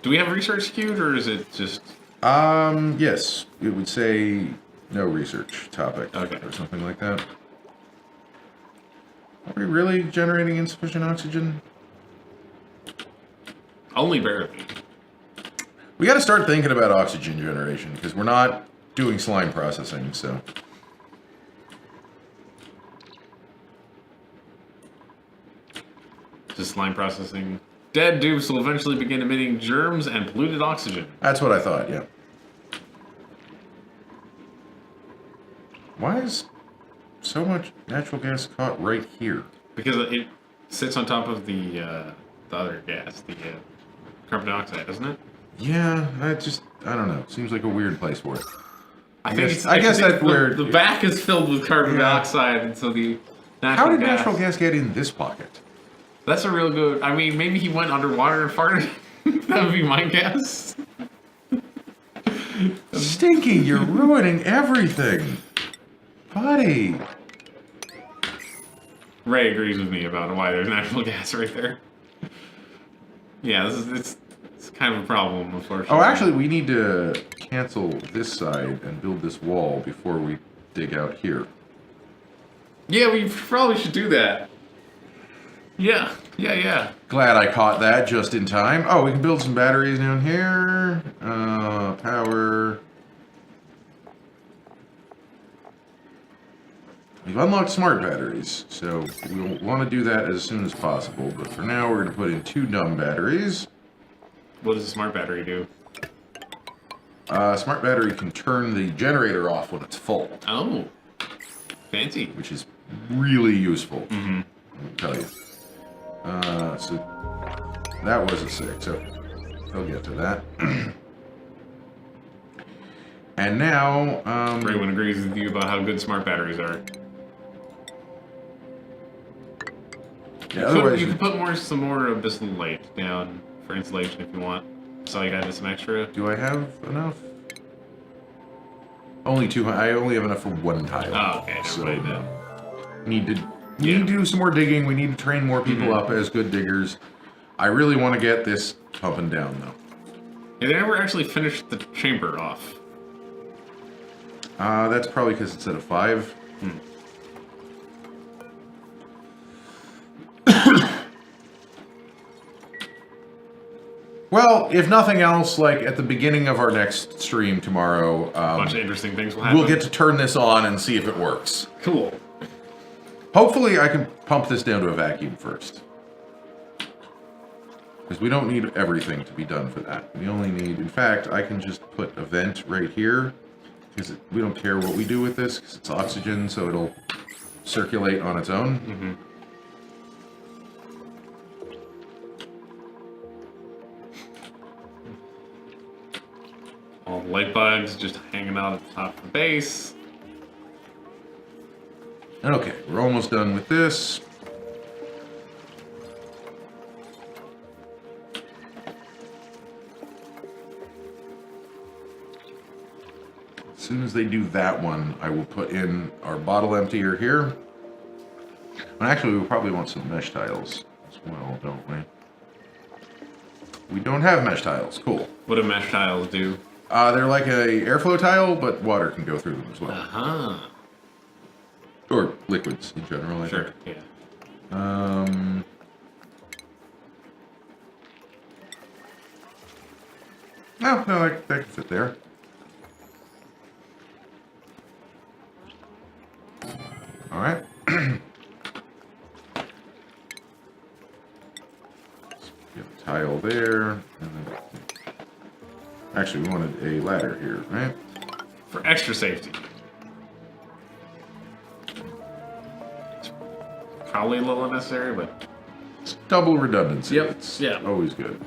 Do we have research queued, or is it just... Yes. It would say no research topic or something like that. Are we really generating insufficient oxygen? Only barely. We gotta start thinking about oxygen generation, because we're not doing slime processing, so... Just slime processing. Dead dupes will eventually begin emitting germs and polluted oxygen. That's what I thought, yeah. Why is so much natural gas caught right here? Because it sits on top of the other gas, the carbon dioxide, doesn't it? Yeah, I don't know. Seems like a weird place for it. I guess that's where... The back is filled with carbon dioxide, and so the How did natural gas get in this pocket? That's a real good... I mean, maybe he went underwater and farted. That would be my guess. Stinky, you're ruining everything. Buddy. Ray agrees with me about why there's natural gas right there. Yeah, it's kind of a problem, unfortunately. Oh, actually, we need to cancel this side and build this wall before we dig out here. Yeah, we probably should do that. Yeah. Glad I caught that just in time. Oh, we can build some batteries down here. Power. We've unlocked smart batteries, so we'll want to do that as soon as possible. But for now, we're going to put in 2 dumb batteries. What does a smart battery do? Smart battery can turn the generator off when it's full. Oh, fancy. Which is really useful. Mm-hmm. Let me tell you. So that was a 6, so I'll get to that. And now, Everyone agrees with you about how good smart batteries are. Yeah, You can put some more abyssal light down for insulation if you want. So you got some extra. Do I have enough? Only 2. I only have enough for 1 tile. Oh, okay. Never mind then. Need to do some more digging. We need to train more people up as good diggers. I really want to get this pumping down, though. Yeah, they never actually finished the chamber off. That's probably because it's at a 5. Well, if nothing else, like at the beginning of our next stream tomorrow, A bunch of interesting things will happen. we'll get to turn this on and see if it works. Cool. Hopefully I can pump this down to a vacuum first. Because we don't need everything to be done for that. We only need, in fact, I can just put a vent right here. Because we don't care what we do with this, because it's oxygen, so it'll circulate on its own. Mm-hmm. All the light bugs just hanging out at the top of the base. Okay, we're almost done with this. As soon as they do that one, I will put in our bottle emptier here. And actually, we probably want some mesh tiles as well, don't we? We don't have mesh tiles. Cool. What do mesh tiles do? They're like a airflow tile, but water can go through them as well. Uh-huh. Or liquids in general, I Sure, think. yeah. No, that can fit there. All right. Get a tile there. And then, actually, we wanted a ladder here, right? For extra safety. It's probably a little unnecessary, but... It's double redundancy. Yep, It's yeah. always good.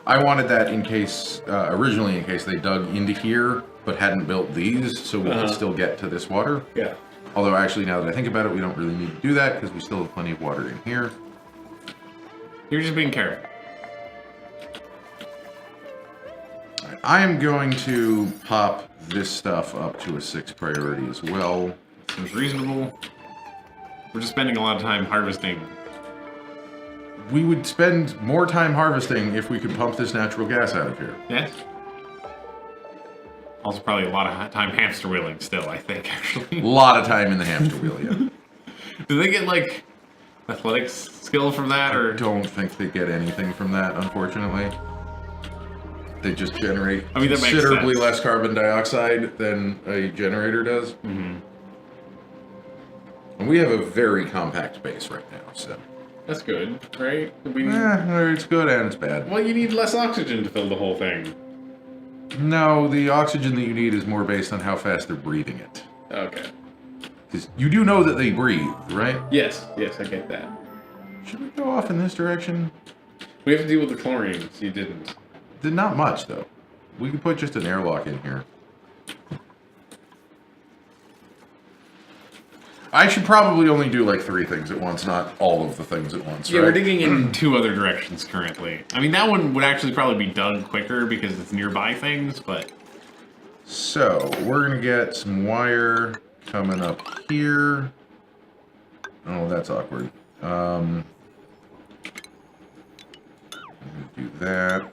I wanted that in case, originally in case they dug into here, but hadn't built these, so we could still get to this water. Yeah. Although actually, now that I think about it, we don't really need to do that, because we still have plenty of water in here. You're just being careful. Alright, I am going to pop this stuff up to a 6 priority as well. Seems reasonable. We're just spending a lot of time harvesting. We would spend more time harvesting if we could pump this natural gas out of here. Yes. Also, probably a lot of time hamster wheeling still, I think, actually. A lot of time in the hamster wheel, yeah. Do they get, like, athletics skill from that, or...? I don't think they get anything from that, unfortunately. They just generate I mean, that makes considerably sense. less carbon dioxide than a generator does. Mm-hmm. And we have a very compact base right now, so... That's good, right? We need... it's good and it's bad. Well, you need less oxygen to fill the whole thing. No, the oxygen that you need is more based on how fast they're breathing it. Okay. Because you do know that they breathe, right? Yes, I get that. Should we go off in this direction? We have to deal with the chlorine, so you didn't. Not much, though. We could put just an airlock in here. I should probably only do like 3 things at once, not all of the things at once. Yeah, right? we're digging in 2 other directions currently. I mean, that one would actually probably be dug quicker because it's nearby things, but... So, we're going to get some wire coming up here. Oh, that's awkward. I'm going to do that.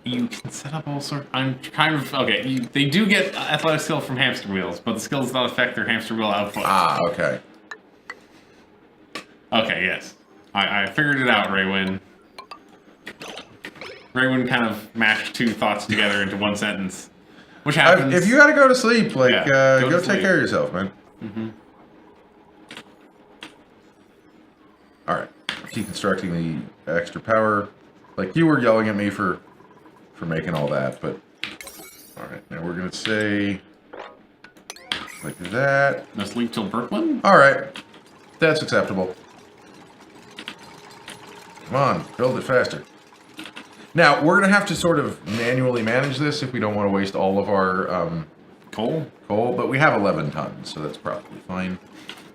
You can set up all sorts... I'm kind of... Okay, they do get athletic skill from hamster wheels, but the skill does not affect their hamster wheel output. Ah, okay. Okay, yes. I figured it out, Raywin. Raywin kind of mashed 2 thoughts together into 1 sentence. Which happens... If you got to go to sleep, like, Yeah, go sleep. take care of yourself, man. Mm-hmm. Alright. Deconstructing the extra power. Like, you were yelling at me for making all that, but... Alright, now we're going to say... Like that. No sleep till Brooklyn? Alright. That's acceptable. Come on, build it faster. Now, we're going to have to sort of manually manage this if we don't want to waste all of our Coal? coal, but we have 11 tons, so that's probably fine.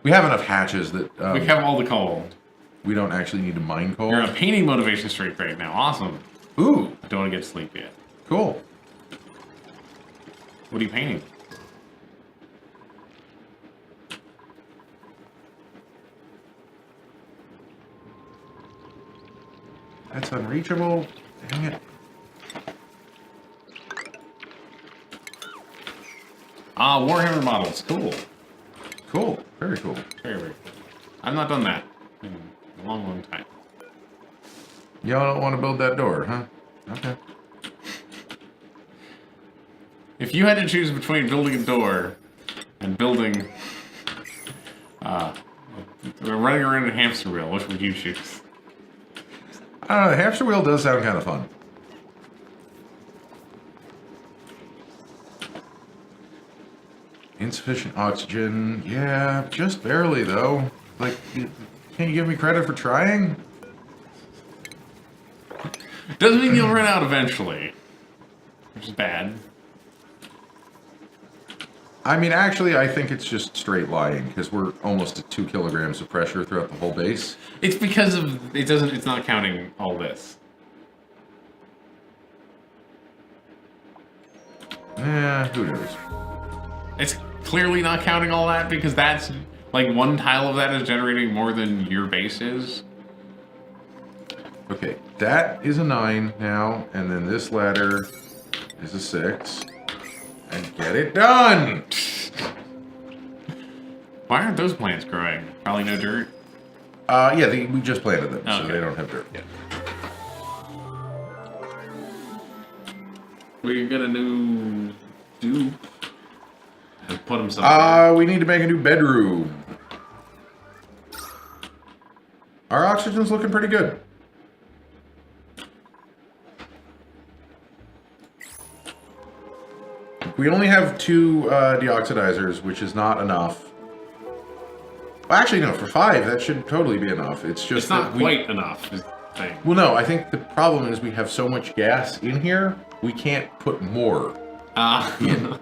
We have enough hatches that We have all the coal. we don't actually need to mine coal. You're on a painting motivation streak right now. Awesome. Ooh, I don't want to get to sleep yet. cool. What are you painting? That's unreachable. Dang it. Ah, Warhammer models. Cool. Cool. Very cool. Very, very cool. I've not done that in a long, long time. Y'all don't want to build that door, huh? Okay. If you had to choose between building a door and building... running around in a hamster wheel, which would you choose? I don't know, the hamster wheel does sound kind of fun. Insufficient oxygen. Yeah, just barely, though. Like, can't you give me credit for trying? Doesn't mean you'll run out eventually. Which is bad. I mean, actually, I think it's just straight lying, because we're almost at 2 kilograms of pressure throughout the whole base. It's because of... It's not counting all this. Who knows? It's clearly not counting all that because that's... Like, 1 tile of that is generating more than your base is. Okay, that is a 9 now, and then this ladder is a 6. And get it done! Why aren't those plants growing? Probably no dirt. Yeah, we just planted them, so Okay. they don't have dirt. Yeah. We get a new dupe and put them somewhere. We need to make a new bedroom. Our oxygen's looking pretty good. We only have 2 deoxidizers, which is not enough. Well, actually, no, for 5, that should totally be enough. It's just It's not that quite enough, is the thing. Well, no, I think the problem is we have so much gas in here, we can't put more. Oh.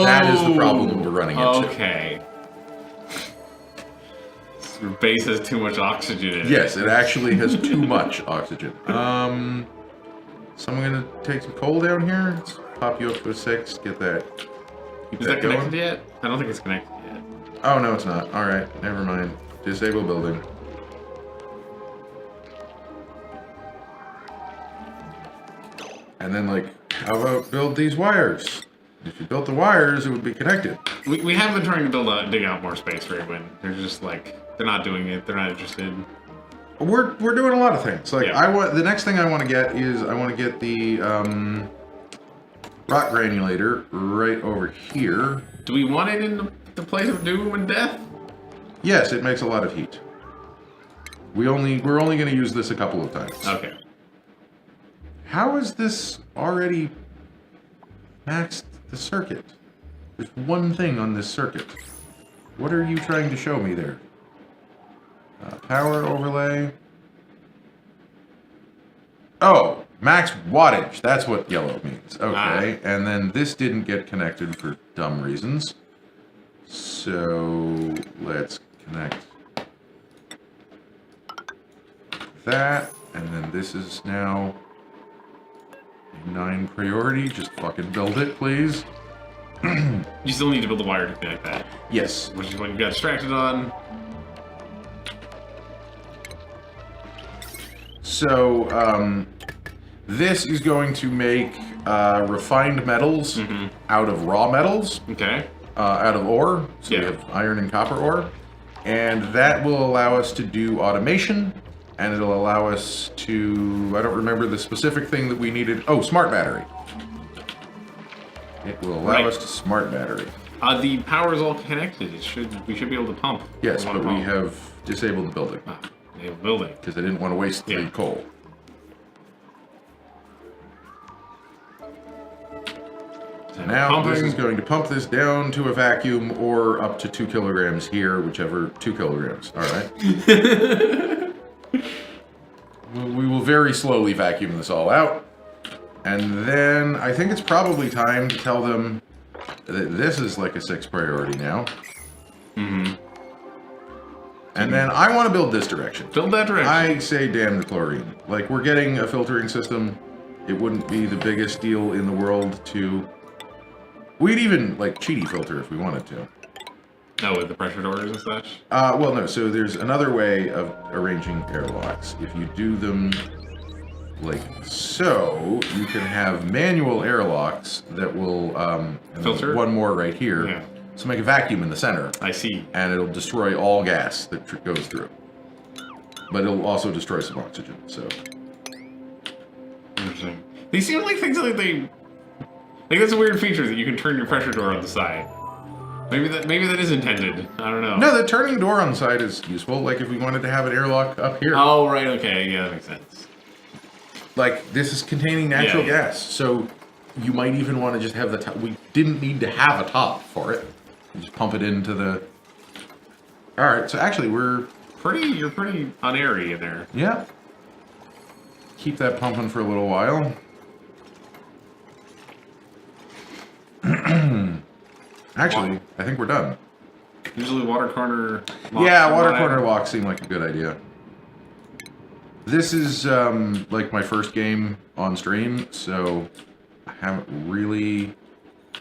That is the problem we're running into. Okay. Your base has too much oxygen in it. Yes, it actually has too much oxygen. So I'm gonna take some coal down here. Let's pop you up to a 6. Get that. Keep Is that going. connected yet? I don't think it's connected yet. Oh no, it's not. All right, never mind. Disable building. And then, like, how about build these wires? If you built the wires, it would be connected. We have been trying to dig out more space for Raven. They're just like, they're not doing it. They're not interested. We're doing a lot of things. Like, Yeah. the next thing I want to get is I want to get the rock granulator right over here. Do we want it in the place of doom and death? Yes, it makes a lot of heat. We're only going to use this a couple of times. Okay. How is this already maxed the circuit? There's one thing on this circuit. What are you trying to show me there? Power overlay. Oh, max wattage. That's what yellow means. Okay, and then this didn't get connected for dumb reasons. So let's connect that, and then this is now a 9 priority. Just fucking build it, please. You still need to build the wire to connect that. Yes. Which is what you got distracted on. So, this is going to make refined metals out of raw metals. Okay. Out of ore. So Yeah. we have iron and copper ore. And that will allow us to do automation. And it'll allow us to... I don't remember the specific thing that we needed. Oh, smart battery. It will allow us to smart battery. The power is all connected. We should be able to pump. Yes, but we have disabled the building. Building. Because I didn't want to waste the coal. So now this is going to pump this down to a vacuum or up to 2 kilograms here, whichever 2 kilograms. All right. We will very slowly vacuum this all out. And then I think it's probably time to tell them that this is like a 6 priority now. Mm-hmm. And then I want to build this direction. Build that direction. I say damn the chlorine. Like, we're getting a filtering system. It wouldn't be the biggest deal in the world to... We'd even, like, cheaty filter if we wanted to. Oh, with the pressure doors and such? Well, no. So there's another way of arranging airlocks. If you do them like so, you can have manual airlocks that will... filter? One more right here. Yeah. So make a vacuum in the center. I see. And it'll destroy all gas that goes through. But it'll also destroy some oxygen, so... Interesting. These seem like things that they... Like, that's a weird feature that you can turn your pressure door on the side. Maybe that is intended. I don't know. No, the turning door on the side is useful. Like, if we wanted to have an airlock up here. Oh, right, okay. Yeah, that makes sense. Like, this is containing natural gas, so you might even want to just have the top. We didn't need to have a top for it. You just pump it into the... Alright, so actually you're pretty unairy in there. Yeah. Keep that pumping for a little while. Actually, I think we're done. Usually water corner locks. Yeah, water corner locks seem like a good idea. This is, like, my first game on stream, so I haven't really...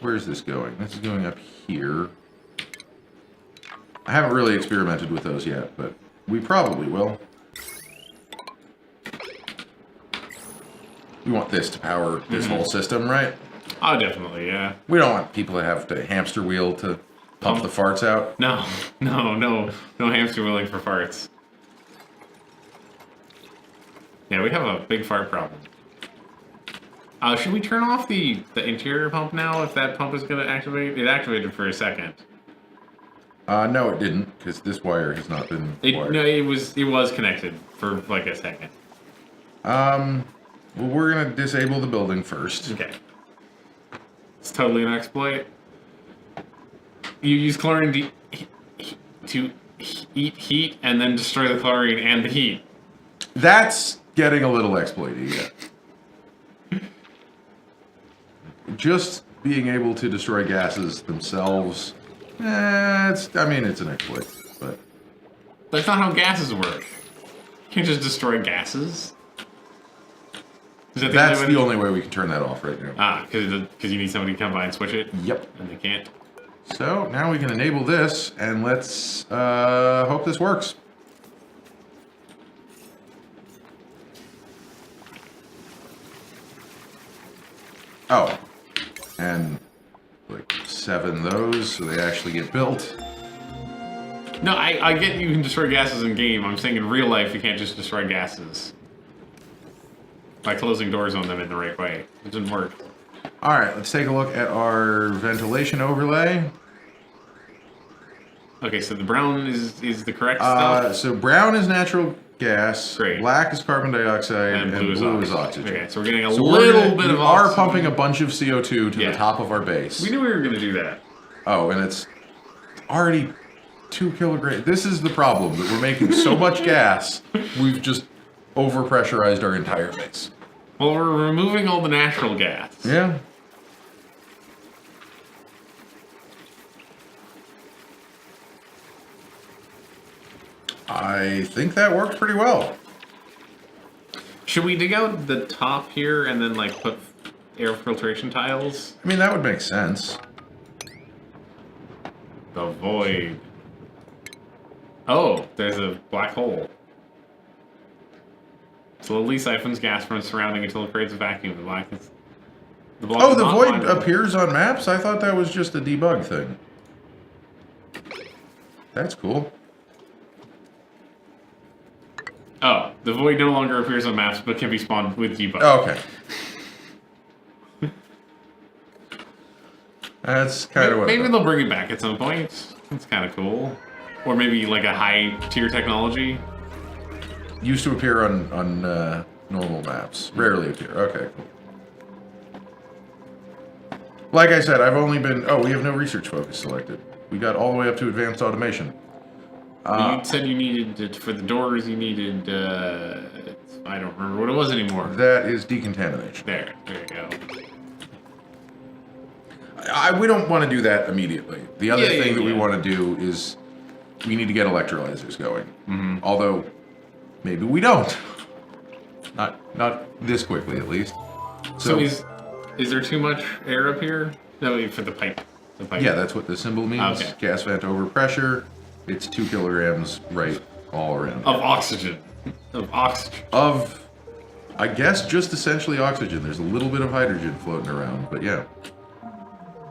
Where's this going? This is going up here. I haven't really experimented with those yet, but we probably will. We want this to power this whole system, right? Oh, definitely, yeah. We don't want people to have to hamster wheel to pump the farts out. No hamster wheeling for farts. Yeah, we have a big fart problem. Should we turn off the interior pump now if that pump is going to activate? It activated for a second. No, it didn't, because this wire has not been wired. No, it was connected for like a second. Well, we're going to disable the building first. Okay. It's totally an exploit. You use chlorine to eat heat and then destroy the chlorine and the heat. That's getting a little exploity, yeah. Just being able to destroy gases themselves, it's an exploit, but... That's not how gases work. You can't just destroy gases. That's the only way we can turn that off right now. Because you need somebody to come by and switch it? Yep. And they can't? So, now we can enable this, and let's hope this works. Oh. And, like, 7 those, so they actually get built. No, I get you can destroy gases in game. I'm saying in real life you can't just destroy gases. By closing doors on them in the right way. It doesn't work. Alright, let's take a look at our ventilation overlay. Okay, so the brown is the correct stuff? So brown is natural gas, Great. black is carbon dioxide, and blue is oxygen. Okay, so we're getting a little bit of oxygen. We are pumping a bunch of CO2 to the top of our base. We knew we were going to do that. Oh, and it's already 2 kilograms. This is the problem, that we're making so much gas, we've just overpressurized our entire base. Well, we're removing all the natural gas. Yeah. I think that worked pretty well. Should we dig out the top here and then like put air filtration tiles? I mean, that would make sense. The void. Oh, there's a black hole. Slowly siphons gas from its surrounding until it creates a vacuum. The black is... The void appears on maps? I thought that was just a debug thing. That's cool. Oh, the void no longer appears on maps, but can be spawned with debug. Oh, okay. That's kind of what... Maybe they'll bring it back at some point. It's kind of cool. Or maybe like a high-tier technology. Used to appear on normal maps. Rarely appear. Okay, cool. Like I said, I've only been... Oh, we have no research focus selected. We got all the way up to advanced automation. You said you needed, for the doors, you needed, I don't remember what it was anymore. That is decontamination. There you go. We don't want to do that immediately. The other thing that we yeah. want to do is we need to get electrolyzers going. Mm-hmm. Although, maybe we don't. Not this quickly, at least. So is there too much air up here? No, for the pipe. The pipe. Yeah, that's what the symbol means. Okay. Gas vent over pressure. It's 2 kilograms right all around. Of oxygen. Of oxygen. Of, I guess, just essentially oxygen. There's a little bit of hydrogen floating around, but yeah.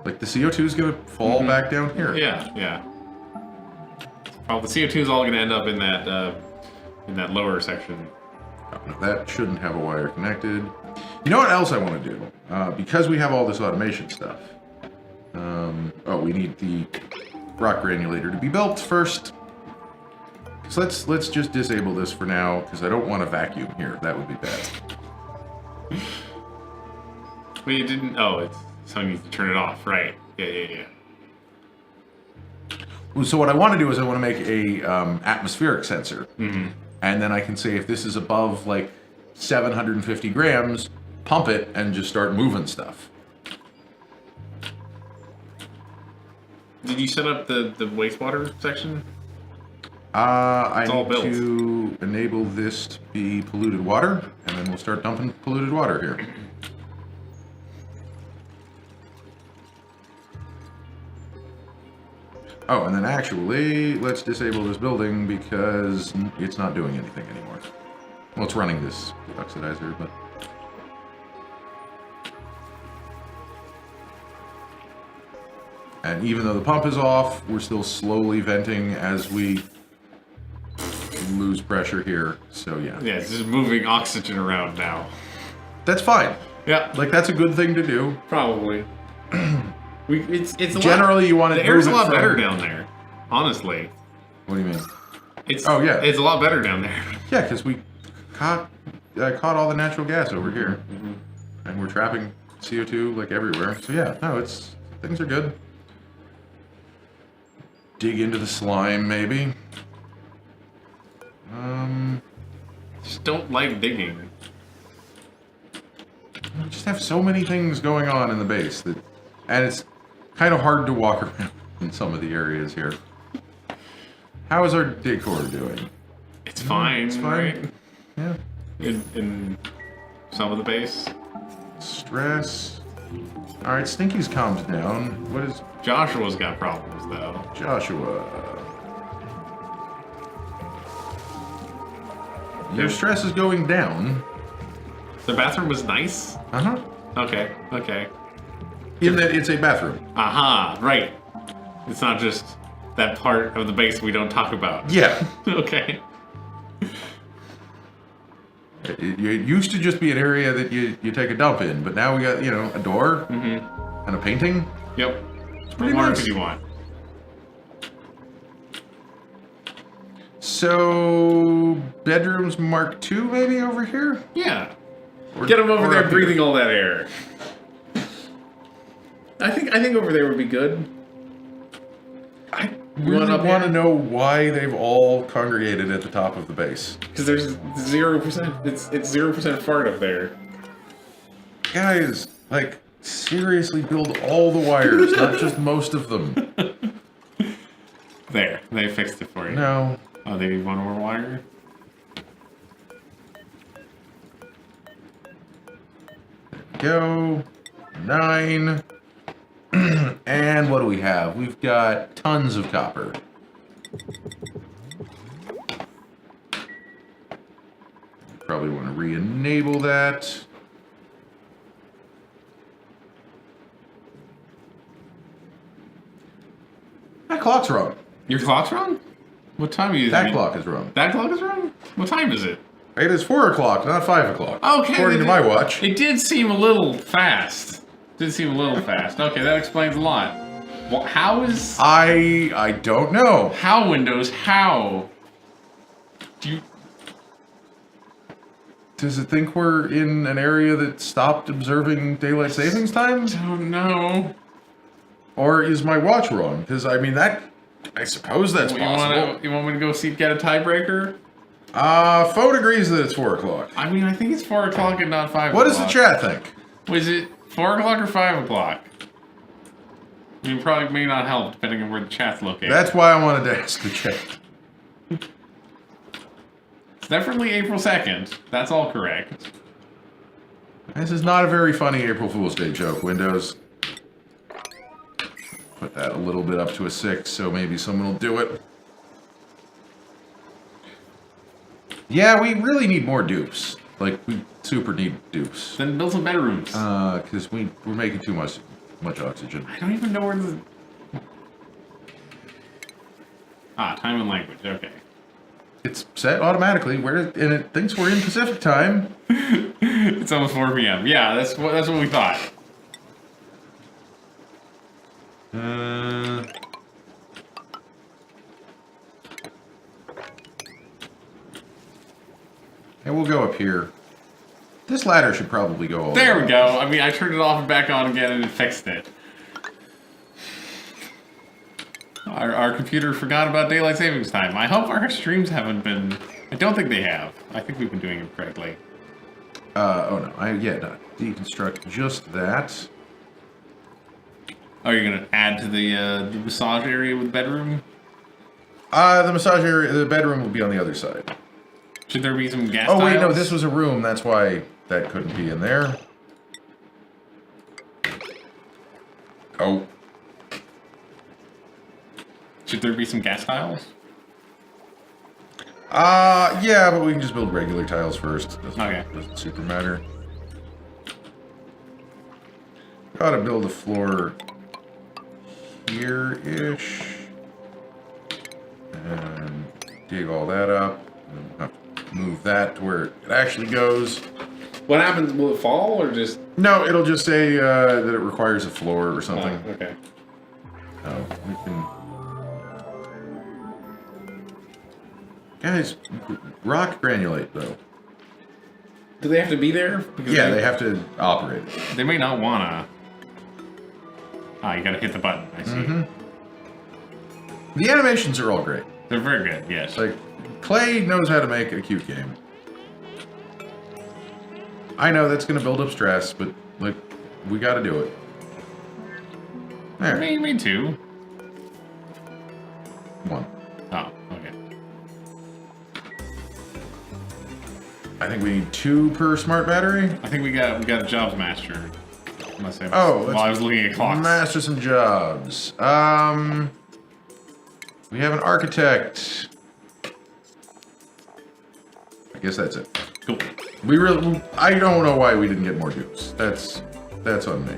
Like the CO2 is going to fall back down here. Yeah. Well, the CO2 is all going to end up in that lower section. That shouldn't have a wire connected. You know what else I want to do? Because we have all this automation stuff. We need the rock granulator to be built first. So let's just disable this for now, because I don't want a vacuum here. That would be bad. Well, you didn't... Oh, it's something you need to turn it off. Right. Yeah. So what I want to do is I want to make a atmospheric sensor. Mm-hmm. And then I can say if this is above, like, 750 grams, pump it and just start moving stuff. Did you set up the wastewater section? I need to enable this to be polluted water, and then we'll start dumping polluted water here. Oh, and then actually, let's disable this building because it's not doing anything anymore. Well, it's running this oxidizer, but... And even though the pump is off, we're still slowly venting as we lose pressure here, so yeah. Yeah, it's just moving oxygen around now. That's fine. Yeah. Like, that's a good thing to do. Probably. It's generally you want to. The air's a lot better down there, honestly. What do you mean? It's a lot better down there. Yeah, because we caught all the natural gas over here, and we're trapping CO2 like everywhere. So yeah, no, things are good. Dig into the slime, maybe. Just don't like digging. We just have so many things going on in the base and it's kind of hard to walk around in some of the areas here. How is our decor doing? It's fine. It's fine. Right? Yeah. In some of the base. Stress. All right, Stinky's calmed down. What is... Joshua's got problems, though. Joshua. Your stress is going down. The bathroom was nice? Uh-huh. Okay. In that it's a bathroom. Aha, right. It's not just that part of the base we don't talk about. Yeah. Okay. It used to just be an area that you take a dump in, but now we got, a door and a painting. Yep. Pretty What more nice. could you want? So, bedrooms Mark II maybe over here? Yeah. Get him over there breathing all that air. I think over there would be good. I really want to know why they've all congregated at the top of the base. Because there's 0%. It's 0% fart up there. Guys, like, seriously build all the wires, not just most of them. There, they fixed it for you. No. Oh, they need one more wire? Go. 9. And what do we have? We've got tons of copper. Probably want to re-enable that. My clock's wrong. Your clock's wrong? What time are you? That clock is wrong. That clock is wrong? What time is it? It is 4 o'clock, not 5 o'clock. Okay. According to my watch. It did seem a little fast. Okay, that explains a lot. Well, how is... I don't know. How, Windows? How? Do you... Does it think we're in an area that stopped observing daylight savings time? I don't know. Or is my watch wrong? Because, I mean, that... I suppose that's possible. You want me to go get a tiebreaker? Phone agrees that it's 4 o'clock. I mean, I think it's 4 o'clock and not 5 What o'clock. does the chat think? Was it 4 o'clock or 5 o'clock? I mean, probably may not help, depending on where the chat's located. That's why I wanted to ask the chat. It's definitely April 2nd. That's all correct. This is not a very funny April Fool's Day joke, Windows. Put that a little bit up to a 6, so maybe someone will do it. Yeah, we really need more dupes. Like, we super need dupes. Then build some bedrooms. Because we're making too much oxygen. I don't even know where the... Time and language, okay. It's set automatically, and it thinks we're in Pacific time. It's almost 4 p.m. Yeah, that's what we thought. And we'll go up here. This ladder should probably go all There the way we go. I mean, I turned it off and back on again and it fixed it. Our computer forgot about daylight savings time. I hope our streams haven't been... I don't think they have. I think we've been doing it correctly. Oh no, no. Deconstruct just that. Oh, you're gonna add to the massage area with the bedroom? The massage area, the bedroom will be on the other side. Should there be some gas Oh wait, tiles? no, this was a room, that's why that couldn't be in there. Oh. Should there be some gas tiles? Yeah, but we can just build regular tiles first. Doesn't super matter. Gotta build a floor here-ish. And dig all that up. And we'll have to move that to where it actually goes. What happens? Will it fall or just... No, it'll just say that it requires a floor or something. Oh, okay. Oh, we can... Guys, rock granulate, though. Do they have to be there? Because yeah, they have to operate it. They may not wanna... you gotta hit the button, I see. Mm-hmm. The animations are all great. They're very good, yes. Like, Clay knows how to make a cute game. I know that's gonna build up stress, but, like, we gotta do it. There. Me too. 1. Oh, okay. I think we need 2 per smart battery. I think we got a jobs master. Unless I Oh, while I was looking at clocks. Master some jobs. We have an architect. I guess that's it. Cool. I don't know why we didn't get more dupes. That's on me.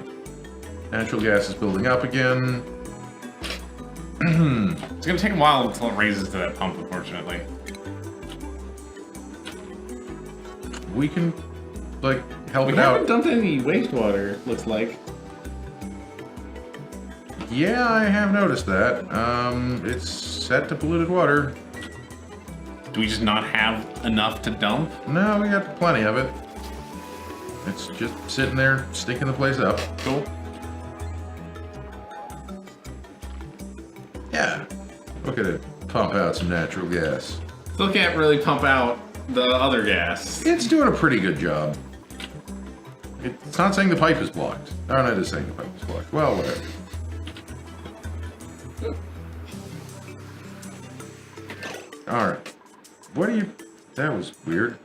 Natural gas is building up again. It's gonna take a while until it raises to that pump, unfortunately. We can, like, help We it haven't out. dumped any wastewater, looks like. Yeah, I have noticed that. It's set to polluted water. Do we just not have enough to dump? No, we got plenty of it. It's just sitting there, stinking the place up. Cool. Yeah. Look at it. Pump out some natural gas. Still can't really pump out the other gas. It's doing a pretty good job. It's not saying the pipe is blocked. Oh, no, it is saying the pipe is blocked. Well, whatever. Alright. What do you... That was weird.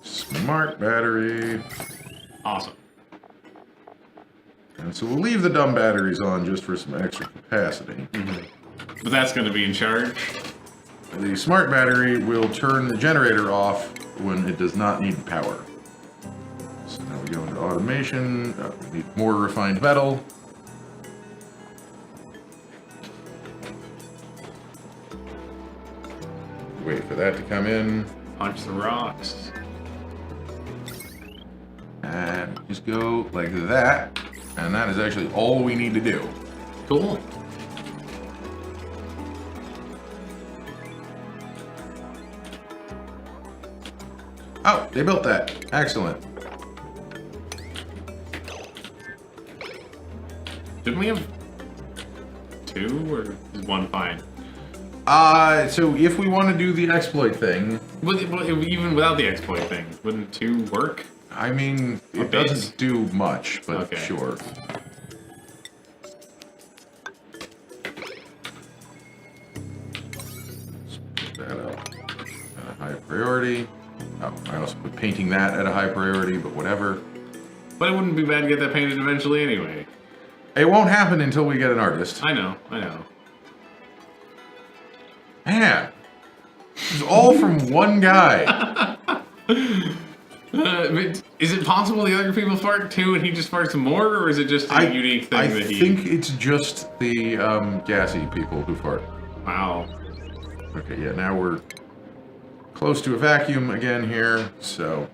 Smart battery. Awesome. And so we'll leave the dumb batteries on just for some extra capacity. But that's going to be in charge. The smart battery will turn the generator off when it does not need power. So now we go into automation. We need more refined metal. Wait for that to come in. Punch the rocks. And just go like that. And that is actually all we need to do. Cool. Oh, they built that. Excellent. Didn't we have 2 or is 1 fine? So if we want to do the exploit thing... Well, even without the exploit thing, wouldn't 2 work? I mean, it doesn't do much, but sure. Let's put that up at a high priority. Oh, I also put painting that at a high priority, but whatever. But it wouldn't be bad to get that painted eventually anyway. It won't happen until we get an artist. I know, I know. Man, it's all from one guy. Is it possible the other people fart too and he just farts more, or is it just a unique thing that he... I think it's just the gassy people who fart. Wow. Okay, yeah, now we're close to a vacuum again here, so...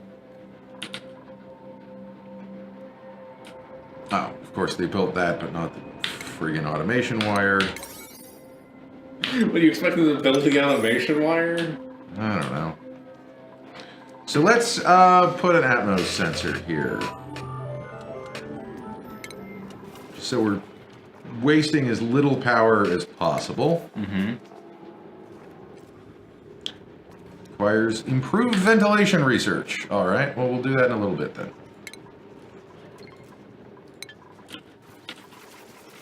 Oh, of course they built that, but not the friggin' automation wire. What, you expecting them to build the automation wire? I don't know. So let's put an Atmos sensor here. So we're wasting as little power as possible. Requires improved ventilation research. All right, well, we'll do that in a little bit then.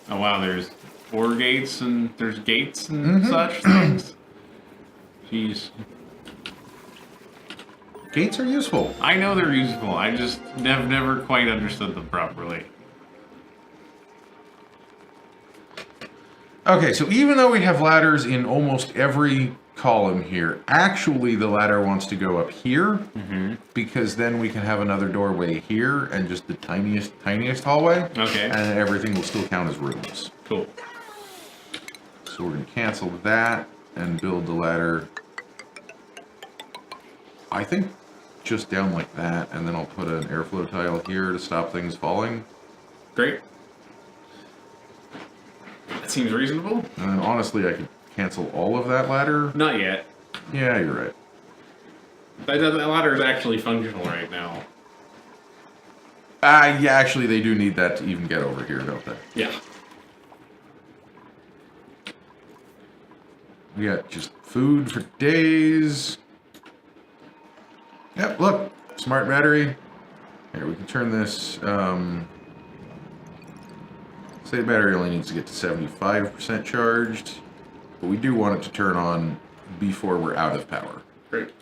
Oh wow, there's 4 gates and there's gates and such things. Jeez. Gates are useful. I know they're useful. I just have never quite understood them properly. Okay, so even though we have ladders in almost every column here, actually the ladder wants to go up here because then we can have another doorway here and just the tiniest hallway. Okay. And everything will still count as rooms. Cool. So we're going to cancel that and build the ladder, I think, just down like that, and then I'll put an airflow tile here to stop things falling. Great. That seems reasonable. And then honestly, I could cancel all of that ladder. Not yet. Yeah, you're right. That ladder is actually functional right now. Yeah, actually, they do need that to even get over here, don't they? Yeah. We got just food for days. Yep, look, smart battery. Here, we can turn this, say the battery only needs to get to 75% charged, but we do want it to turn on before we're out of power. Great.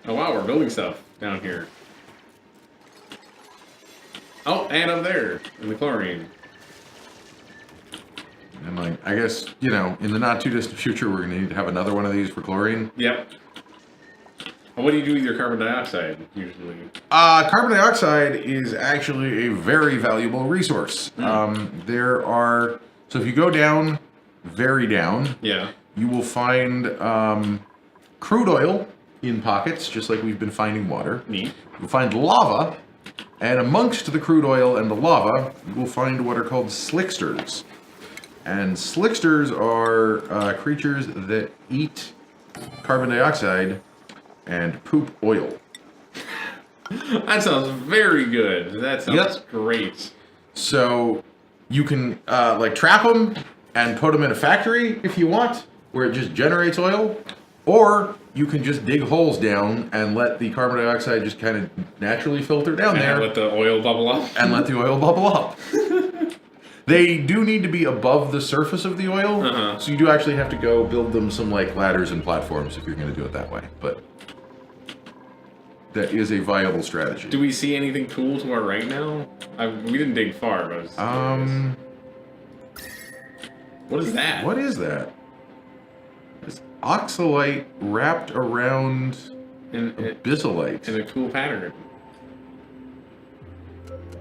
Oh wow, we're building stuff down here. Oh, and up there, in the chlorine. And like, I guess, you know, in the not too distant future, we're gonna need to have another one of these for chlorine. Yep. And what do you do with your carbon dioxide, usually? Carbon dioxide is actually a very valuable resource. There are, so if you go down, very down, Yeah. you will find crude oil in pockets, just like we've been finding water. Neat. You'll find lava, and amongst the crude oil and the lava, you will find what are called slicksters. And slicksters are creatures that eat carbon dioxide and poop oil. That sounds very good. That sounds great. So you can like trap them and put them in a factory if you want, where it just generates oil, or you can just dig holes down and let the carbon dioxide just kind of naturally filter down there. And let the oil bubble up. And let the oil bubble up. They do need to be above the surface of the oil, so you do actually have to go build them some like ladders and platforms if you're going to do it that way. But that is a viable strategy. Do we see anything cool to our right now? We didn't dig far, but I was what is that? What is that? It's oxalite wrapped around abyssalite. In a cool pattern.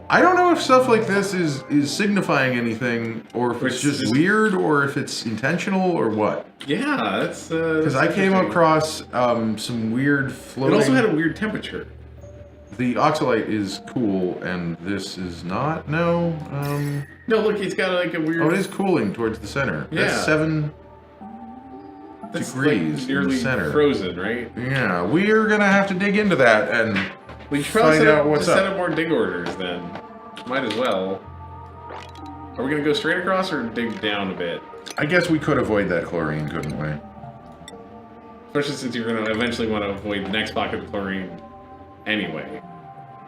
I don't know if stuff like this is signifying anything, or if it's just weird, or if it's intentional, or what. Yeah, that's... Because I came across some weird floating... It also had a weird temperature. The oxalite is cool, and this is not? No? No, look, it's got like a weird... Oh, it is cooling towards the center. Yeah. That's 7 degrees like nearly in the center. Frozen, right? Yeah, we're going to have to dig into that and... We should probably set up more dig orders then. Might as well. Are we gonna go straight across or dig down a bit? I guess we could avoid that chlorine, couldn't we? Especially since you're gonna eventually want to avoid the next pocket of chlorine anyway.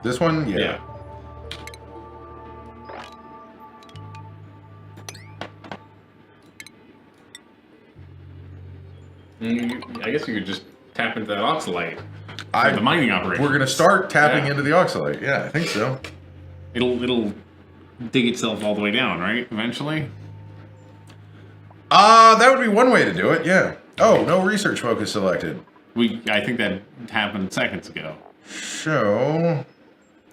This one? Yeah. I guess you could just tap into that oxalite. The mining operation. We're gonna start tapping into the oxalite. Yeah, I think so. It'll dig itself all the way down, right? Eventually. That would be one way to do it. Yeah. Oh, no research focus selected. I think that happened seconds ago. So,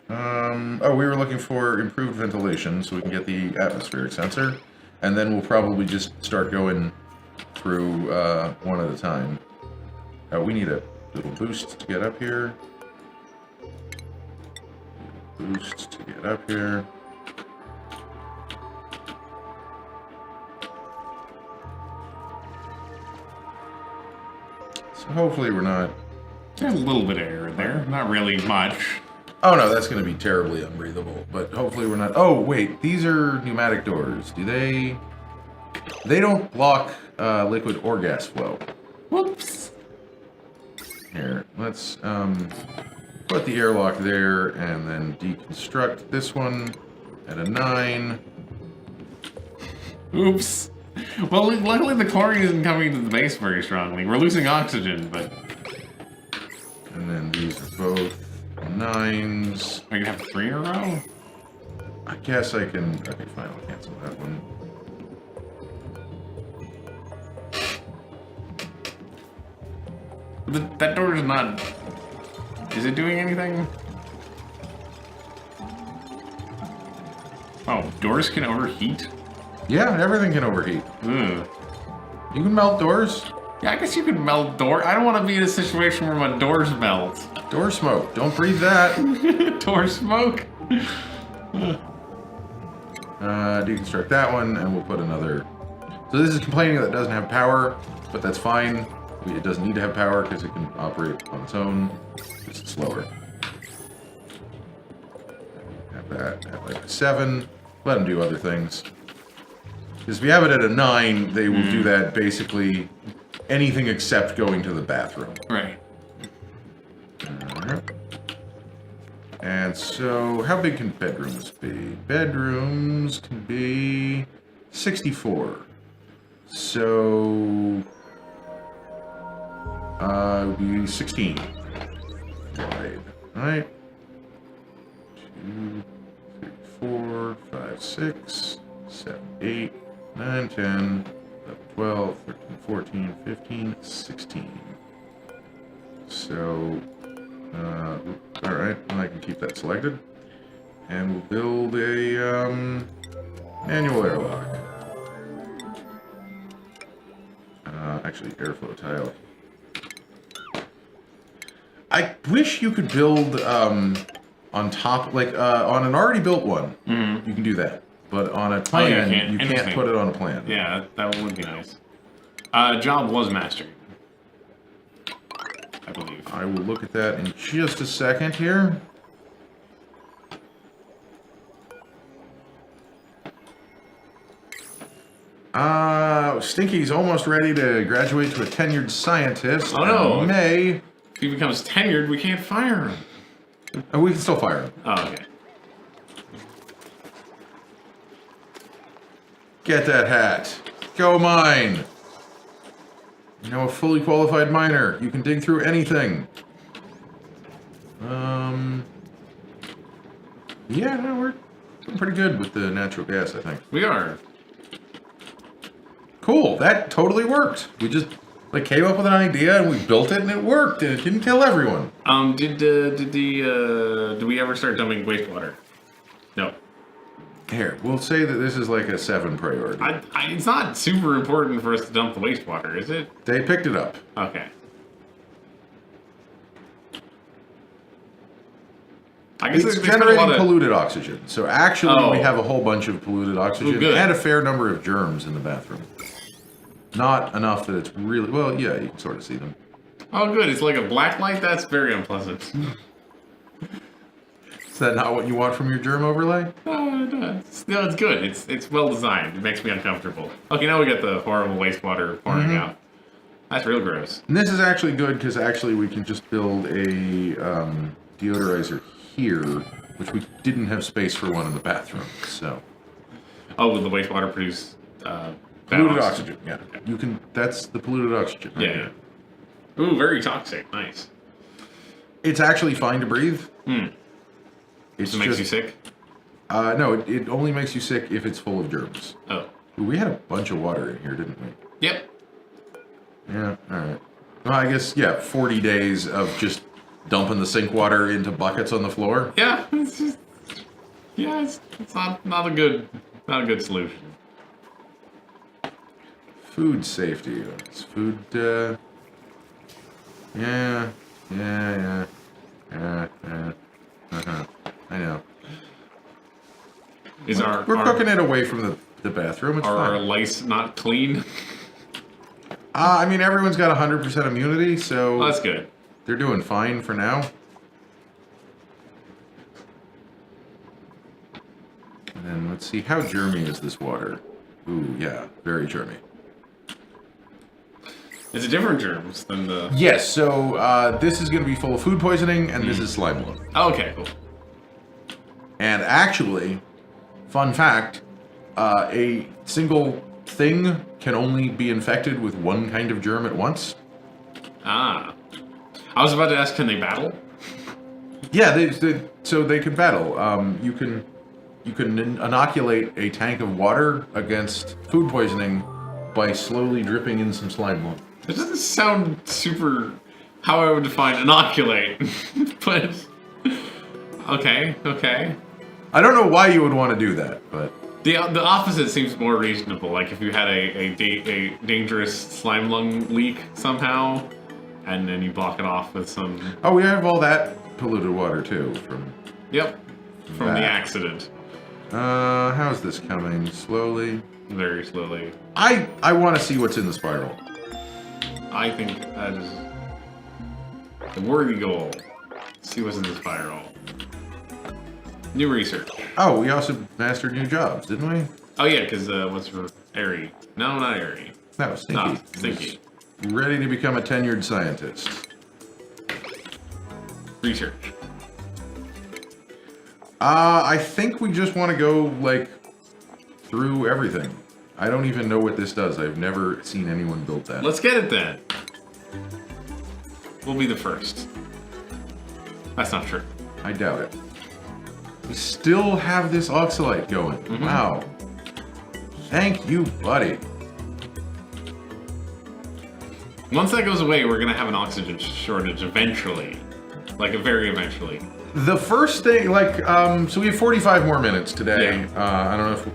oh, we were looking for improved ventilation so we can get the atmospheric sensor, and then we'll probably just start going through one at a time. We need a little boost to get up here. Boost to get up here. So hopefully we're not... There's a little bit of air in there. Not really much. Oh no, that's going to be terribly unbreathable. But hopefully we're not... Oh wait, these are pneumatic doors. Do they... They don't block liquid or gas flow. Whoops. Here, let's put the airlock there and then deconstruct this one at a 9. Oops. Well, luckily the chlorine isn't coming to the base very strongly. We're losing oxygen, but... And then these are both 9s. Are you gonna have 3 in a row? I guess I can... Okay, fine, I'll cancel that one. That door is not... Is it doing anything? Oh, doors can overheat? Yeah, everything can overheat. Ugh. You can melt doors. Yeah, I guess you could melt door. I don't want to be in a situation where my doors melt. Door smoke. Don't breathe that. Door smoke. Deconstruct that one, and we'll put another... So this is complaining that it doesn't have power, but that's fine. It doesn't need to have power because it can operate on its own. Just slower. Have that at like a 7. Let them do other things. Because if you have it at a 9, they will do that basically anything except going to the bathroom. Right. Alright. And so, how big can bedrooms be? Bedrooms can be 64. So... it would be 16 wide. Alright. 2, 3, 4, 5, 6, 7, 8, 9, 10, 11, 12, 13, 14, 15, 16. So, alright, and I can keep that selected. And we'll build a, manual airlock. Actually, airflow tile. I wish you could build on top, like on an already built one. Mm-hmm. You can do that, but on a plan, you can't put it on a plan. Yeah, that would be nice. Job was mastered, I believe. I will look at that in just a second here. Stinky's almost ready to graduate to a tenured scientist. Oh no! May. If he becomes tenured, we can't fire him. Oh, we can still fire him. Oh, okay. Get that hat. Go mine. You know, a fully qualified miner. You can dig through anything. Yeah, no, we're doing pretty good with the natural gas, I think. We are. Cool. That totally worked. We just came up with an idea and we built it and it worked and it didn't kill everyone. Did we ever start dumping wastewater? No. Here, we'll say that this is like a 7 priority. It's not super important for us to dump the wastewater, is it? They picked it up. Okay. I guess It's generating polluted oxygen. So actually, we have a whole bunch of polluted oxygen and a fair number of germs in the bathroom. Not enough that it's really... Well, yeah, you can sort of see them. Oh, good. It's like a black light? That's very unpleasant. Is that not what you want from your germ overlay? No, it's good. It's well designed. It makes me uncomfortable. Okay, now we got the horrible wastewater pouring out. That's real gross. And this is actually good because actually we can just build a deodorizer here, which we didn't have space for one in the bathroom, so... Oh, will the wastewater produce... polluted oxygen, yeah. Okay. You can... That's the polluted oxygen. Right? Yeah. Ooh, very toxic. Nice. It's actually fine to breathe. It makes you sick? No, it only makes you sick if it's full of germs. Oh. Ooh, we had a bunch of water in here, didn't we? Yep. Yeah, alright. Well, I guess, 40 days of just dumping the sink water into buckets on the floor. Yeah, it's just... Yeah, it's not a good solution. Food safety. It's food, Yeah. I know. We're cooking it away from the bathroom. It's are fine. our lice not clean? I mean, everyone's got 100% immunity, so... Oh, that's good. They're doing fine for now. And then let's see, how germy is this water? Ooh, yeah, very germy. Is it different germs than the... Yes, so this is going to be full of food poisoning, and this is slime lung. Oh, okay, cool. And actually, fun fact, a single thing can only be infected with one kind of germ at once. Ah. I was about to ask, can they battle? Yeah, so they can battle. You can inoculate a tank of water against food poisoning by slowly dripping in some slime lung. It doesn't sound super how I would define inoculate, but okay. I don't know why you would want to do that, but the opposite seems more reasonable. Like if you had a dangerous slime lung leak somehow, and then you block it off with some. Oh, we have all that polluted water too from. Yep, from the accident. How's this coming? Slowly. Very slowly. I want to see what's in the spiral. I think that is the worthy goal. Let's see what's in the spiral. New research. Oh, we also mastered new jobs, didn't we? Oh yeah, because what's for Airy? No, not Airy. No, Stinky. No, Stinky. Ready to become a tenured scientist. Research. I think we just want to go, through everything. I don't even know what this does. I've never seen anyone build that. Let's get it then. We'll be the first. That's not true. I doubt it. We still have this oxalite going. Wow. Thank you, buddy. Once that goes away, we're going to have an oxygen shortage eventually. Very eventually. The first thing, so we have 45 more minutes today. Yeah. I don't know if...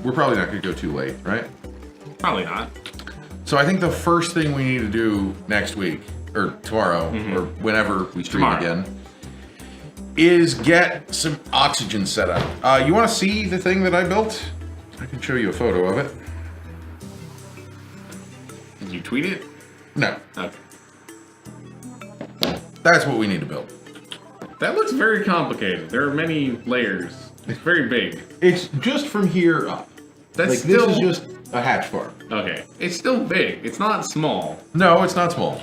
We're probably not going to go too late, right? Probably not. So I think the first thing we need to do next week, or tomorrow, or whenever we stream again, is get some oxygen set up. You want to see the thing that I built? I can show you a photo of it. Did you tweet it? No. Okay. That's what we need to build. That looks very complicated. There are many layers. It's very big. It's just from here up. That's this is just a hatch farm. Okay. It's still big. It's not small. No, it's not small.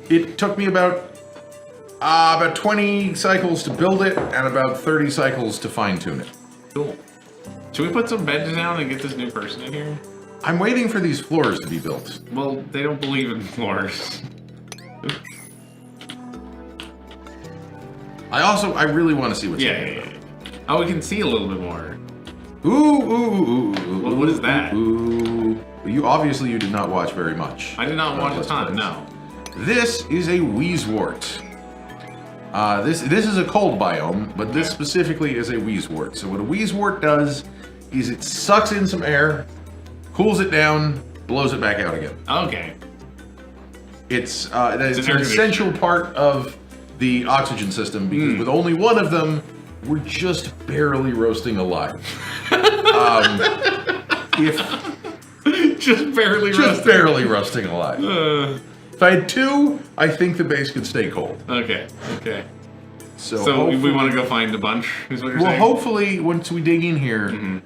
It took me about 20 cycles to build it and about 30 cycles to fine-tune it. Cool. Should we put some beds down and get this new person in here? I'm waiting for these floors to be built. Well, they don't believe in floors. I really want to see what's Yeah. Oh, we can see a little bit more. Ooh. What is that? Ooh. You did not watch very much. I did not watch a ton, Place. no. This is a wheezewort. This is a cold biome, but this specifically is a wheezewort. So what a wheezewort does is it sucks in some air, cools it down, blows it back out again. Okay. It's an essential part of the oxygen system because with only one of them, we're just barely roasting alive. Just barely roasting alive. If I had two, I think the base could stay cold. Okay. So we want to go find a bunch, is what you're saying? Well, hopefully, once we dig in here,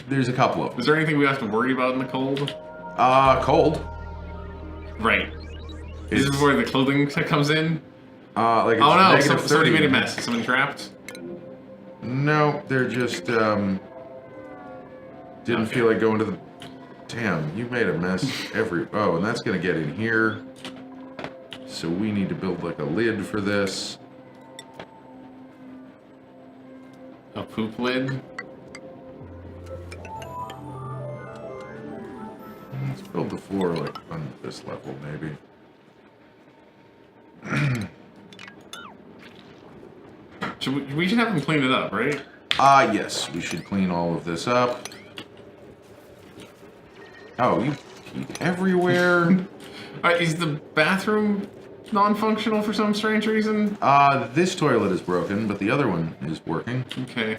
there's a couple of them. Is there anything we have to worry about in the cold? Cold. Right. This is where the clothing comes in? Like it's oh no, -30. somebody made a mess. Is someone trapped? No, they're just, didn't feel like going to the... Damn, you made a mess Oh, and that's gonna get in here. So we need to build like a lid for this. A poop lid? Let's build the floor like on this level, maybe. We should have them clean it up, right? Yes, we should clean all of this up. Oh, you peed everywhere. Is the bathroom non-functional for some strange reason? This toilet is broken, but the other one is working. Okay.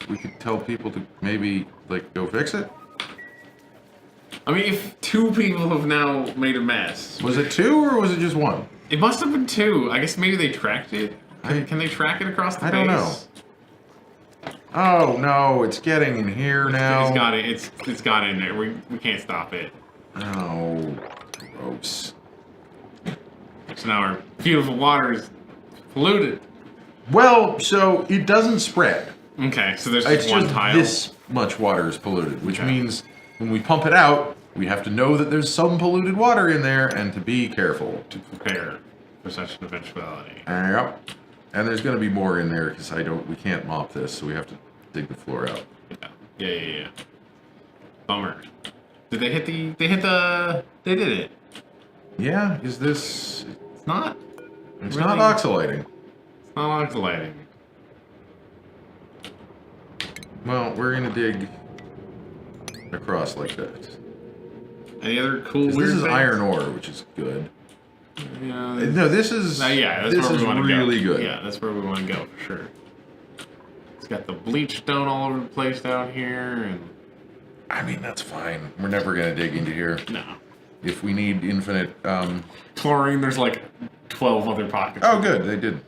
We could tell people to maybe, like, go fix it? I mean, if two people have now made a mess... Was it two, or was it just one? It must have been two. I guess maybe they tracked it. Can they track it across the base? I don't know. Oh, no, it's getting in here now. It's got it. It's got it in there. We can't stop it. Oh, gross. So now our beautiful water is polluted. Well, so it doesn't spread. Okay, so there's It's just one just tile. this much water is polluted, which means when we pump it out, we have to know that there's some polluted water in there and to be careful. To prepare for such an eventuality. Yep. And there's going to be more in there because we can't mop this, so we have to dig the floor out. Yeah. Bummer. Did they hit the... They did it. Yeah, is this... It's not... It's really, not oxalating. It's not oxalating. Well, we're going to dig across like that. Any other cool weird This is things? iron ore, which is good. Yeah, No, this is... that's this where is we want to really go. good. Yeah, that's where we want to go, for sure. It's got the bleach stone all over the place down here, and... I mean, that's fine. We're never going to dig into here. No. If we need infinite... Chlorine, there's like 12 other pockets. Oh, good. They did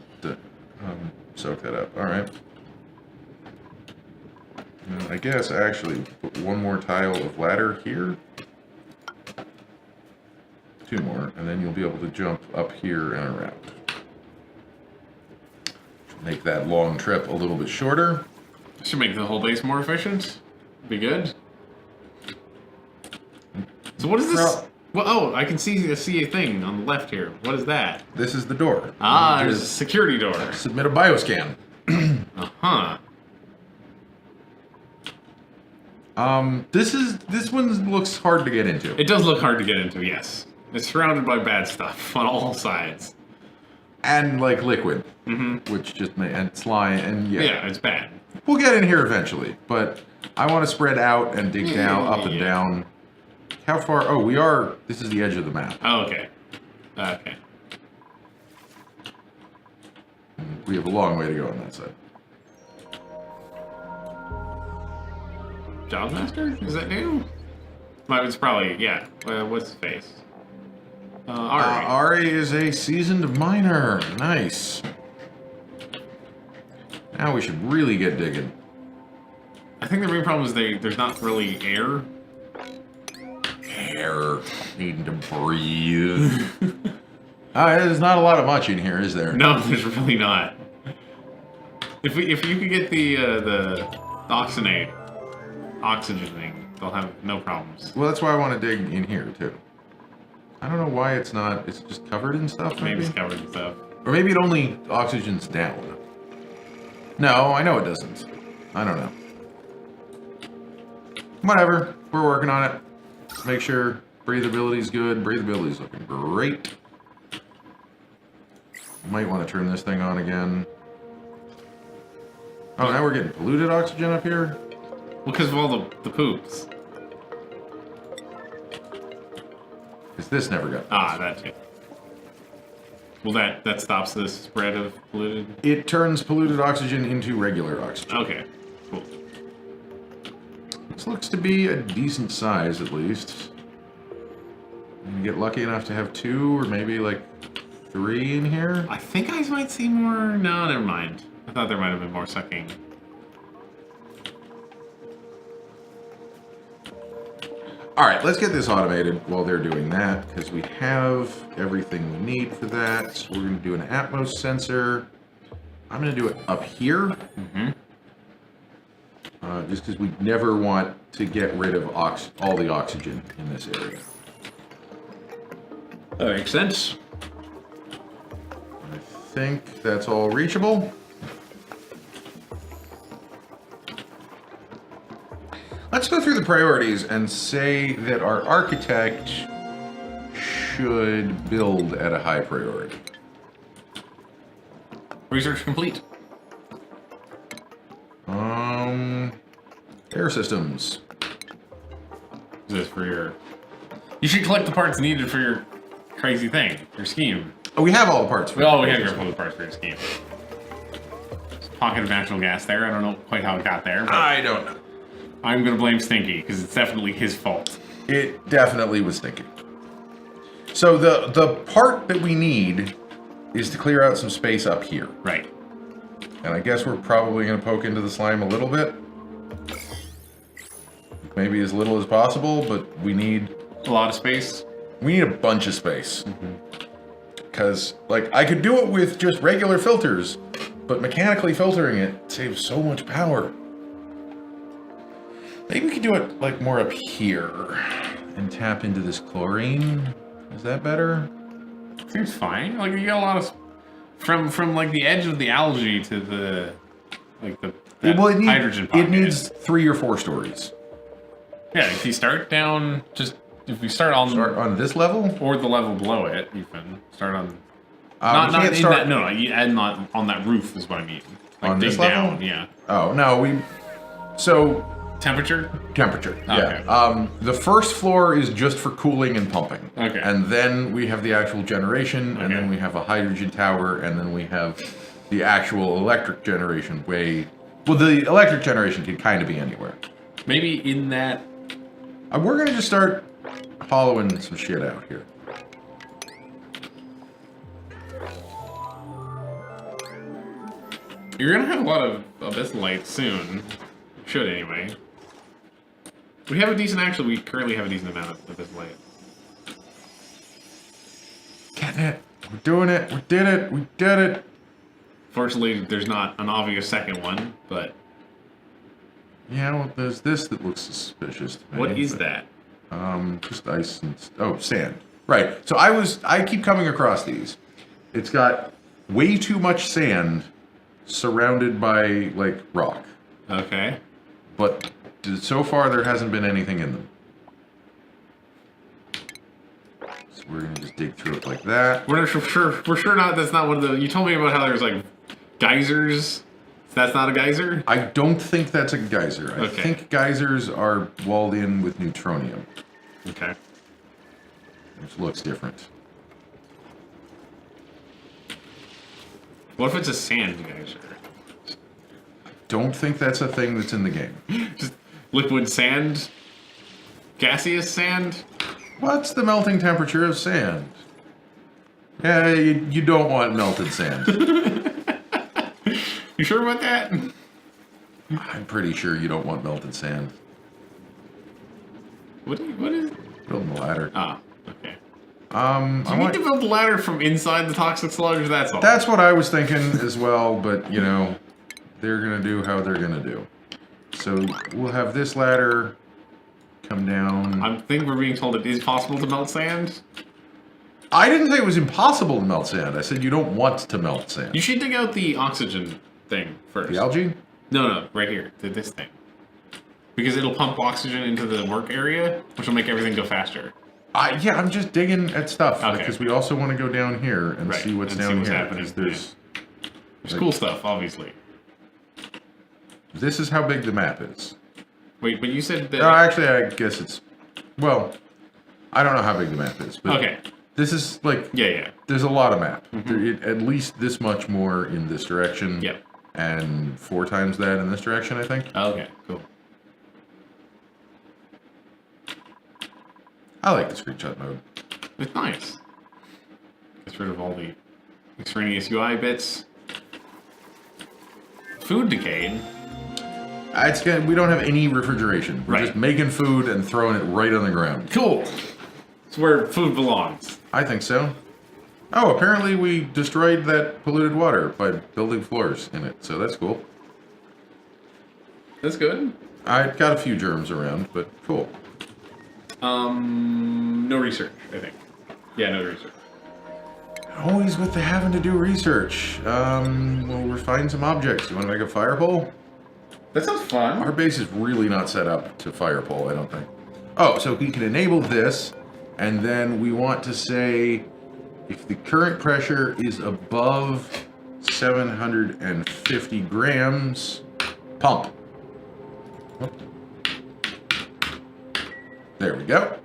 soak that up. All right. I guess, actually, put one more tile of ladder here. Two more, and then you'll be able to jump up here and around. Make that long trip a little bit shorter. Should make the whole base more efficient. Be good. So what is this? Well, oh, I can see a thing on the left here. What is that? This is the door. There's a security door. Submit a bioscan. Uh-huh. This one looks hard to get into. It does look hard to get into, yes. It's surrounded by bad stuff on all sides. And like liquid, which just and slime and Yeah, it's bad. We'll get in here eventually, but I want to spread out and dig down, up and down. How far? Oh, we are. This is the edge of the map. Oh, okay. Okay. We have a long way to go on that side. Job Master? Is that new? Well, it's probably, yeah. What's his face? Ari. Ari is a seasoned miner. Nice. Now we should really get digging. I think the main problem is there's not really air. Air. Needing to breathe. There's not a lot of much in here, is there? No, there's really not. If you could get the oxygenating, they'll have no problems. Well, that's why I want to dig in here, too. I don't know why it's not... It's just covered in stuff, Maybe it's covered in stuff. Or maybe it only oxygens down. No, I know it doesn't. I don't know. Whatever. We're working on it. Make sure breathability's good. Breathability's looking great. Might want to turn this thing on again. Oh, now we're getting polluted oxygen up here? Well, because of all the poops. Because this never got... That too. Well, that stops the spread of polluted? It turns polluted oxygen into regular oxygen. Okay, cool. This looks to be a decent size, at least. You get lucky enough to have 2 or maybe like 3 in here. I think I might see more... No, never mind. I thought there might have been more sucking. Alright, let's get this automated while they're doing that, because we have everything we need for that. So we're going to do an Atmos sensor. I'm going to do it up here. Just because we never want to get rid of all the oxygen in this area. That makes sense. I think that's all reachable. Let's go through the priorities and say that our architect should build at a high priority. Research complete. Air systems. Is this for your... You should collect the parts needed for your crazy thing, your scheme. Oh, we have all the parts. We have all the parts for your scheme. Pocket of natural gas there. I don't know quite how it got there. But I don't know. I'm going to blame Stinky, because it's definitely his fault. It definitely was Stinky. So the part that we need is to clear out some space up here. Right. And I guess we're probably going to poke into the slime a little bit. Maybe as little as possible, but we need... A lot of space? We need a bunch of space. Because, like, I could do it with just regular filters, but mechanically filtering it saves so much power. Maybe we could do it, like, more up here and tap into this chlorine. Is that better? Seems fine. Like, you got a lot of... From like, the edge of the algae to the... Like, hydrogen pocket. It needs 3 or 4 stories. Yeah, if you start down... If we start on this level? Or the level below it, you can start on... You add not on that roof is what I mean. Like, on this down, level? yeah. Oh, no, So... Temperature? Temperature, okay. Yeah. The first floor is just for cooling and pumping. Okay. And then we have the actual generation, and then we have a hydrogen tower, and then we have the actual electric generation Well, the electric generation can kind of be anywhere. Maybe in that... We're going to just start hollowing some shit out here. You're going to have a lot of abyss light soon. Should, anyway. We currently have a decent amount of abyss light. Getting it. We're doing it. We did it. We did it. Fortunately, there's not an obvious second one, but... Yeah, well, there's this that looks suspicious to me. What is that? Just ice and... sand. Right. So I keep coming across these. It's got way too much sand surrounded by, like, rock. Okay. But so far, there hasn't been anything in them. So we're going to just dig through it like that. We're sure not, that's not one of the... You told me about how there's, like, geysers. That's not a geyser? I don't think that's a geyser. I Okay. think geysers are walled in with neutronium. Okay. Which looks different. What if it's a sand geyser? Don't think that's a thing that's in the game. Just liquid sand? Gaseous sand? What's the melting temperature of sand? Yeah, you don't want melted sand. You sure about that? I'm pretty sure you don't want melted sand. What is? Building the ladder. Ah, okay. I You need to build the ladder from inside the toxic sludge. That's all. That's what I was thinking as well, but you know, they're gonna do how they're gonna do. So we'll have this ladder come down. I think we're being told it is possible to melt sand. I didn't say it was impossible to melt sand. I said you don't want to melt sand. You should dig out the oxygen thing first. The algae? No, right here. This thing. Because it'll pump oxygen into the work area, which will make everything go faster. Yeah, I'm just digging at stuff Okay. because we also want to go down here and see what's down here. Happening. Because there's cool stuff, obviously. This is how big the map is. Wait, but you said that... No, actually, I guess it's... Well, I don't know how big the map is. But okay. This is like... Yeah. There's a lot of map. At least this much more in this direction. Yeah. And 4 times that in this direction, I think. Okay, cool. I like the screenshot mode. It's nice. Gets rid of all the extraneous UI bits. Food decayed. We don't have any refrigeration. We're just making food and throwing it right on the ground. Cool. It's where food belongs. I think so. Oh, apparently we destroyed that polluted water by building floors in it, so that's cool. That's good. I got a few germs around, but cool. No research, I think. Yeah, no research. Always with the having to do research. We'll refine some objects. You want to make a fire pole? That sounds fun. Our base is really not set up to fire pole, I don't think. Oh, so we can enable this, and then we want to say if the current pressure is above 750 grams, pump. There we go.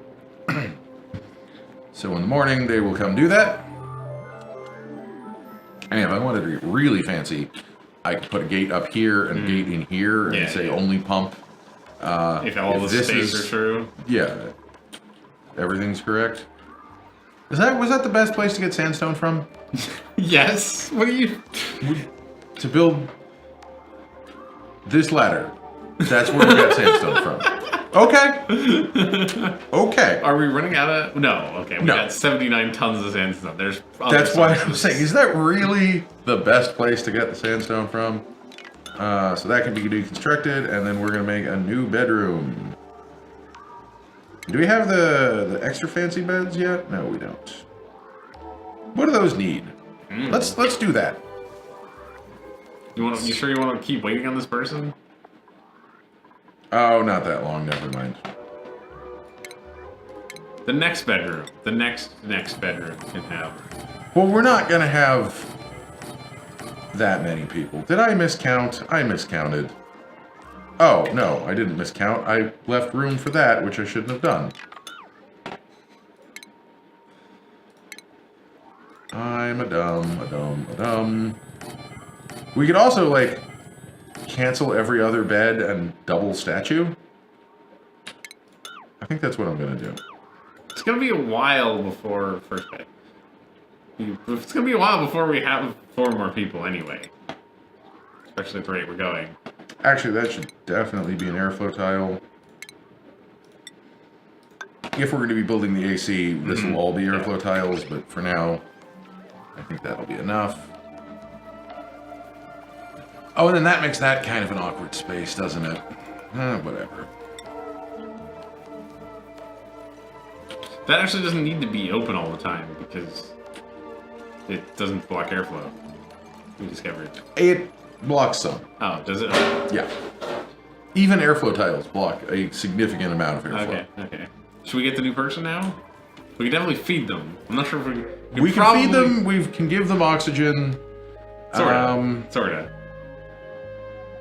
So in the morning, they will come do that. And if I wanted to get really fancy, I could put a gate up here and a gate in here and say only pump. If all the states are true. Yeah. Everything's correct. Was that the best place to get sandstone from? Yes. What are you... To build this ladder. That's where we got sandstone from. Okay. Okay. Are we running out of... No, okay. We got 79 tons of sandstone. There's That's why I'm saying, is that really the best place to get the sandstone from? So that can be deconstructed, and then we're going to make a new bedroom. Do we have the extra fancy beds yet? No, we don't. What do those need? Let's do that. You sure you want to keep waiting on this person? Oh, not that long. Never mind. The next bedroom. The next bedroom can have... Well, we're not going to have that many people. Did I miscount? I miscounted. Oh, no, I didn't miscount. I left room for that, which I shouldn't have done. I'm a dumb. We could also, like, cancel every other bed and double statue. I think that's what I'm gonna do. It's gonna be a while before first bed. It's gonna be a while before we have 4 more people anyway. Especially at the rate we're going. Actually, that should definitely be an airflow tile. If we're going to be building the AC, this will all be airflow tiles, but for now, I think that'll be enough. Oh, and then that makes that kind of an awkward space, doesn't it? Whatever. That actually doesn't need to be open all the time, because it doesn't block airflow. We discovered. It blocks some. Oh, does it? Yeah. Even airflow tiles block a significant amount of airflow. Okay. Should we get the new person now? We can definitely feed them. I'm not sure if we can feed them. We can give them oxygen. Sorta.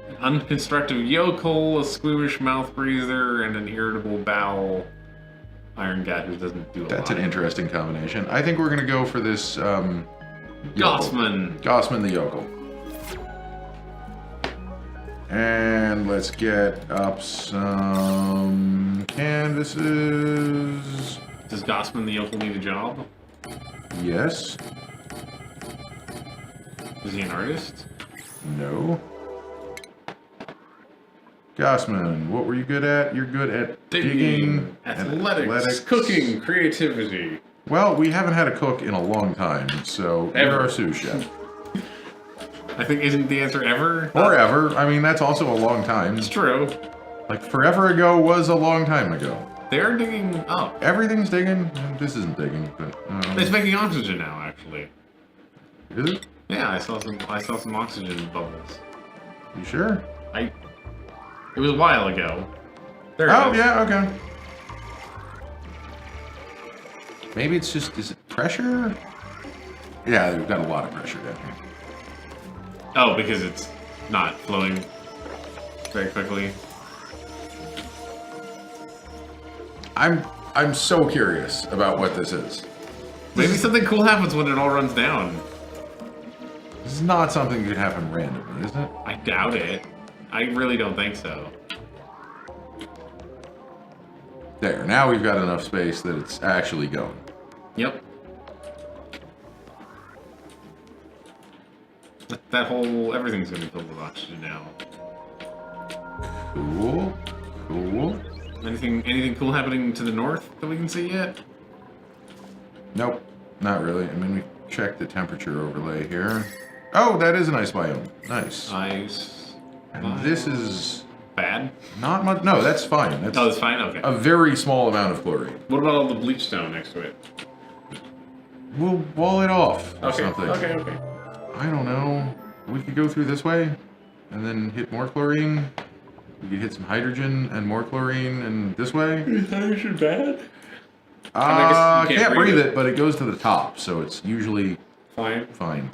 An unconstructive yokel, a squeamish mouth breather, and an irritable bowel iron gat who doesn't do a lot. That's an interesting combination. I think we're gonna go for this. Gossman. Gossman the yokel. And let's get up some canvases. Does Gossman the yokel need a job? Yes. Is he an artist? No. Gossman, what were you good at? You're good at digging and athletics, cooking, creativity. Well, we haven't had a cook in a long time, so you're our sous chef. I think, isn't the answer ever? Or ever. I mean, that's also a long time. It's true. Like, forever ago was a long time ago. They're digging up. Everything's digging. This isn't digging, but... It's making oxygen now, actually. Is it? Yeah, I saw some oxygen bubbles. You sure? It was a while ago. There it Oh, is. yeah, okay. Maybe it's just... Is it pressure? Yeah, we've got a lot of pressure down here. Oh, because it's not flowing very quickly. I'm so curious about what this is. Maybe something cool happens when it all runs down. This is not something that could happen randomly, is it? I doubt it. I really don't think so. There, now we've got enough space that it's actually going. Yep. That whole everything's gonna be filled with oxygen now. Cool. Cool. Anything cool happening to the north that we can see yet? Nope, not really. I mean, we checked the temperature overlay here. Oh, that is an ice biome. Nice. Ice. And this is Bad? not much. No, that's fine. That's Oh, that's fine? Okay. a very small amount of chlorine. What about all the bleach stone next to it? We'll wall it off or Okay, something. okay. I don't know. We could go through this way and then hit more chlorine. We could hit some hydrogen and more chlorine and this way. Is hydrogen bad? I guess you Can't breathe it, but it goes to the top, so it's usually Fine.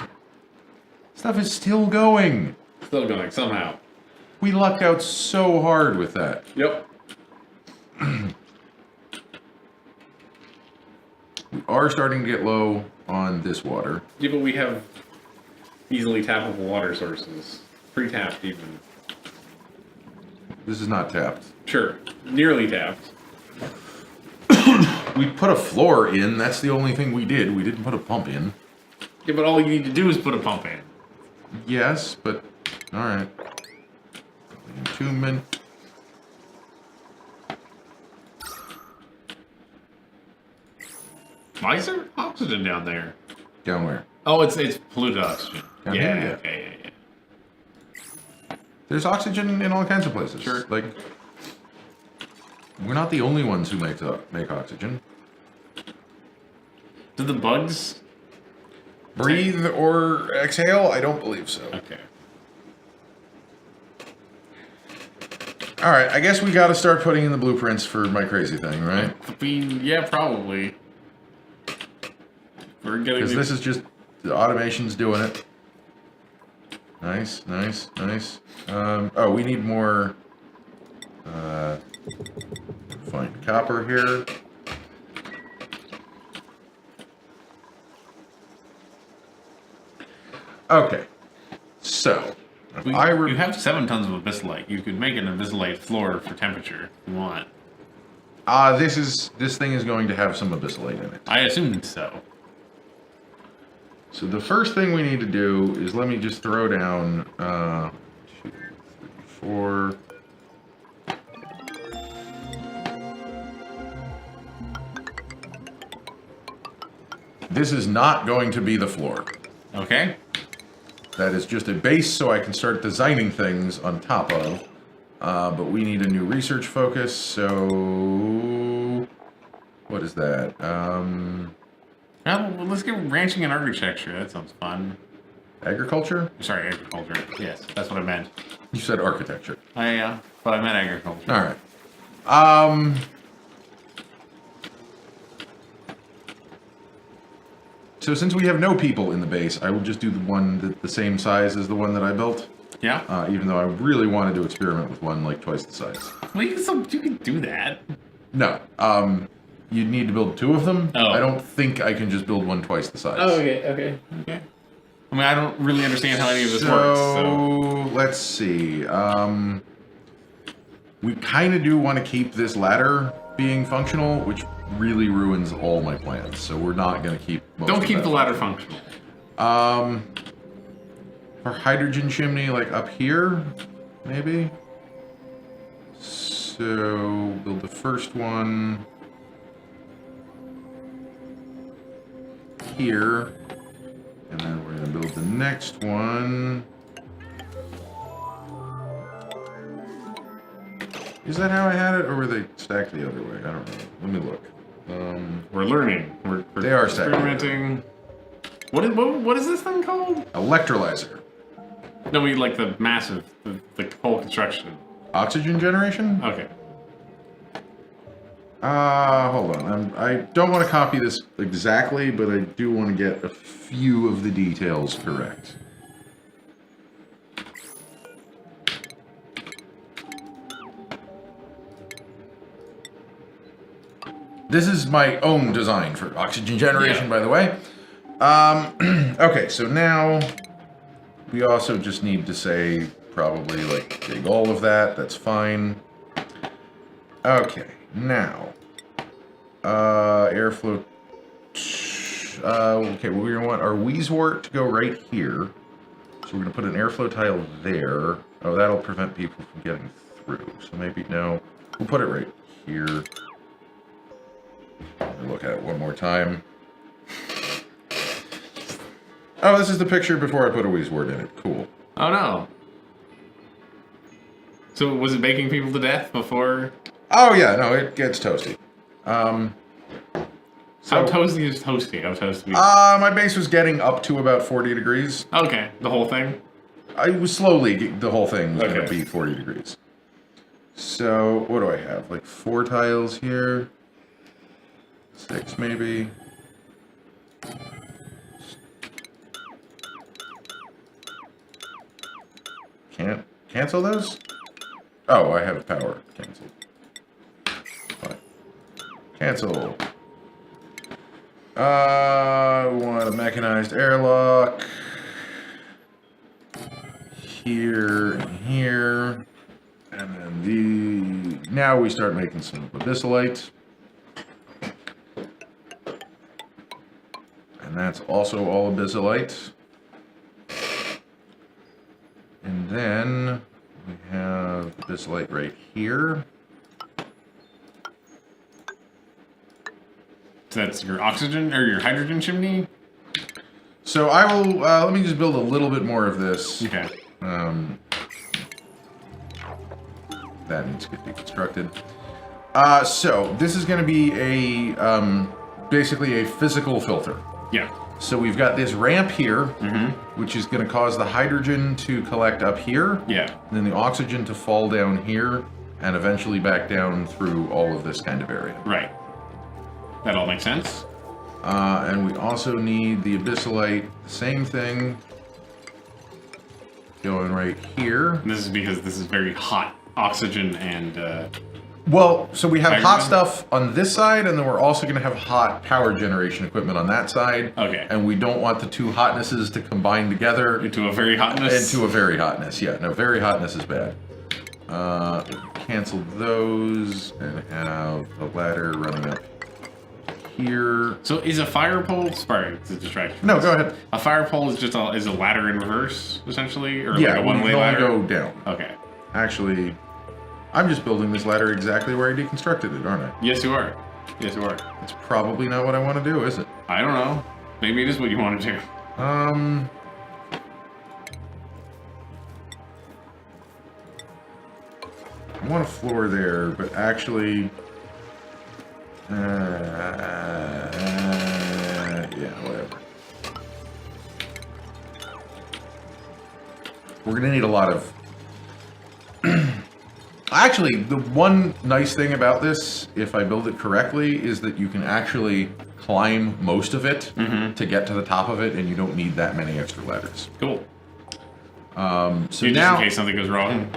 Stuff is still going. Still going, somehow. We lucked out so hard with that. Yep. We are starting to get low on this water. Yeah, but we have easily tappable water sources. Pre-tapped, even. This is not tapped. Sure. Nearly tapped. We put a floor in. That's the only thing we did. We didn't put a pump in. Yeah, but all you need to do is put a pump in. Yes, but... Alright. Entombment. Why is there oxygen down there? Down where? Oh, it's polluted oxygen. Down Yeah, here? okay, yeah. There's oxygen in all kinds of places. Sure. Like, we're not the only ones who make oxygen. Do the bugs Breathe or exhale? I don't believe so. Okay. Alright, I guess we gotta start putting in the blueprints for my crazy thing, right? I mean, yeah, probably. We're getting Because this is just, the automation's doing it. Nice, nice, nice. Oh, we need more, find copper here. Okay, so, if you I have 7 tons of abyssalite. You could make an abyssalite floor for temperature if you want. this thing is going to have some abyssalite in it. I assumed so. So the first thing we need to do is let me just throw down 2, 3, 4. This is not going to be the floor. Okay. That is just a base so I can start designing things on top of. But we need a new research focus, so... What is that? Well, let's get ranching and architecture. That sounds fun. Agriculture? Sorry, agriculture. Yes, that's what I meant. You said architecture. But I meant agriculture. Alright. So since we have no people in the base, I will just do the one the same size as the one that I built. Yeah? Even though I really wanted to experiment with one like twice the size. Well, you can do that. No. You'd need to build 2 of them. Oh. I don't think I can just build one twice the size. Oh, okay. I mean, I don't really understand how any of this works, so... let's see. We kind of do want to keep this ladder being functional, which really ruins all my plans. So we're not going to keep most Don't of keep that the ladder functional. Our hydrogen chimney, like up here, maybe? So build the first one here, and then we're going to build the next one. Is that how I had it, or were they stacked the other way? I don't know. Let me look. We're learning. We're they are stacked. Experimenting. What is this thing called? Electrolyzer. No, we like the massive, the whole construction. Oxygen generation? Okay. Hold on. I don't want to copy this exactly, but I do want to get a few of the details correct. This is my own design for oxygen generation, by the way. Okay, so now we also just need to say probably like dig all of that. That's fine. Okay, now airflow. Okay, well, we're gonna want our Weezewort to go right here. So we're gonna put an airflow tile there. Oh, that'll prevent people from getting through. So maybe no, we'll put it right here. Let me look at it one more time. Oh, this is the picture before I put a Weezewort in it. Cool. Oh no. So was it baking people to death before? Oh yeah, no, it gets toasty. How toasty is toasty? How toasty? My base was getting up to about 40 degrees. Okay, the whole thing? I was slowly, the whole thing was going to Okay. be 40 degrees. So, what do I have? Like 4 tiles here? 6 maybe? Can't cancel those? Oh, I have power. Cancel. Fine. Cancel. Want a mechanized airlock. Here and here. And then now we start making some abyssalite. And that's also all abyssalite. And then we have abyssalite right here. So that's your oxygen or your hydrogen chimney? So I will, let me just build a little bit more of this. Okay. That needs to get deconstructed. So this is going to be a, basically a physical filter. Yeah. So we've got this ramp here, which is going to cause the hydrogen to collect up here. Yeah. And then the oxygen to fall down here, and eventually back down through all of this kind of area. Right. That all makes sense. And we also need the abyssalite, same thing, going right here. And this is because this is very hot oxygen and Well, so we have hot hydrogen? stuff on this side, and then we're also going to have hot power generation equipment on that side. Okay. And we don't want the two hotnesses to combine together into a very hotness. into a very hotness. Yeah, no, very hotness is bad. Cancel those and have a ladder running up here. So is a fire pole? Sorry, it's a distraction. No, go ahead. A fire pole is just a ladder in reverse, essentially, or Yeah, like a we one-way can only ladder. go down. Okay. Actually, I'm just building this ladder exactly where I deconstructed it, aren't I? Yes, you are. Yes, you are. It's probably not what I want to do, is it? I don't know. Maybe it is what you want to do. I want a floor there, but actually, yeah, whatever. We're gonna need a lot of. Actually, the one nice thing about this, if I build it correctly, is that you can actually climb most of it to get to the top of it, and you don't need that many extra ladders. Cool. So Just now, in case something goes wrong,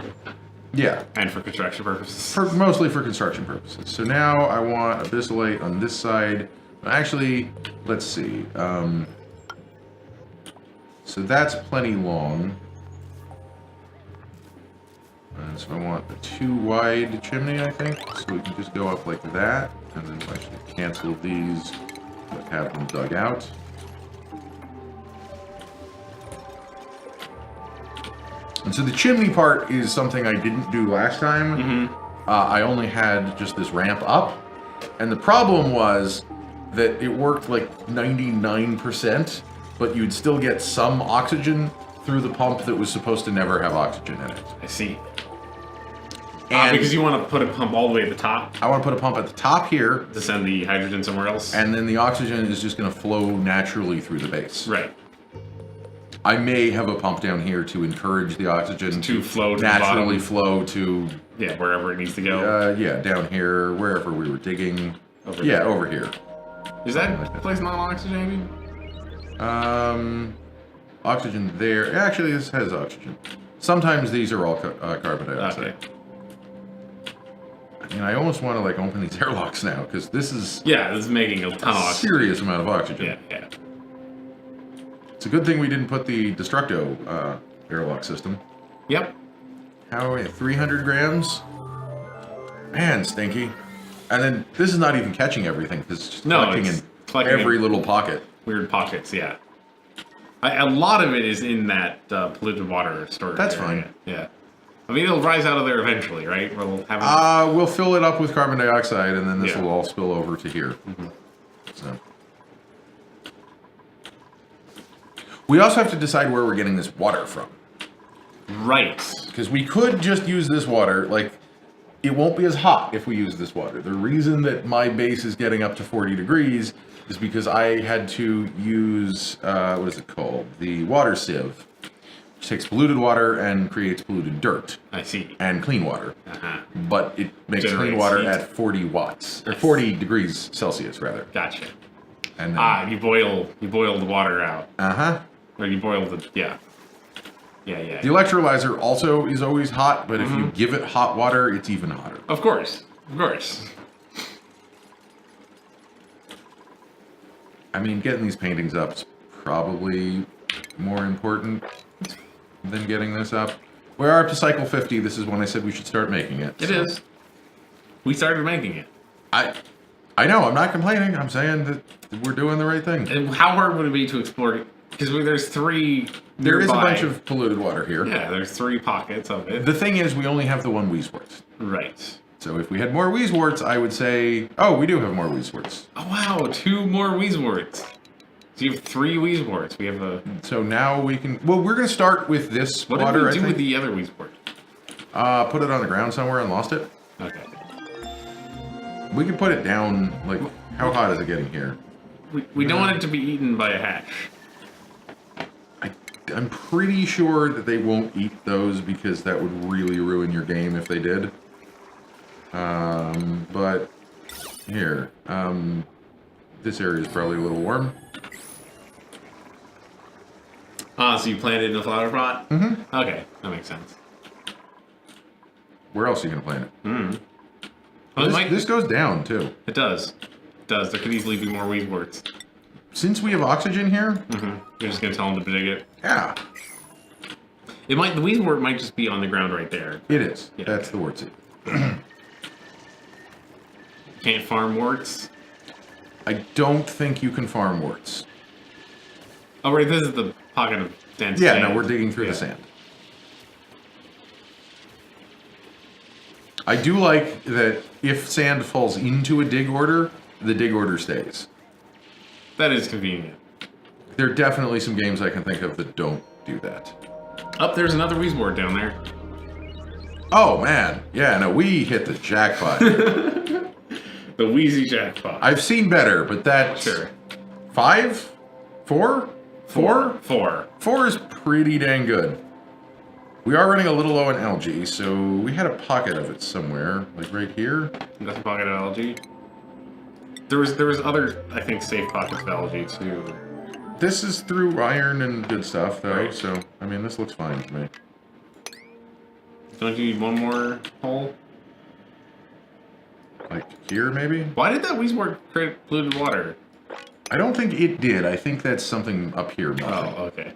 yeah, and for construction purposes. mostly for construction purposes. So now I want abyssalite on this side. Actually, let's see. So that's plenty long. And so I want a 2 wide chimney, I think. So we can just go up like that. And then actually cancel these, but have them dug out. And so the chimney part is something I didn't do last time. I only had just this ramp up. And the problem was that it worked like 99%, but you'd still get some oxygen through the pump that was supposed to never have oxygen in it. I see. And Because you want to put a pump all the way at the top I want to put a pump at the top here, to send the hydrogen somewhere else. and then the oxygen is just going to flow naturally through the base. Right. I may have a pump down here to encourage the oxygen To flow to the naturally bottom. flow to, Yeah, wherever it needs to go. yeah, down here, wherever we were digging. Over Yeah, there. over here. Is that place non-oxygenated? Oxygen there. Actually, this has oxygen. Sometimes these are all carbon dioxide. Okay. I mean, I almost want to like open these airlocks now because this is Yeah, this is making a ton of a oxygen. serious amount of oxygen. Yeah, yeah. It's a good thing we didn't put the Destructo airlock system. Yep. How are we? 300 grams? Man, stinky. And then this is not even catching everything because it's just No, collecting it's in collecting every in- little pocket. Weird pockets, yeah. A lot of it is in that polluted water storage. That's area. fine. Yeah. I mean, it'll rise out of there eventually, right? We'll have. We'll fill it up with carbon dioxide and then this Yeah. will all spill over to here. So. We also have to decide where we're getting this water from. Right. Because we could just use this water, like, it won't be as hot if we use this water. The reason that my base is getting up to 40 degrees is because I had to use, what is it called? The water sieve, which takes polluted water and creates polluted dirt I see. and clean water. Uh-huh. But it makes clean Generates water heat. at 40 watts, or 40 degrees Celsius, rather. Gotcha. And then, You boil the water out. uh-huh. Or you boil the, yeah. Yeah, yeah. The electrolyzer also is always hot, but if you give it hot water, it's even hotter. Of course. Of course. I mean, getting these paintings up is probably more important than getting this up. We are up to cycle 50. This is when I said we should start making it. It is. We started making it. I know. I'm not complaining. I'm saying that we're doing the right thing. And how hard would it be to explore it? Because there's three There is a nearby. bunch of polluted water here. Yeah, there's 3 pockets of it. The thing is, we only have the one Weezeworts. Right. So if we had more Weezeworts, I would say, oh, we do have more Weezeworts. Oh wow, 2 more Weezeworts. So you have 3 Weezeworts. We have a. So now we can. Well, we're going to start with this What water. did we I do think. with the other Weezewort? Put it on the ground somewhere and lost it. Okay. We can put it down. Like, how hot is it getting here? We don't want it to be eaten by a hatch. I'm pretty sure that they won't eat those because that would really ruin your game if they did. But here, this area is probably a little warm. So you planted in a flower pot? Mm-hmm. Okay, that makes sense. Where else are you gonna plant it? Well, This goes down too. It does. It does. There could easily be more Weezeworts. Since we have oxygen here, Mm-hmm. You're just gonna tell them to dig it. yeah, The Weezewort might just be on the ground right there. it is. Yeah. That's the word. Can't farm warts. I don't think you can farm warts. Oh right, this is the pocket of dense Yeah, sand. no, we're digging through Yeah. the sand. I do like that if sand falls into a dig order, the dig order stays. That is convenient. There are definitely some games I can think of that don't do that. Up there's another Weezewort down there. Oh man, yeah, no, we hit the jackpot. The Wheezy jackpot. I've seen better, but that's Sure. 5? 4? 4? 4. 4 is pretty dang good. We are running a little low on algae, so we had a pocket of it somewhere, like right here. That's a pocket of algae. There was other, I think, safe pockets of algae too. This is through iron and good stuff, though, Right. so, I mean, this looks fine to me. Don't you need one more hole? Like here, maybe? Why did that Weezewort create polluted water? I don't think it did. I think that's something up here melting. Oh, okay.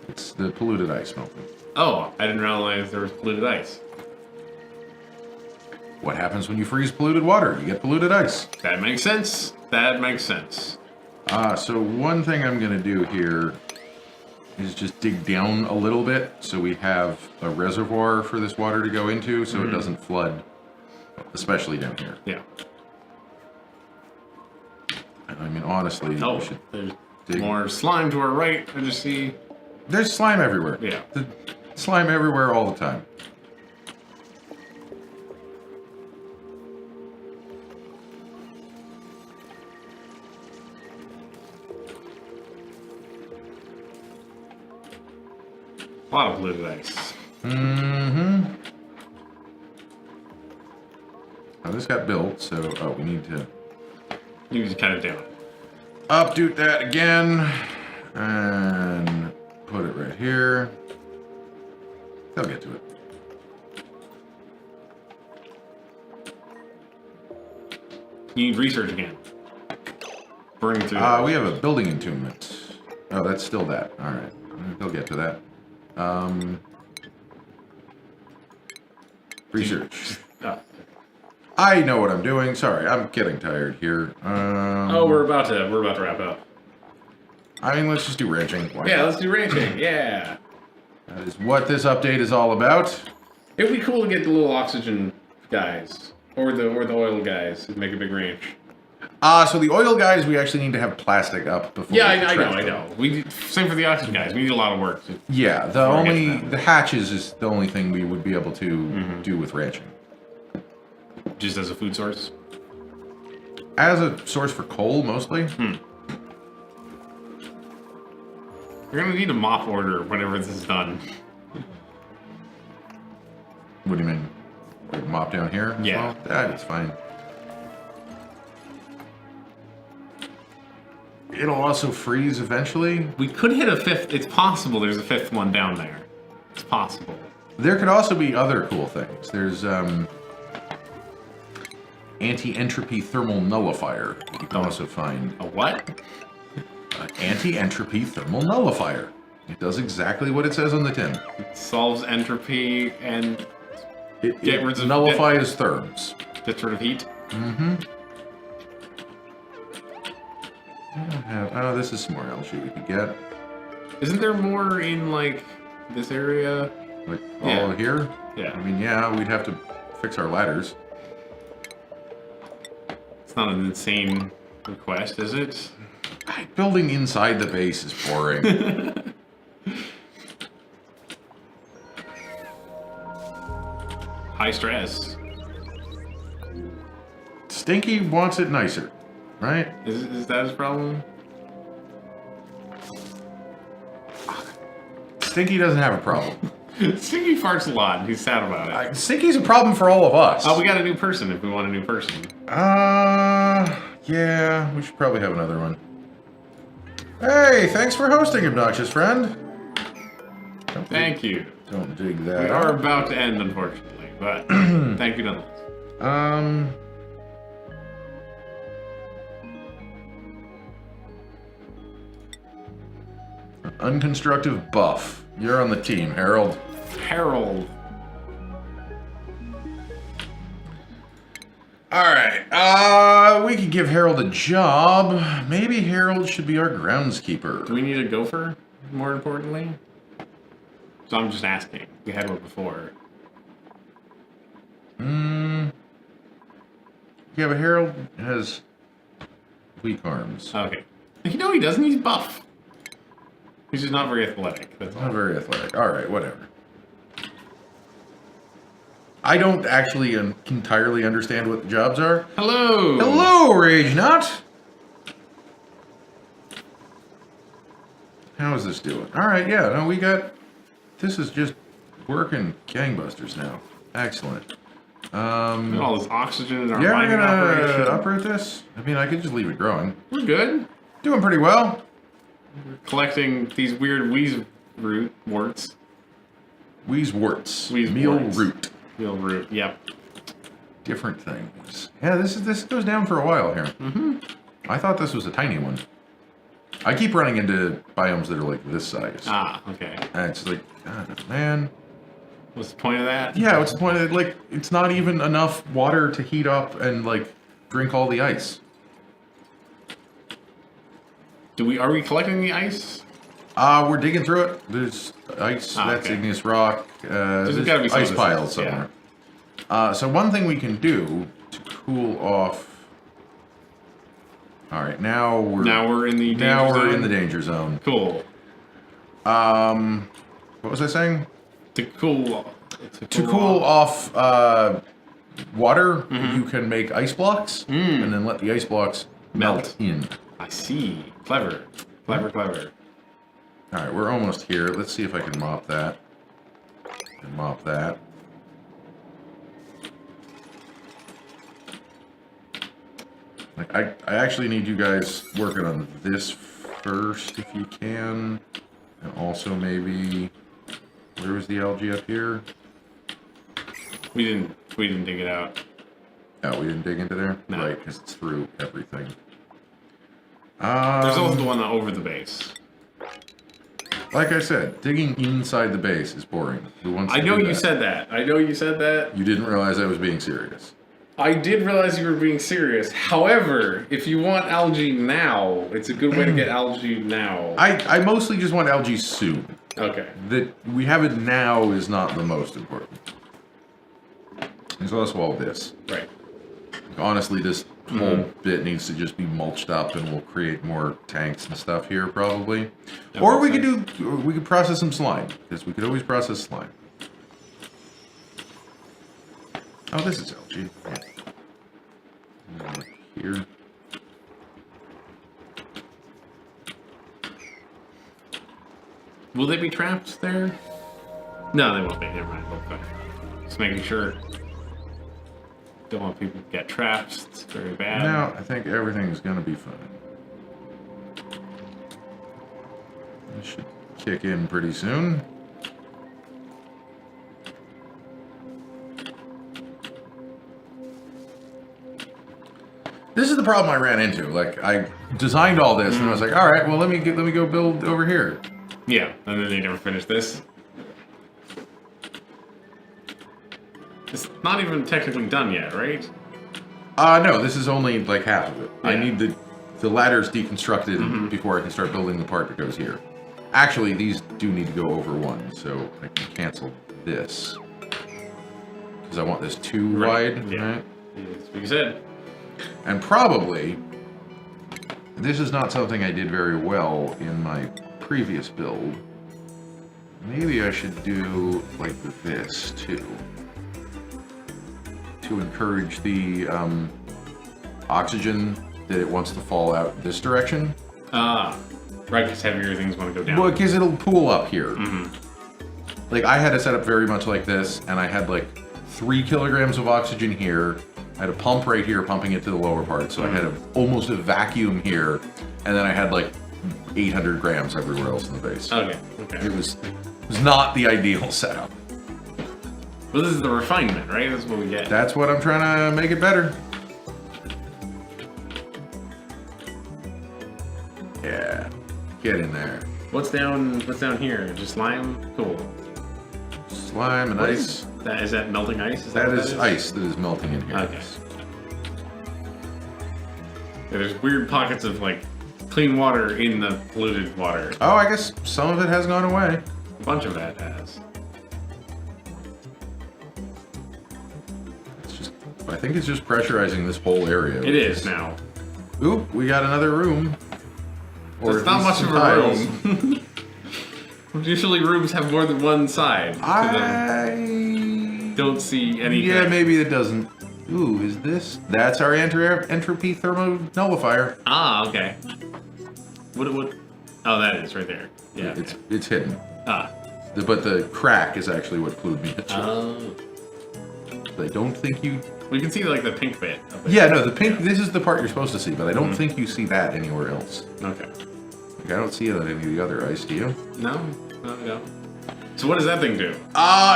It's the polluted ice melting. Oh, I didn't realize there was polluted ice. What happens when you freeze polluted water? You get polluted ice. That makes sense. That makes sense. So one thing I'm going to do here is just dig down a little bit so we have a reservoir for this water to go into so it doesn't flood, especially down here. Yeah. I mean, honestly, Oh, we should there's dig. more slime to our right. I just see. There's slime everywhere. Yeah. The slime everywhere all the time. A lot of polluted ice. Mm-hmm. Now this got built, so we need to You just cut it down. updo that again and put it right here. They'll get to it. You need research again. Burning through. We have a building entombment. Oh, that's still that. All right, they'll get to that. Research. I know what I'm doing. Sorry, I'm getting tired here. Oh, we're about to wrap up. I mean, let's just do ranching. Why Yeah, not? let's do ranching. Yeah. That is what this update is all about. It'd be cool to get the little oxygen guys or the oil guys to make a big ranch. So the oil guys, we actually need to have plastic up before. Yeah, we I track them. know. Same for the oxygen guys. We need a lot of work. Yeah, Before we get to them. the hatches is the only thing we would be able to do with ranching. Just as a food source. As a source for coal, mostly. You're gonna need a mop order whenever this is done. What do you mean? Like mop down here? Yeah. Well, that is fine. It'll also freeze eventually. We could hit a fifth. It's possible there's a fifth one down there. It's possible. There could also be other cool things. There's anti-entropy thermal nullifier. You can also find A what? anti-entropy thermal nullifier. It does exactly what it says on the tin. It solves entropy and It Get rid of- nullifies therms. gets rid of heat. I don't have. Oh, this is some more algae we could get. Isn't there more in like this area? Like Yeah. all here. Yeah. I mean, yeah, we'd have to fix our ladders. It's not an insane request, is it? Building inside the base is boring. High stress. Stinky wants it nicer, right? Is that his problem? Stinky doesn't have a problem. Stinky farts a lot. And he's sad about it. Stinky's a problem for all of us. Oh, we got a new person if we want a new person. Yeah, we should probably have another one. Hey, thanks for hosting, obnoxious friend. Thank you. Don't dig that. We are about to end, unfortunately, but thank you nonetheless. Unconstructive buff. You're on the team, Harold. Harold. Alright, we could give Harold a job. Maybe Harold should be our groundskeeper. Do we need a gopher, more importantly? So I'm just asking. We had one before. Yeah, but Harold has weak arms. Okay. No, he doesn't. He's buff. He's just not very athletic. That's all. Not very athletic. Alright, whatever. I don't actually entirely understand what the jobs are. Hello! Hello, Rage Nut! How is this doing? Alright, yeah, no, we got... This is just working gangbusters now. Excellent. All this oxygen in our Yeah, we're mining gonna operation. uproot this? I mean, I could just leave it growing. We're good. Doing pretty well. Collecting these weird wheeze warts. Wheezeworts. Wheeze Meal worts. root. Meal root. Yep. Different things. Yeah, this goes down for a while here. I thought this was a tiny one. I keep running into biomes that are like this size. Ah, okay. And it's like, God, man. What's the point of that? Yeah, what's the point of it? Like, it's not even enough water to heat up and, like, drink all the ice. Are we collecting the ice? We're digging through it. There's ice. That's okay. igneous rock. There's gotta be some ice of this piles stuff, somewhere. yeah. So one thing we can do to cool off. All right, now we're in the danger zone? in the danger zone. Cool. What was I saying? To cool off water, you can make ice blocks and then let the ice blocks melt in. I see. Clever. Clever. All right, we're almost here. Let's see if I can mop that. And mop that. Like I actually need you guys working on this first if you can. And also maybe where was the algae up here? We didn't dig it out. Oh, we didn't dig into there? No. Right, because it's through everything. There's also the one over the base. Like I said, digging inside the base is boring. Who wants to I know do you that? said that. I know you said that. You didn't realize I was being serious. I did realize you were being serious. However, if you want algae now, it's a good way to get algae now. I mostly just want algae soon. Okay. That we have it now is not the most important. There's also all this. Right. Honestly, this whole bit needs to just be mulched up, and we'll create more tanks and stuff here probably. That Or makes we could process some slime, because we could always process slime. Oh, this is algae. Yeah. Here. Will they be trapped there? No, they won't be. Never mind. Okay. Just making sure. Don't want people to get trapped. It's very bad. Now, I think everything's going to be fine. This should kick in pretty soon. This is the problem I ran into. Like, I designed all this, and I was like, all right, well, let me go build over here. Yeah, and then they never finished this. It's not even technically done yet, right? No, this is only like half of it. Yeah. I need the ladders deconstructed before I can start building the part that goes here. Actually, these do need to go over one, so I can cancel this. Because I want this too wide, Yeah. right? That's what you said. And probably, this is not something I did very well in my previous build. Maybe I should do like this too. To encourage the oxygen that it wants to fall out this direction. Ah, right, because heavier things want to go down. Well, because it'll pool up here. Like, I had it set up very much like this, and I had like 3 kilograms of oxygen here. I had a pump right here pumping it to the lower part, so I had almost a vacuum here, and then I had like 800 grams everywhere else in the base. Okay. It was not the ideal setup. Well, this is the refinement, right? That's what we get. That's what I'm trying to make it better. Yeah, get in there. What's down here? Just slime? Cool. Slime and What ice. Is that melting ice? That is ice that is melting in here. Okay. Yeah, there's weird pockets of like clean water in the polluted water. Oh, I guess some of it has gone away. A bunch of that has. I think it's just pressurizing this whole area. It is now. Oop, we got another room. So it's not much of a room. Usually rooms have more than one side. I don't see anything. Yeah, maybe it doesn't. Ooh, is this? That's our entropy thermo nullifier. Ah, okay. What? Oh, that is right there. Yeah. It's hidden. Ah. But the crack is actually what clued me. Oh. I don't think you. We can see like the pink bit. Of it. Yeah, no, the pink. This is the part you're supposed to see, but I don't think you see that anywhere else. Okay. Like, I don't see it on any of the other ice. Do you? No. So what does that thing do?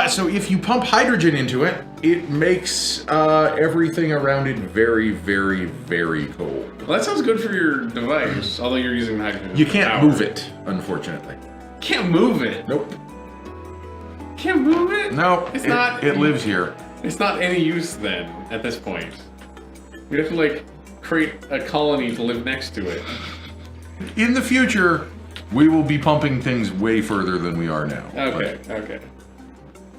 So if you pump hydrogen into it, it makes everything around it very, very, very cold. Well, that sounds good for your device, although you're using hydrogen. You can't power. move it, unfortunately. Can't move it. Nope. Can't move it. No, it's not. It lives here. It's not any use then. At this point, we'd have to like create a colony to live next to it. In the future, We will be pumping things way further than we are now. Okay, okay.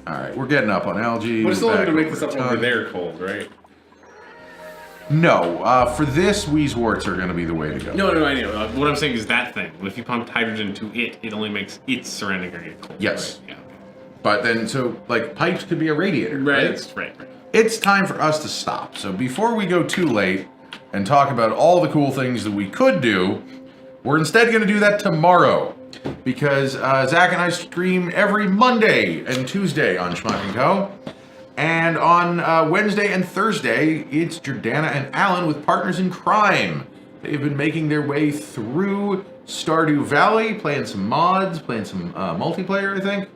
All right, we're getting up on algae. But it's still back going to make over this up ton. over there cold, right? No, for this, Weezeworts are going to be the way to go. No, I know. What I'm saying is that thing. If you pumped hydrogen to it, it only makes its surrounding area cold. Yes. Right? Yeah. But then, so, like, pipes could be a radiator, Right. Right. It's time for us to stop. So before we go too late and talk about all the cool things that we could do, we're instead going to do that tomorrow. Because Zach and I stream every Monday and Tuesday on Schmuckco. And on Wednesday and Thursday, it's Jordana and Alan with Partners in Crime. They've been making their way through Stardew Valley, playing some mods, playing some multiplayer, I think.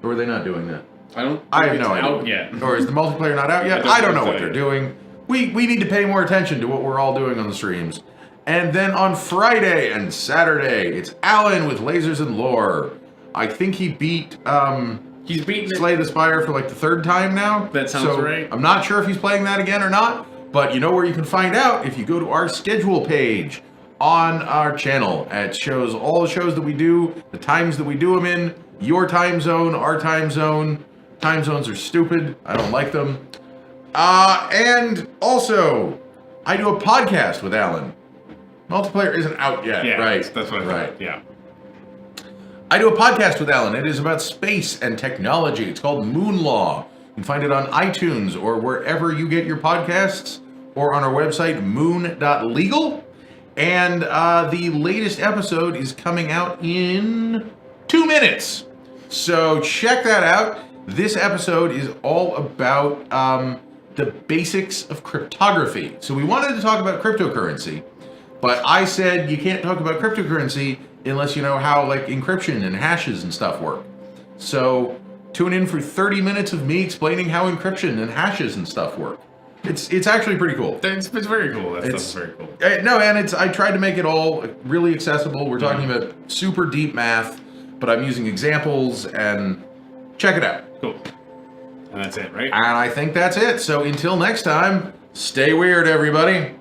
Or are they not doing that? I have no idea. Out yet. Or is the multiplayer not out yet? I don't know what they're doing. We need to pay more attention to what we're all doing on the streams. And then on Friday and Saturday, it's Alan with Lasers and Lore. I think he beat He's beaten Slay the Spire for like the third time now. That sounds right. I'm not sure if he's playing that again or not, but you know where you can find out if you go to our schedule page on our channel. It shows all the shows that we do, the times that we do them in, your time zone, our time zone. Time zones are stupid. I don't like them. And also, I do a podcast with Alan. Multiplayer isn't out yet, Yeah, right? That's what I thought. Yeah. I do a podcast with Alan. It is about space and technology. It's called Moon Law. You can find it on iTunes or wherever you get your podcasts, or on our website, moon.legal. And the latest episode is coming out in 2 minutes. So check that out. This episode is all about the basics of cryptography. So we wanted to talk about cryptocurrency, but I said you can't talk about cryptocurrency unless you know how like encryption and hashes and stuff work. So tune in for 30 minutes of me explaining how encryption and hashes and stuff work. It's actually pretty cool. It's very cool. That's very cool. No, and I tried to make it all really accessible. We're talking about super deep math, but I'm using examples, and check it out. Cool. And that's it, right? And I think that's it. So until next time, stay weird, everybody.